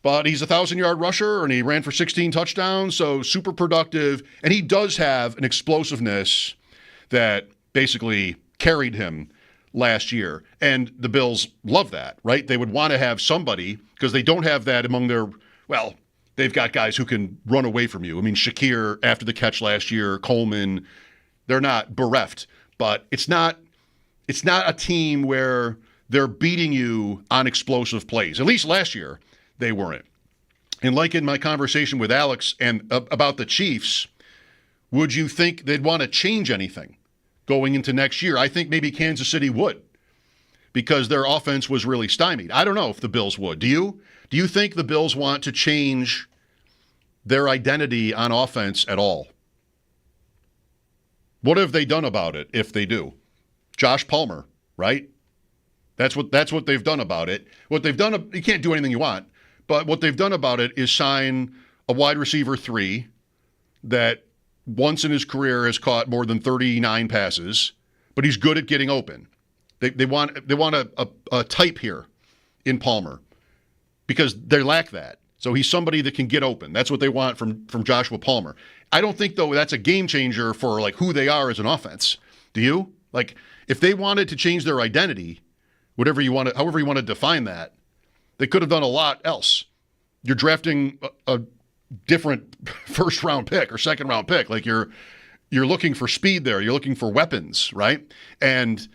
but he's a 1,000-yard rusher, and he ran for 16 touchdowns, so super productive. And he does have an explosiveness that basically carried him last year. And the Bills love that, right? They would want to have somebody, because they don't have that among their, well, they've got guys who can run away from you. I mean, Shakir, after the catch last year, Coleman, they're not bereft. But it's not a team where they're beating you on explosive plays. At least last year, they weren't. And like in my conversation with Alex and about the Chiefs, would you think they'd want to change anything going into next year? I think maybe Kansas City would, because their offense was really stymied. I don't know if the Bills would. Do you? Do you think the Bills want to change their identity on offense at all? What have they done about it if they do? Josh Palmer, right? That's what they've done about it. What they've done, you can't do anything you want, but what they've done about it is sign a wide receiver 3 that once in his career has caught more than 39 passes, but he's good at getting open. They want a type here in Palmer because they lack that. So he's somebody that can get open. That's what they want from Joshua Palmer. I don't think, though, that's a game changer for like who they are as an offense. Do you? Like, if they wanted to change their identity, however you want to define that, they could have done a lot else. You're drafting a different first-round pick or second-round pick. Like, you're looking for speed there. You're looking for weapons, right? And,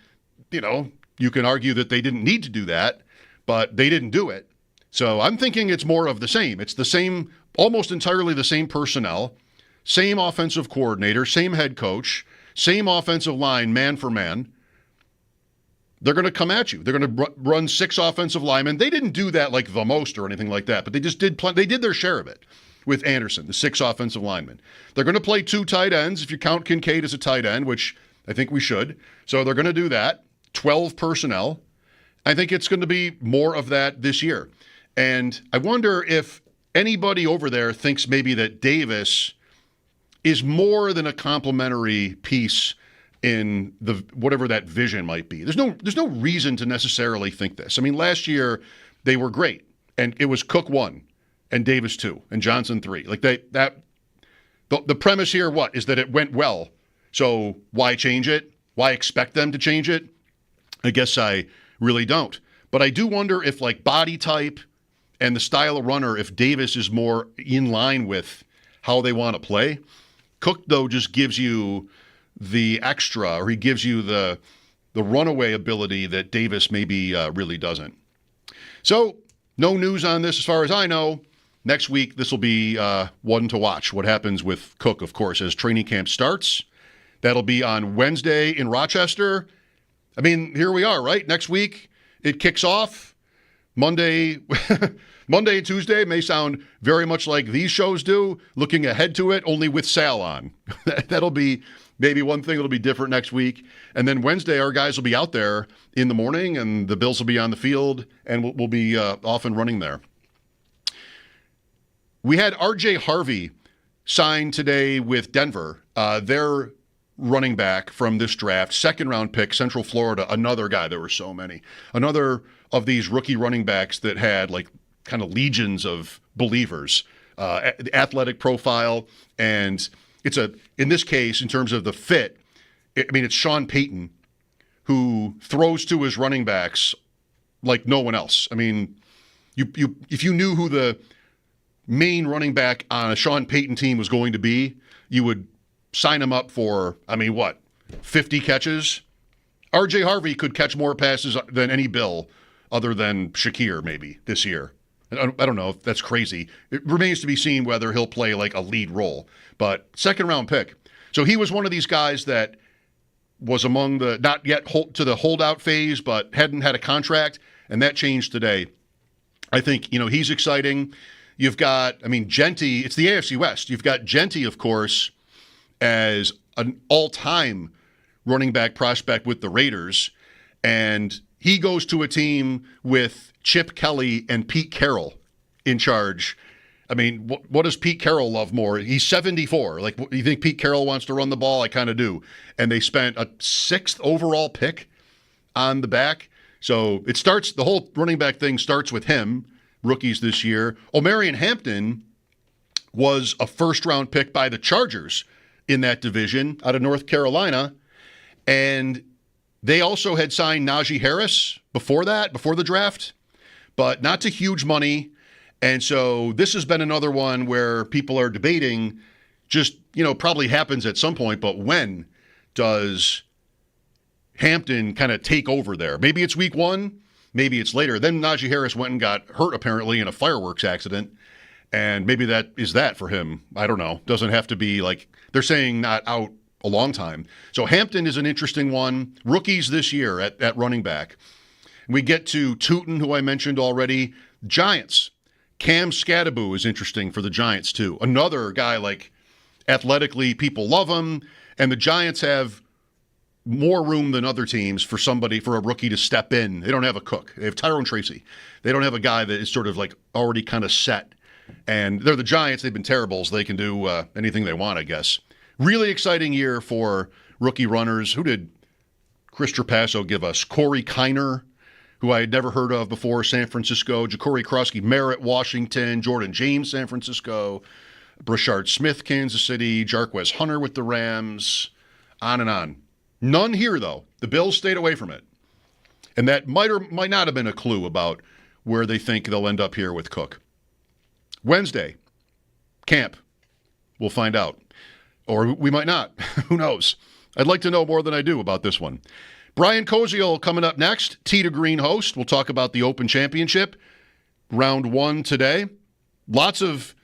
you can argue that they didn't need to do that, but they didn't do it. So I'm thinking it's more of the same. It's the same, almost entirely the same personnel, same offensive coordinator, same head coach, same offensive line, man for man. They're going to come at you. They're going to run 6 offensive linemen. They didn't do that like the most or anything like that, but they just did. They did their share of it with Anderson, the 6 offensive linemen. They're going to play 2 tight ends if you count Kincaid as a tight end, which I think we should. So they're going to do that. 12 personnel. I think it's going to be more of that this year. And I wonder if anybody over there thinks maybe that Davis is more than a complementary piece in the whatever that vision might be. There's no reason to necessarily think this. I mean, last year they were great, and it was Cook 1 and Davis 2 and Johnson 3. Like the premise here, what is that it went well. So why change it? Why expect them to change it? I guess I really don't. But I do wonder if like body type and the style of runner, if Davis is more in line with how they want to play. Cook, though, just gives you the extra, or he gives you the runaway ability that Davis maybe really doesn't. So no news on this as far as I know. Next week, this will be one to watch. What happens with Cook, of course, as training camp starts. That'll be on Wednesday in Rochester. I mean, here we are, right? Next week, it kicks off. Monday and Tuesday may sound very much like these shows do, looking ahead to it, only with Sal on. That'll be maybe one thing that'll be different next week. And then Wednesday, our guys will be out there in the morning, and the Bills will be on the field, and we'll be off and running there. We had R.J. Harvey signed today with Denver. Their running back from this draft, second-round pick, Central Florida, another guy. There were so many. Another of these rookie running backs that had like kind of legions of believers, athletic profile, and in this case, in terms of the fit, it's Sean Payton who throws to his running backs like no one else. I mean, if you knew who the main running back on a Sean Payton team was going to be, you would sign him up for, 50 catches? R.J. Harvey could catch more passes than any Bill other than Shakir maybe this year. I don't know if that's crazy. It remains to be seen whether he'll play like a lead role. But second-round pick. So he was one of these guys that was among the not yet to the holdout phase, but hadn't had a contract, and that changed today. I think, he's exciting. You've got, Genty. It's the AFC West. You've got Genty, of course, as an all-time running back prospect with the Raiders, and he goes to a team with Chip Kelly and Pete Carroll in charge. What does Pete Carroll love more? He's 74. Like, you think Pete Carroll wants to run the ball? I kind of do. And they spent a 6th overall pick on the back. So the whole running back thing starts with him, rookies this year. Omarion Hampton was a first-round pick by the Chargers in that division out of North Carolina. And They also had signed Najee Harris before the draft, but not to huge money. And so this has been another one where people are debating just, probably happens at some point, but when does Hampton kind of take over there? Maybe it's week 1, maybe it's later. Then Najee Harris went and got hurt apparently in a fireworks accident, and maybe that is that for him. I don't know. Doesn't have to be like they're saying not out a long time. So Hampton is an interesting one. Rookies this year at running back. We get to Tootin, who I mentioned already. Giants. Cam Scadaboo is interesting for the Giants too. Another guy like athletically people love him, and the Giants have more room than other teams for a rookie to step in. They don't have a cook. They have Tyrone Tracy. They don't have a guy that is sort of like already kind of set. And they're the Giants. They've been terrible, so they can do anything they want, I guess. Really exciting year for rookie runners. Who did Chris Trapasso give us? Corey Kiner, who I had never heard of before, San Francisco. Ja'Cory Krosky, Merritt, Washington. Jordan James, San Francisco. Brashard Smith, Kansas City. Jarquez Hunter with the Rams. On and on. None here, though. The Bills stayed away from it. And that might or might not have been a clue about where they think they'll end up here with Cook. Wednesday, camp. We'll find out. Or we might not. Who knows? I'd like to know more than I do about this one. Brian Kosiel coming up next. Tee to Green host. We'll talk about the Open Championship. Round 1 today. Lots of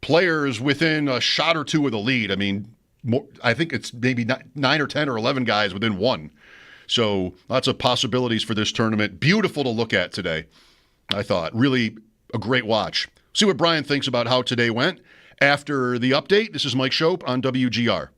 players within a shot or two of the lead. I mean, I think it's maybe 9 or 10 or 11 guys within one. So lots of possibilities for this tournament. Beautiful to look at today, I thought. Really a great watch. See what Brian thinks about how today went. After the update, this is Mike Schopp on WGR.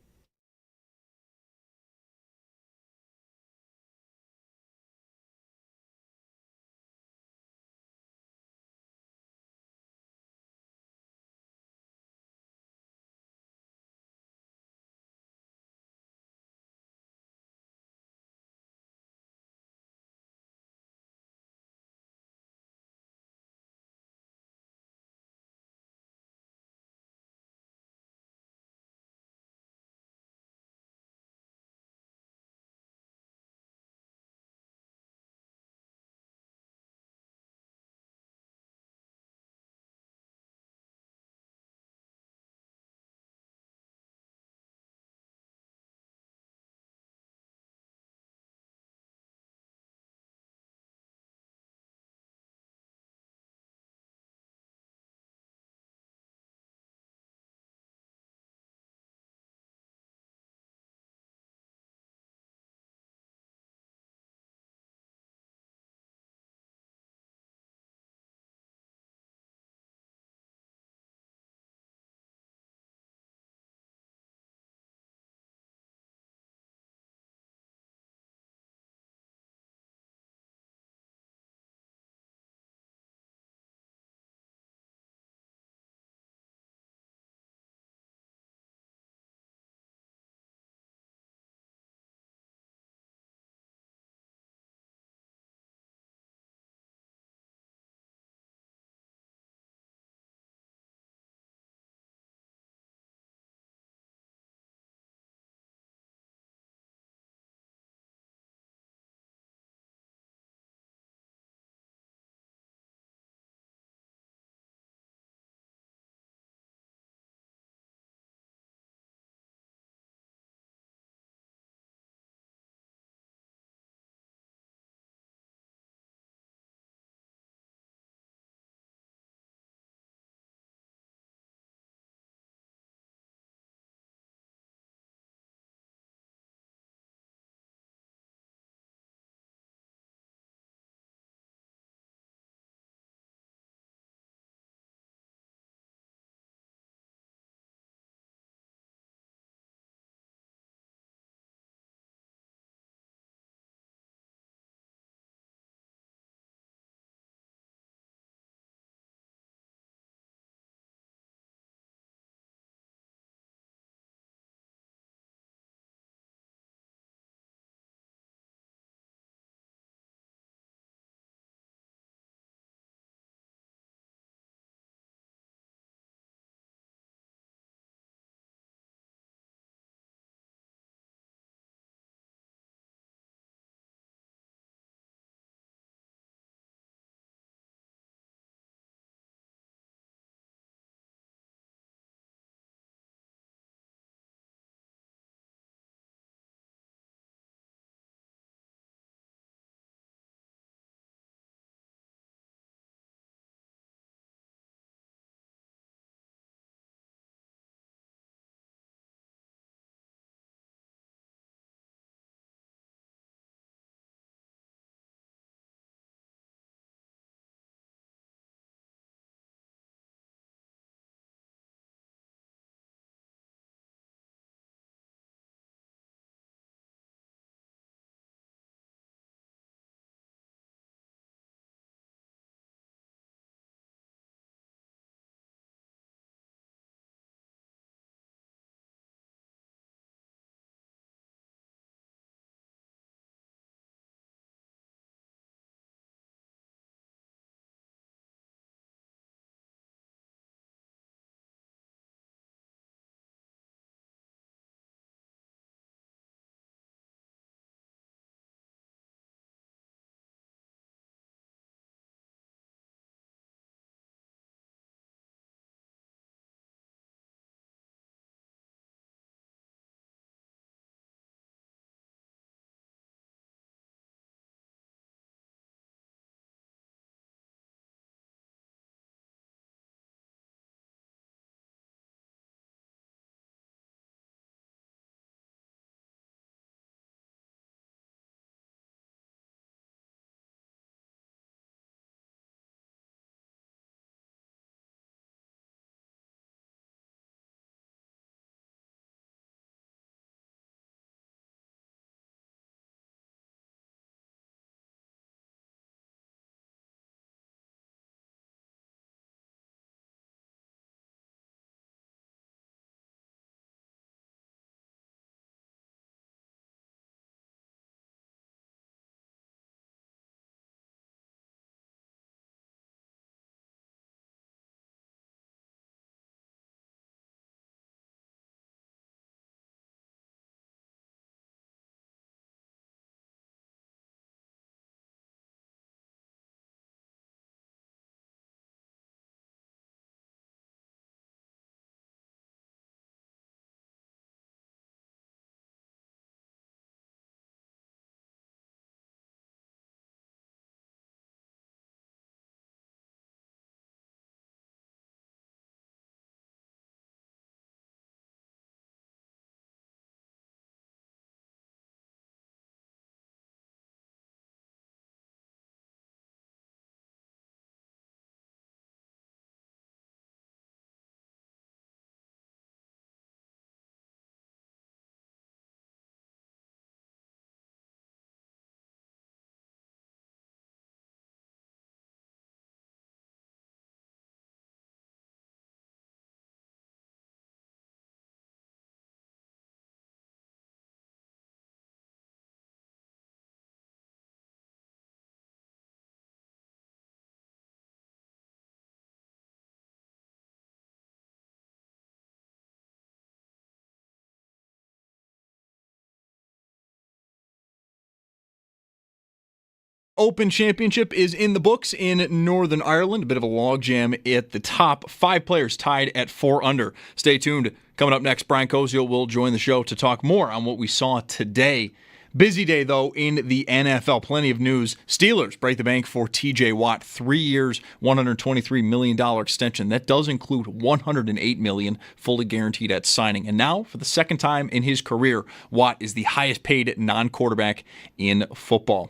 Open Championship is in the books in Northern Ireland. A bit of a logjam at the top. 5 players tied at 4 under. Stay tuned. Coming up next, Brian Kosiel will join the show to talk more on what we saw today. Busy day, though, in the NFL. Plenty of news. Steelers break the bank for T.J. Watt. 3 years, $123 million extension. That does include $108 million fully guaranteed at signing. And now, for the second time in his career, Watt is the highest paid non-quarterback in football.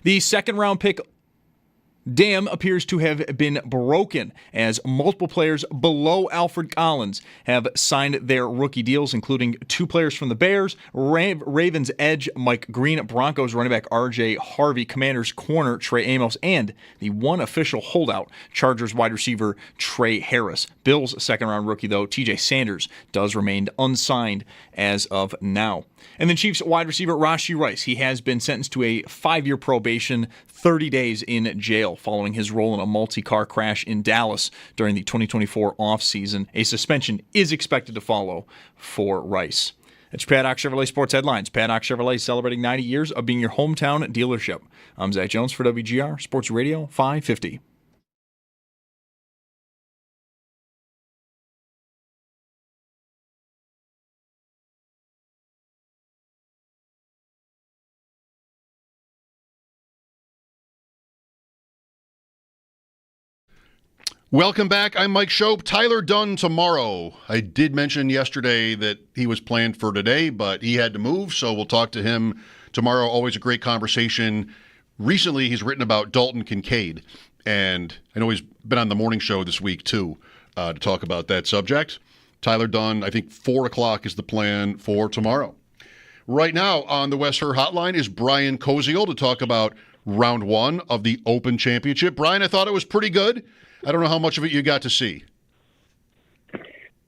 The second-round pick dam appears to have been broken as multiple players below Alfred Collins have signed their rookie deals, including 2 players from the Bears, Ravens edge Mike Green, Broncos running back R.J. Harvey, Commanders corner Trey Amos, and the one official holdout, Chargers wide receiver Trey Harris. Bills second-round rookie, though, T.J. Sanders, does remain unsigned as of now. And then Chiefs wide receiver Rashee Rice. He has been sentenced to a 5-year probation, 30 days in jail following his role in a multi-car crash in Dallas during the 2024 offseason. A suspension is expected to follow for Rice. It's Paddock Chevrolet Sports Headlines. Paddock Chevrolet celebrating 90 years of being your hometown dealership. I'm Zach Jones for WGR Sports Radio 550. Welcome back. I'm Mike Schopp. Tyler Dunne tomorrow. I did mention yesterday that he was planned for today, but he had to move, so we'll talk to him tomorrow. Always a great conversation. Recently, he's written about Dalton Kincaid, and I know he's been on the morning show this week, too, to talk about that subject. Tyler Dunne, I think 4 o'clock is the plan for tomorrow. Right now on the West Her Hotline is Brian Kosiel to talk about round 1 of the Open Championship. Brian, I thought it was pretty good. I don't know how much of it you got to see.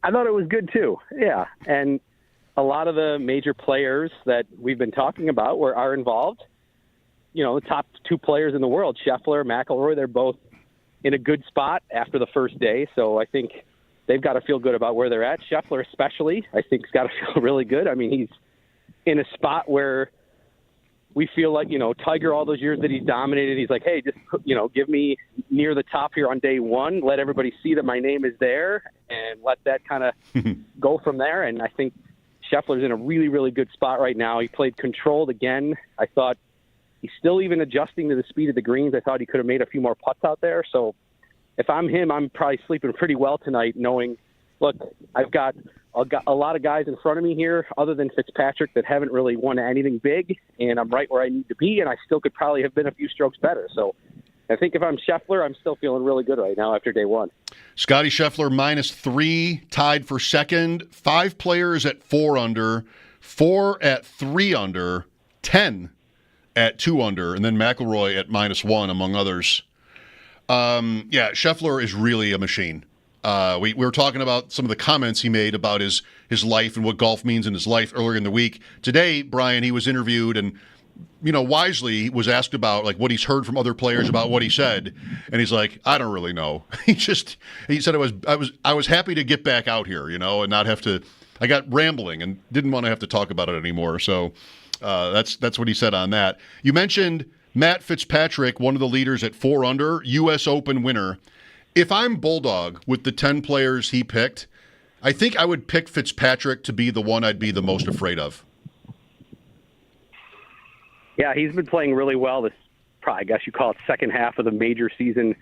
I thought it was good, too. Yeah, and a lot of the major players that we've been talking about are involved. You know, the top 2 players in the world, Scheffler, McIlroy, they're both in a good spot after the first day. So I think they've got to feel good about where they're at. Scheffler especially, I think, has got to feel really good. I mean, he's in a spot where we feel like, Tiger, all those years that he's dominated, he's like, hey, just, give me near the top here on day 1. Let everybody see that my name is there and let that kind of go from there. And I think Scheffler's in a really, really good spot right now. He played controlled again. I thought he's still even adjusting to the speed of the greens. I thought he could have made a few more putts out there. So if I'm him, I'm probably sleeping pretty well tonight knowing, look, I've got a lot of guys in front of me here other than Fitzpatrick that haven't really won anything big, and I'm right where I need to be, and I still could probably have been a few strokes better. So I think if I'm Scheffler, I'm still feeling really good right now after day 1. Scotty Scheffler -3, tied for second. 5 players at 4 under, 4 at 3 under, 10 at 2 under, and then McIlroy at -1, among others. Scheffler is really a machine. We were talking about some of the comments he made about his life and what golf means in his life earlier in the week. Today, Brian, he was interviewed and, wisely was asked about like what he's heard from other players about what he said, and he's like, I don't really know. He said I was happy to get back out here, and not have to. I got rambling and didn't want to have to talk about it anymore. So that's what he said on that. You mentioned Matt Fitzpatrick, one of the leaders at 4 under, U.S. Open winner. If I'm Bulldog with the 10 players he picked, I think I would pick Fitzpatrick to be the one I'd be the most afraid of. Yeah, he's been playing really well this, probably, I guess you call it second half of the major season.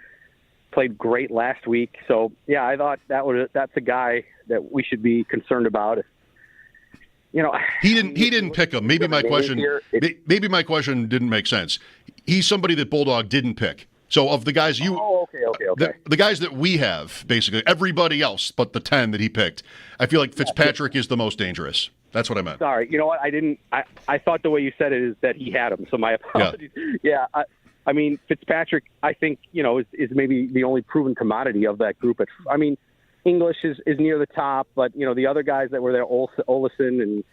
Played great last week. So, yeah, I thought that's a guy that we should be concerned about. He didn't pick him. Maybe my question didn't make sense. He's somebody that Bulldog didn't pick. So of the guys okay. The guys that we have, basically, everybody else but the 10 that he picked, I feel like Fitzpatrick is the most dangerous. That's what I meant. Sorry. You know what? I thought the way you said it is that he had him, so my apologies. Yeah. I mean, Fitzpatrick, I think, is maybe the only proven commodity of that group. English is near the top, but, the other guys that were there, Olesen and,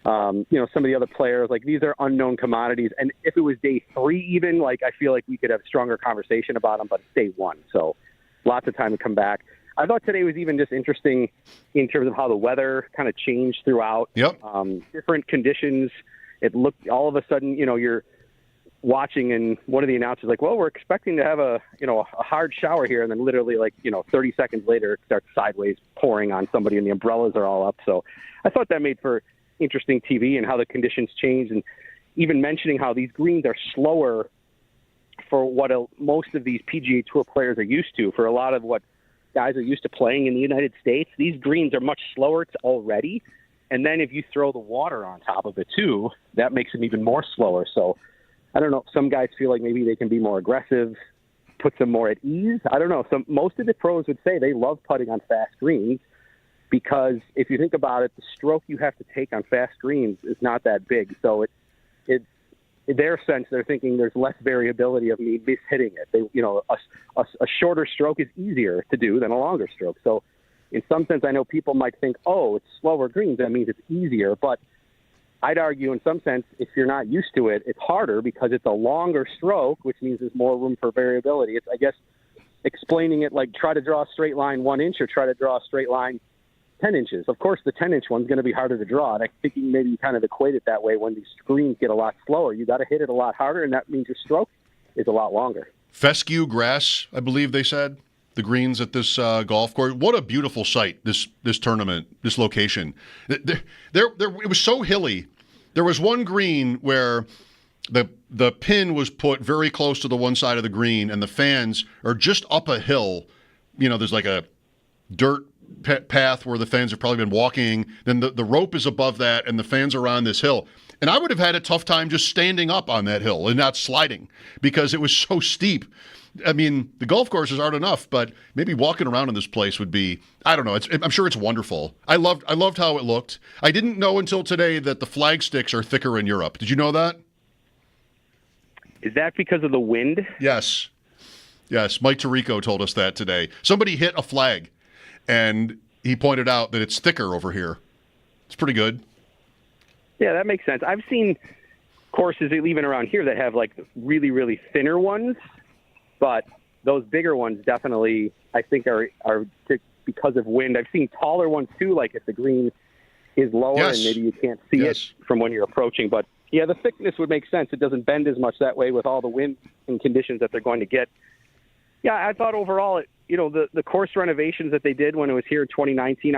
some of the other players, like these are unknown commodities. And if it was day 3 even, I feel like we could have a stronger conversation about them, but it's day 1. So lots of time to come back. I thought today was even just interesting in terms of how the weather kind of changed throughout. Yep. Different conditions. It looked all of a sudden, watching, and one of the announcers like, well, we're expecting to have a hard shower here, and then literally 30 seconds later it starts sideways pouring on somebody and the umbrellas are all up. So I thought that made for interesting TV and how the conditions change, and even mentioning how these greens are slower for what most of these PGA Tour players are used to. For a lot of what guys are used to playing in the United States, these greens are much slower already. And then if you throw the water on top of it too, that makes them even more slower. So I don't know. Some guys feel like maybe they can be more aggressive, puts them more at ease. I don't know. Most of the pros would say they love putting on fast greens because if you think about it, the stroke you have to take on fast greens is not that big. So in their sense, they're thinking there's less variability of me mishitting it. A shorter stroke is easier to do than a longer stroke. So in some sense, I know people might think, oh, it's slower greens, that means it's easier. But I'd argue in some sense, if you're not used to it, it's harder because it's a longer stroke, which means there's more room for variability. It's, I guess, explaining it like try to draw a straight line 1 inch or try to draw a straight line 10 inches. Of course, the 10-inch one's going to be harder to draw. And I think you maybe kind of equate it that way. When these greens get a lot slower, you got to hit it a lot harder, and that means your stroke is a lot longer. Fescue grass, I believe they said, the greens at this golf course. What a beautiful site, this tournament, this location. It was so hilly. There was one green where the pin was put very close to the one side of the green, and the fans are just up a hill. There's like a dirt path where the fans have probably been walking. Then the rope is above that, and the fans are on this hill. And I would have had a tough time just standing up on that hill and not sliding because it was so steep. I mean, the golf course is hard enough, but maybe walking around in this place would be, I don't know. I'm sure it's wonderful. I loved how it looked. I didn't know until today that the flag sticks are thicker in Europe. Did you know that? Is that because of the wind? Yes. Mike Tirico told us that today. Somebody hit a flag, and he pointed out that it's thicker over here. It's pretty good. Yeah, that makes sense. I've seen courses even around here that have like really, really thinner ones, but those bigger ones definitely, I think, are because of wind. I've seen taller ones too, like if the green is lower and maybe you can't see it from when you're approaching. But yeah, the thickness would make sense. It doesn't bend as much that way with all the wind and conditions that they're going to get. Yeah, I thought overall, the course renovations that they did when it was here in 2019,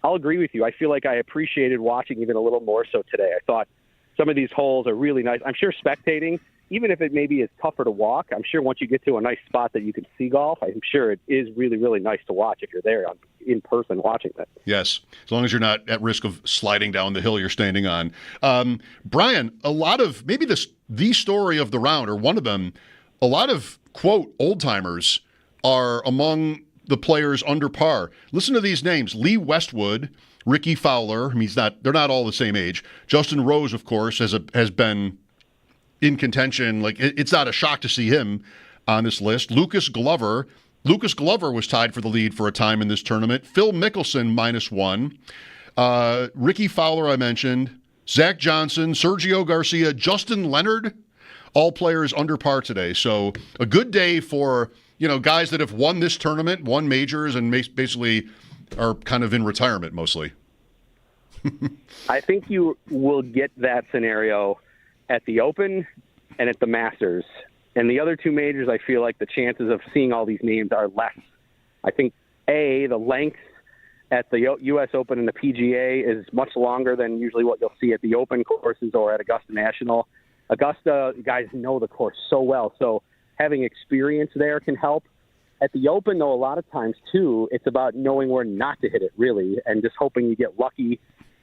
I'll agree with you. I feel like I appreciated watching even a little more so today. I thought some of these holes are really nice. I'm sure spectating, even if it maybe is tougher to walk, I'm sure once you get to a nice spot that you can see golf, I'm sure it is really, really nice to watch if you're there in person watching that. Yes, as long as you're not at risk of sliding down the hill you're standing on. Brian, a lot of, maybe the story of the round, or one of them, a lot of, quote, old-timers are among the players under par. Listen to these names: Lee Westwood, Ricky Fowler. I mean, they're not all the same age. Justin Rose, of course, has been in contention. Like, it's not a shock to see him on this list. Lucas Glover was tied for the lead for a time in this tournament. Phil Mickelson, -1. Ricky Fowler, I mentioned. Zach Johnson, Sergio Garcia, Justin Leonard, all players under par today. So a good day for, guys that have won this tournament, won majors, and basically are kind of in retirement mostly. I think you will get that scenario at the Open and at the Masters. And the other two majors, I feel like the chances of seeing all these names are less. I think, the length at the U.S. Open and the PGA is much longer than usually what you'll see at the Open courses or at Augusta National. Augusta, guys know the course so well, so having experience there can help. At the Open, though, a lot of times, too, it's about knowing where not to hit it, really, and just hoping you get lucky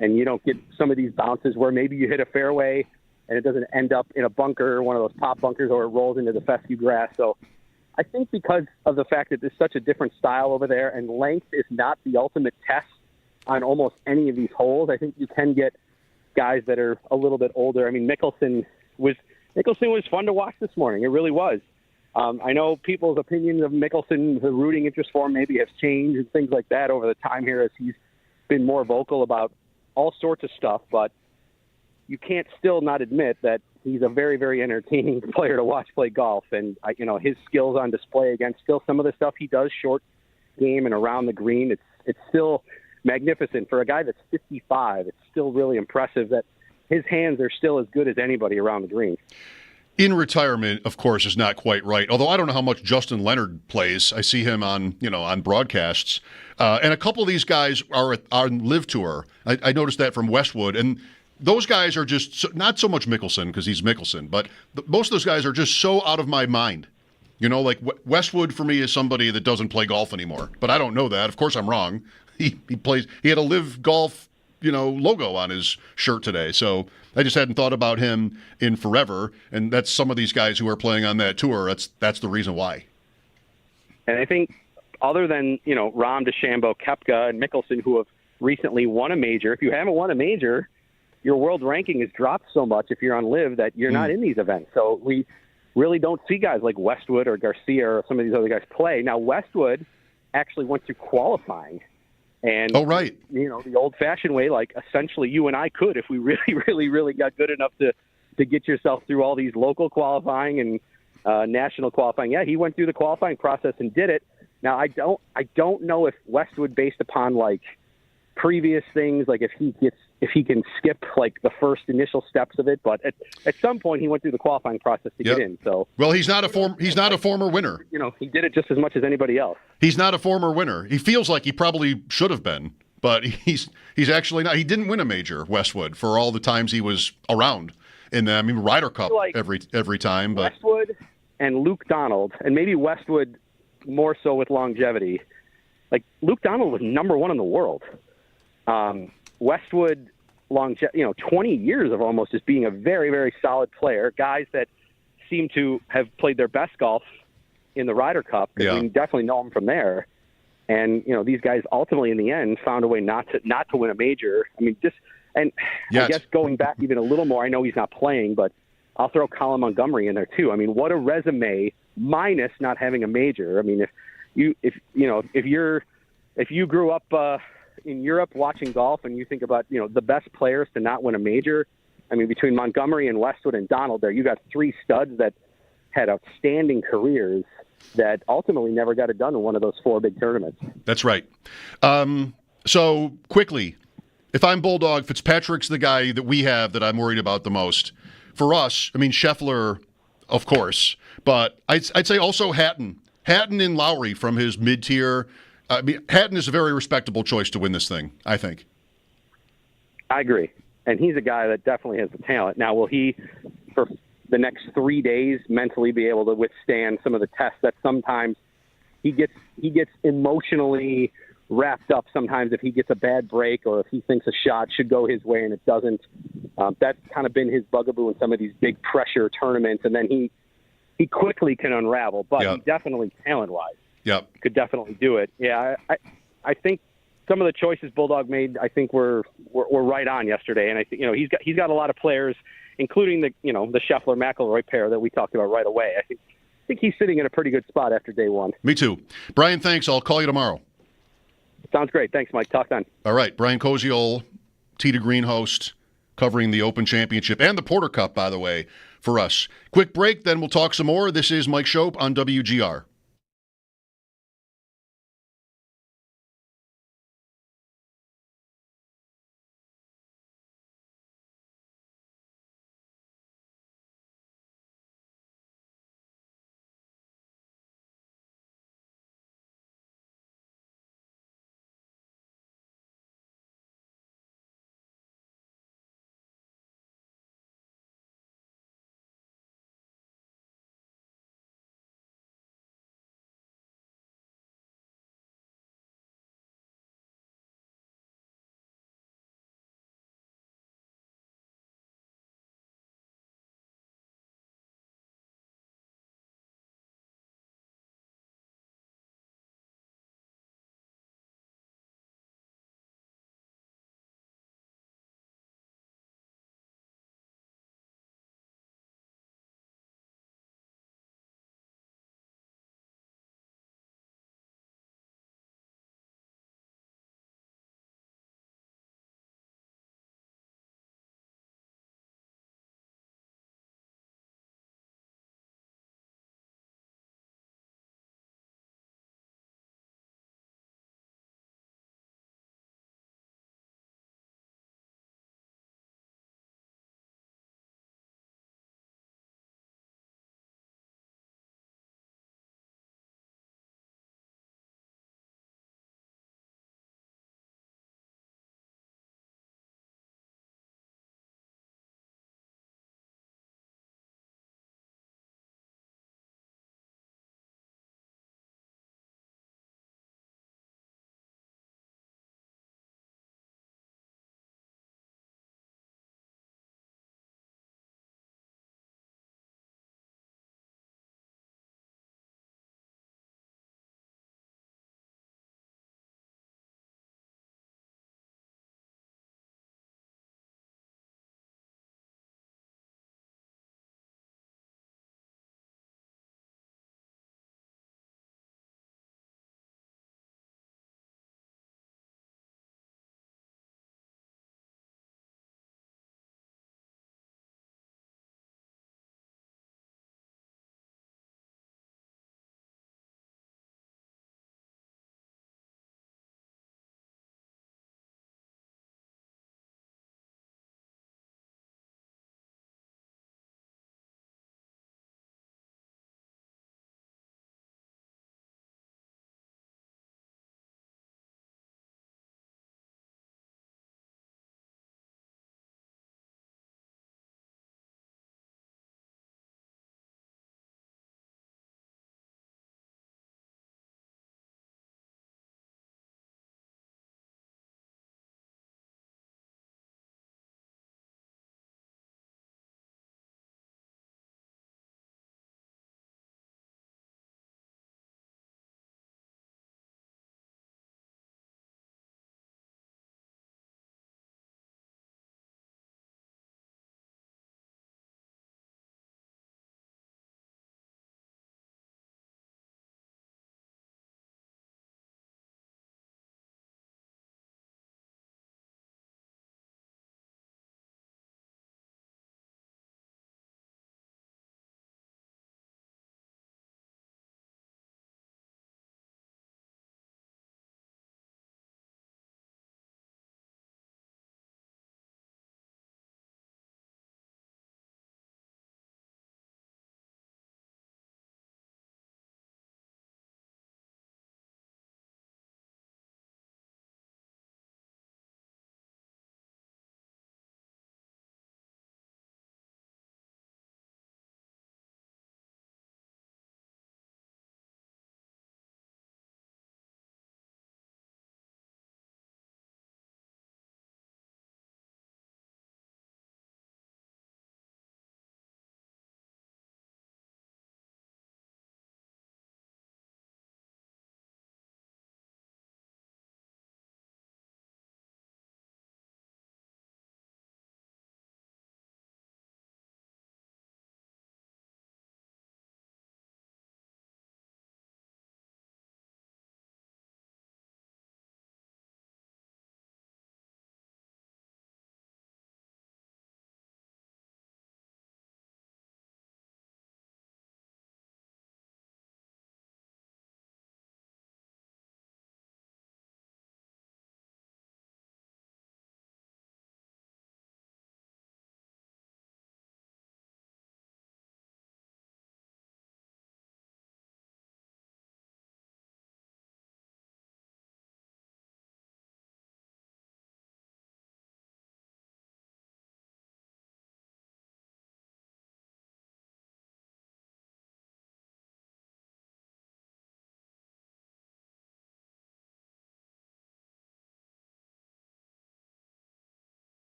and you don't get some of these bounces where maybe you hit a fairway and it doesn't end up in a bunker, one of those top bunkers, or it rolls into the fescue grass. So I think because of the fact that there's such a different style over there and length is not the ultimate test on almost any of these holes, I think you can get guys that are a little bit older. I mean, Mickelson was fun to watch this morning. It really was. I know people's opinions of Mickelson, the rooting interest for him maybe has changed and things like that over the time here as he's been more vocal about all sorts of stuff, but you can't still not admit that he's a very, very entertaining player to watch play golf. And, his skills on display against still some of the stuff he does short game and around the green. It's still magnificent. For a guy that's 55, it's still really impressive that his hands are still as good as anybody around the green. in retirement, of course, is not quite right. Although I don't know how much Justin Leonard plays. I see him on broadcasts. And a couple of these guys are on Live Tour. I noticed that from Westwood. And those guys are just not so much Mickelson because he's Mickelson, but most of those guys are just so out of my mind. Like Westwood for me is somebody that doesn't play golf anymore. But I don't know that. Of course, I'm wrong. He plays. He had a Live Golf logo on his shirt today. So I just hadn't thought about him in forever, and that's some of these guys who are playing on that tour. That's the reason why. And I think other than, Rahm, DeChambeau, Koepka, and Mickelson, who have recently won a major, if you haven't won a major, your world ranking has dropped so much if you're on Live that you're not in these events. So we really don't see guys like Westwood or Garcia or some of these other guys play. Now, Westwood actually went through qualifying. And, the old-fashioned way, like essentially you and I could if we really, really, really got good enough to get yourself through all these local qualifying and national qualifying. Yeah, he went through the qualifying process and did it. Now, I don't know if Westwood, based upon like previous things, like if he can skip like the first initial steps of it, but at some point he went through the qualifying process to get in. So he's not a former winner. He did it just as much as anybody else. He's not a former winner. He feels like he probably should have been, but he's actually not. He didn't win a major, Westwood, for all the times he was around in the Ryder Cup every time. But Westwood and Luke Donald, and maybe Westwood more so with longevity. Like Luke Donald was number one in the world. Westwood, 20 years of almost just being a very, very solid player. Guys that seem to have played their best golf in the Ryder Cup. We definitely know them from there. And these guys ultimately, in the end, found a way not to win a major. I guess going back even a little more, I know he's not playing, but I'll throw Colin Montgomery in there too. I mean, what a resume minus not having a major. I mean, if you grew up in Europe watching golf and you think about, the best players to not win a major, I mean, between Montgomery and Westwood and Donald there, you got three studs that had outstanding careers that ultimately never got it done in one of those four big tournaments. That's right. So quickly, if I'm Bulldog, Fitzpatrick's the guy that we have that I'm worried about the most. For us, I mean, Scheffler, of course, but I'd say also Hatton and Lowry from his mid-tier. Hatton is a very respectable choice to win this thing, I think. I agree. And he's a guy that definitely has the talent. Now, will he, for the next 3 days, mentally be able to withstand some of the tests that sometimes he gets emotionally wrapped up sometimes if he gets a bad break or if he thinks a shot should go his way and it doesn't. That's kind of been his bugaboo in some of these big pressure tournaments. And then he quickly can unravel, but he definitely talent-wise. Yep. Could definitely do it. Yeah, I think some of the choices Bulldog made, I think were right on yesterday, and I think he's got a lot of players, including the Scheffler McIlroy pair that we talked about right away. I think he's sitting in a pretty good spot after day one. Me too, Brian. Thanks. I'll call you tomorrow. Sounds great. Thanks, Mike. Talk then. All right, Brian Kosiel, Tee to Green host, covering the Open Championship and the Porter Cup, by the way, for us. Quick break, then we'll talk some more. This is Mike Schopp on WGR.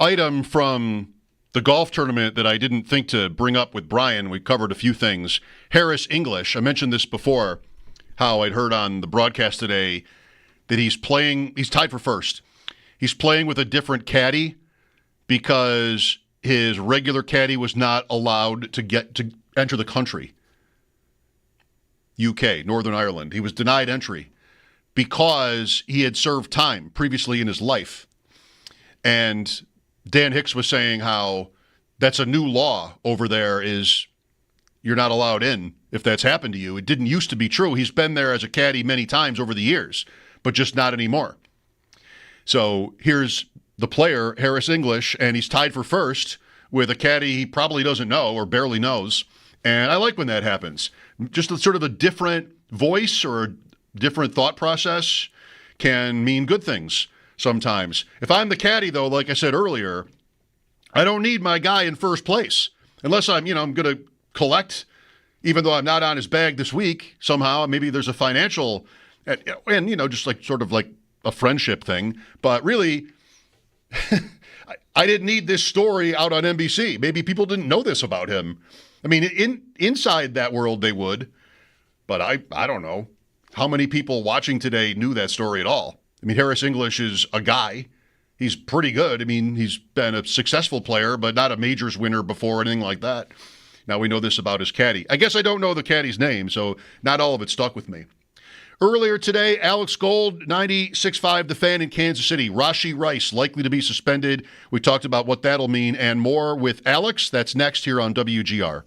item from the golf tournament that I didn't think to bring up with Brian. We covered a few things. Harris English, I mentioned this before, how I'd heard on the broadcast today that he's tied for first. He's playing with a different caddy because his regular caddy was not allowed to enter the country. UK, Northern Ireland. He was denied entry because he had served time previously in his life. And Dan Hicks was saying how that's a new law over there, is you're not allowed in if that's happened to you. It didn't used to be true. He's been there as a caddy many times over the years, but just not anymore. So here's the player, Harris English, and he's tied for first with a caddy he probably doesn't know or barely knows. And I like when that happens. Just sort of a different voice or a different thought process can mean good things sometimes. If I'm the caddy, though, like I said earlier, I don't need my guy in first place. Unless I'm going to collect, even though I'm not on his bag this week, somehow. Maybe there's a financial, and just like sort of like a friendship thing. But really, I didn't need this story out on NBC. Maybe people didn't know this about him. I mean, inside that world they would, but I don't know how many people watching today knew that story at all. I mean, Harris English is a guy. He's pretty good. I mean, he's been a successful player, but not a majors winner before or anything like that. Now we know this about his caddy. I guess I don't know the caddy's name, so not all of it stuck with me. Earlier today, Alex Gold, 96.5 The Fan in Kansas City. Rashee Rice likely to be suspended. We talked about what that'll mean and more with Alex. That's next here on WGR.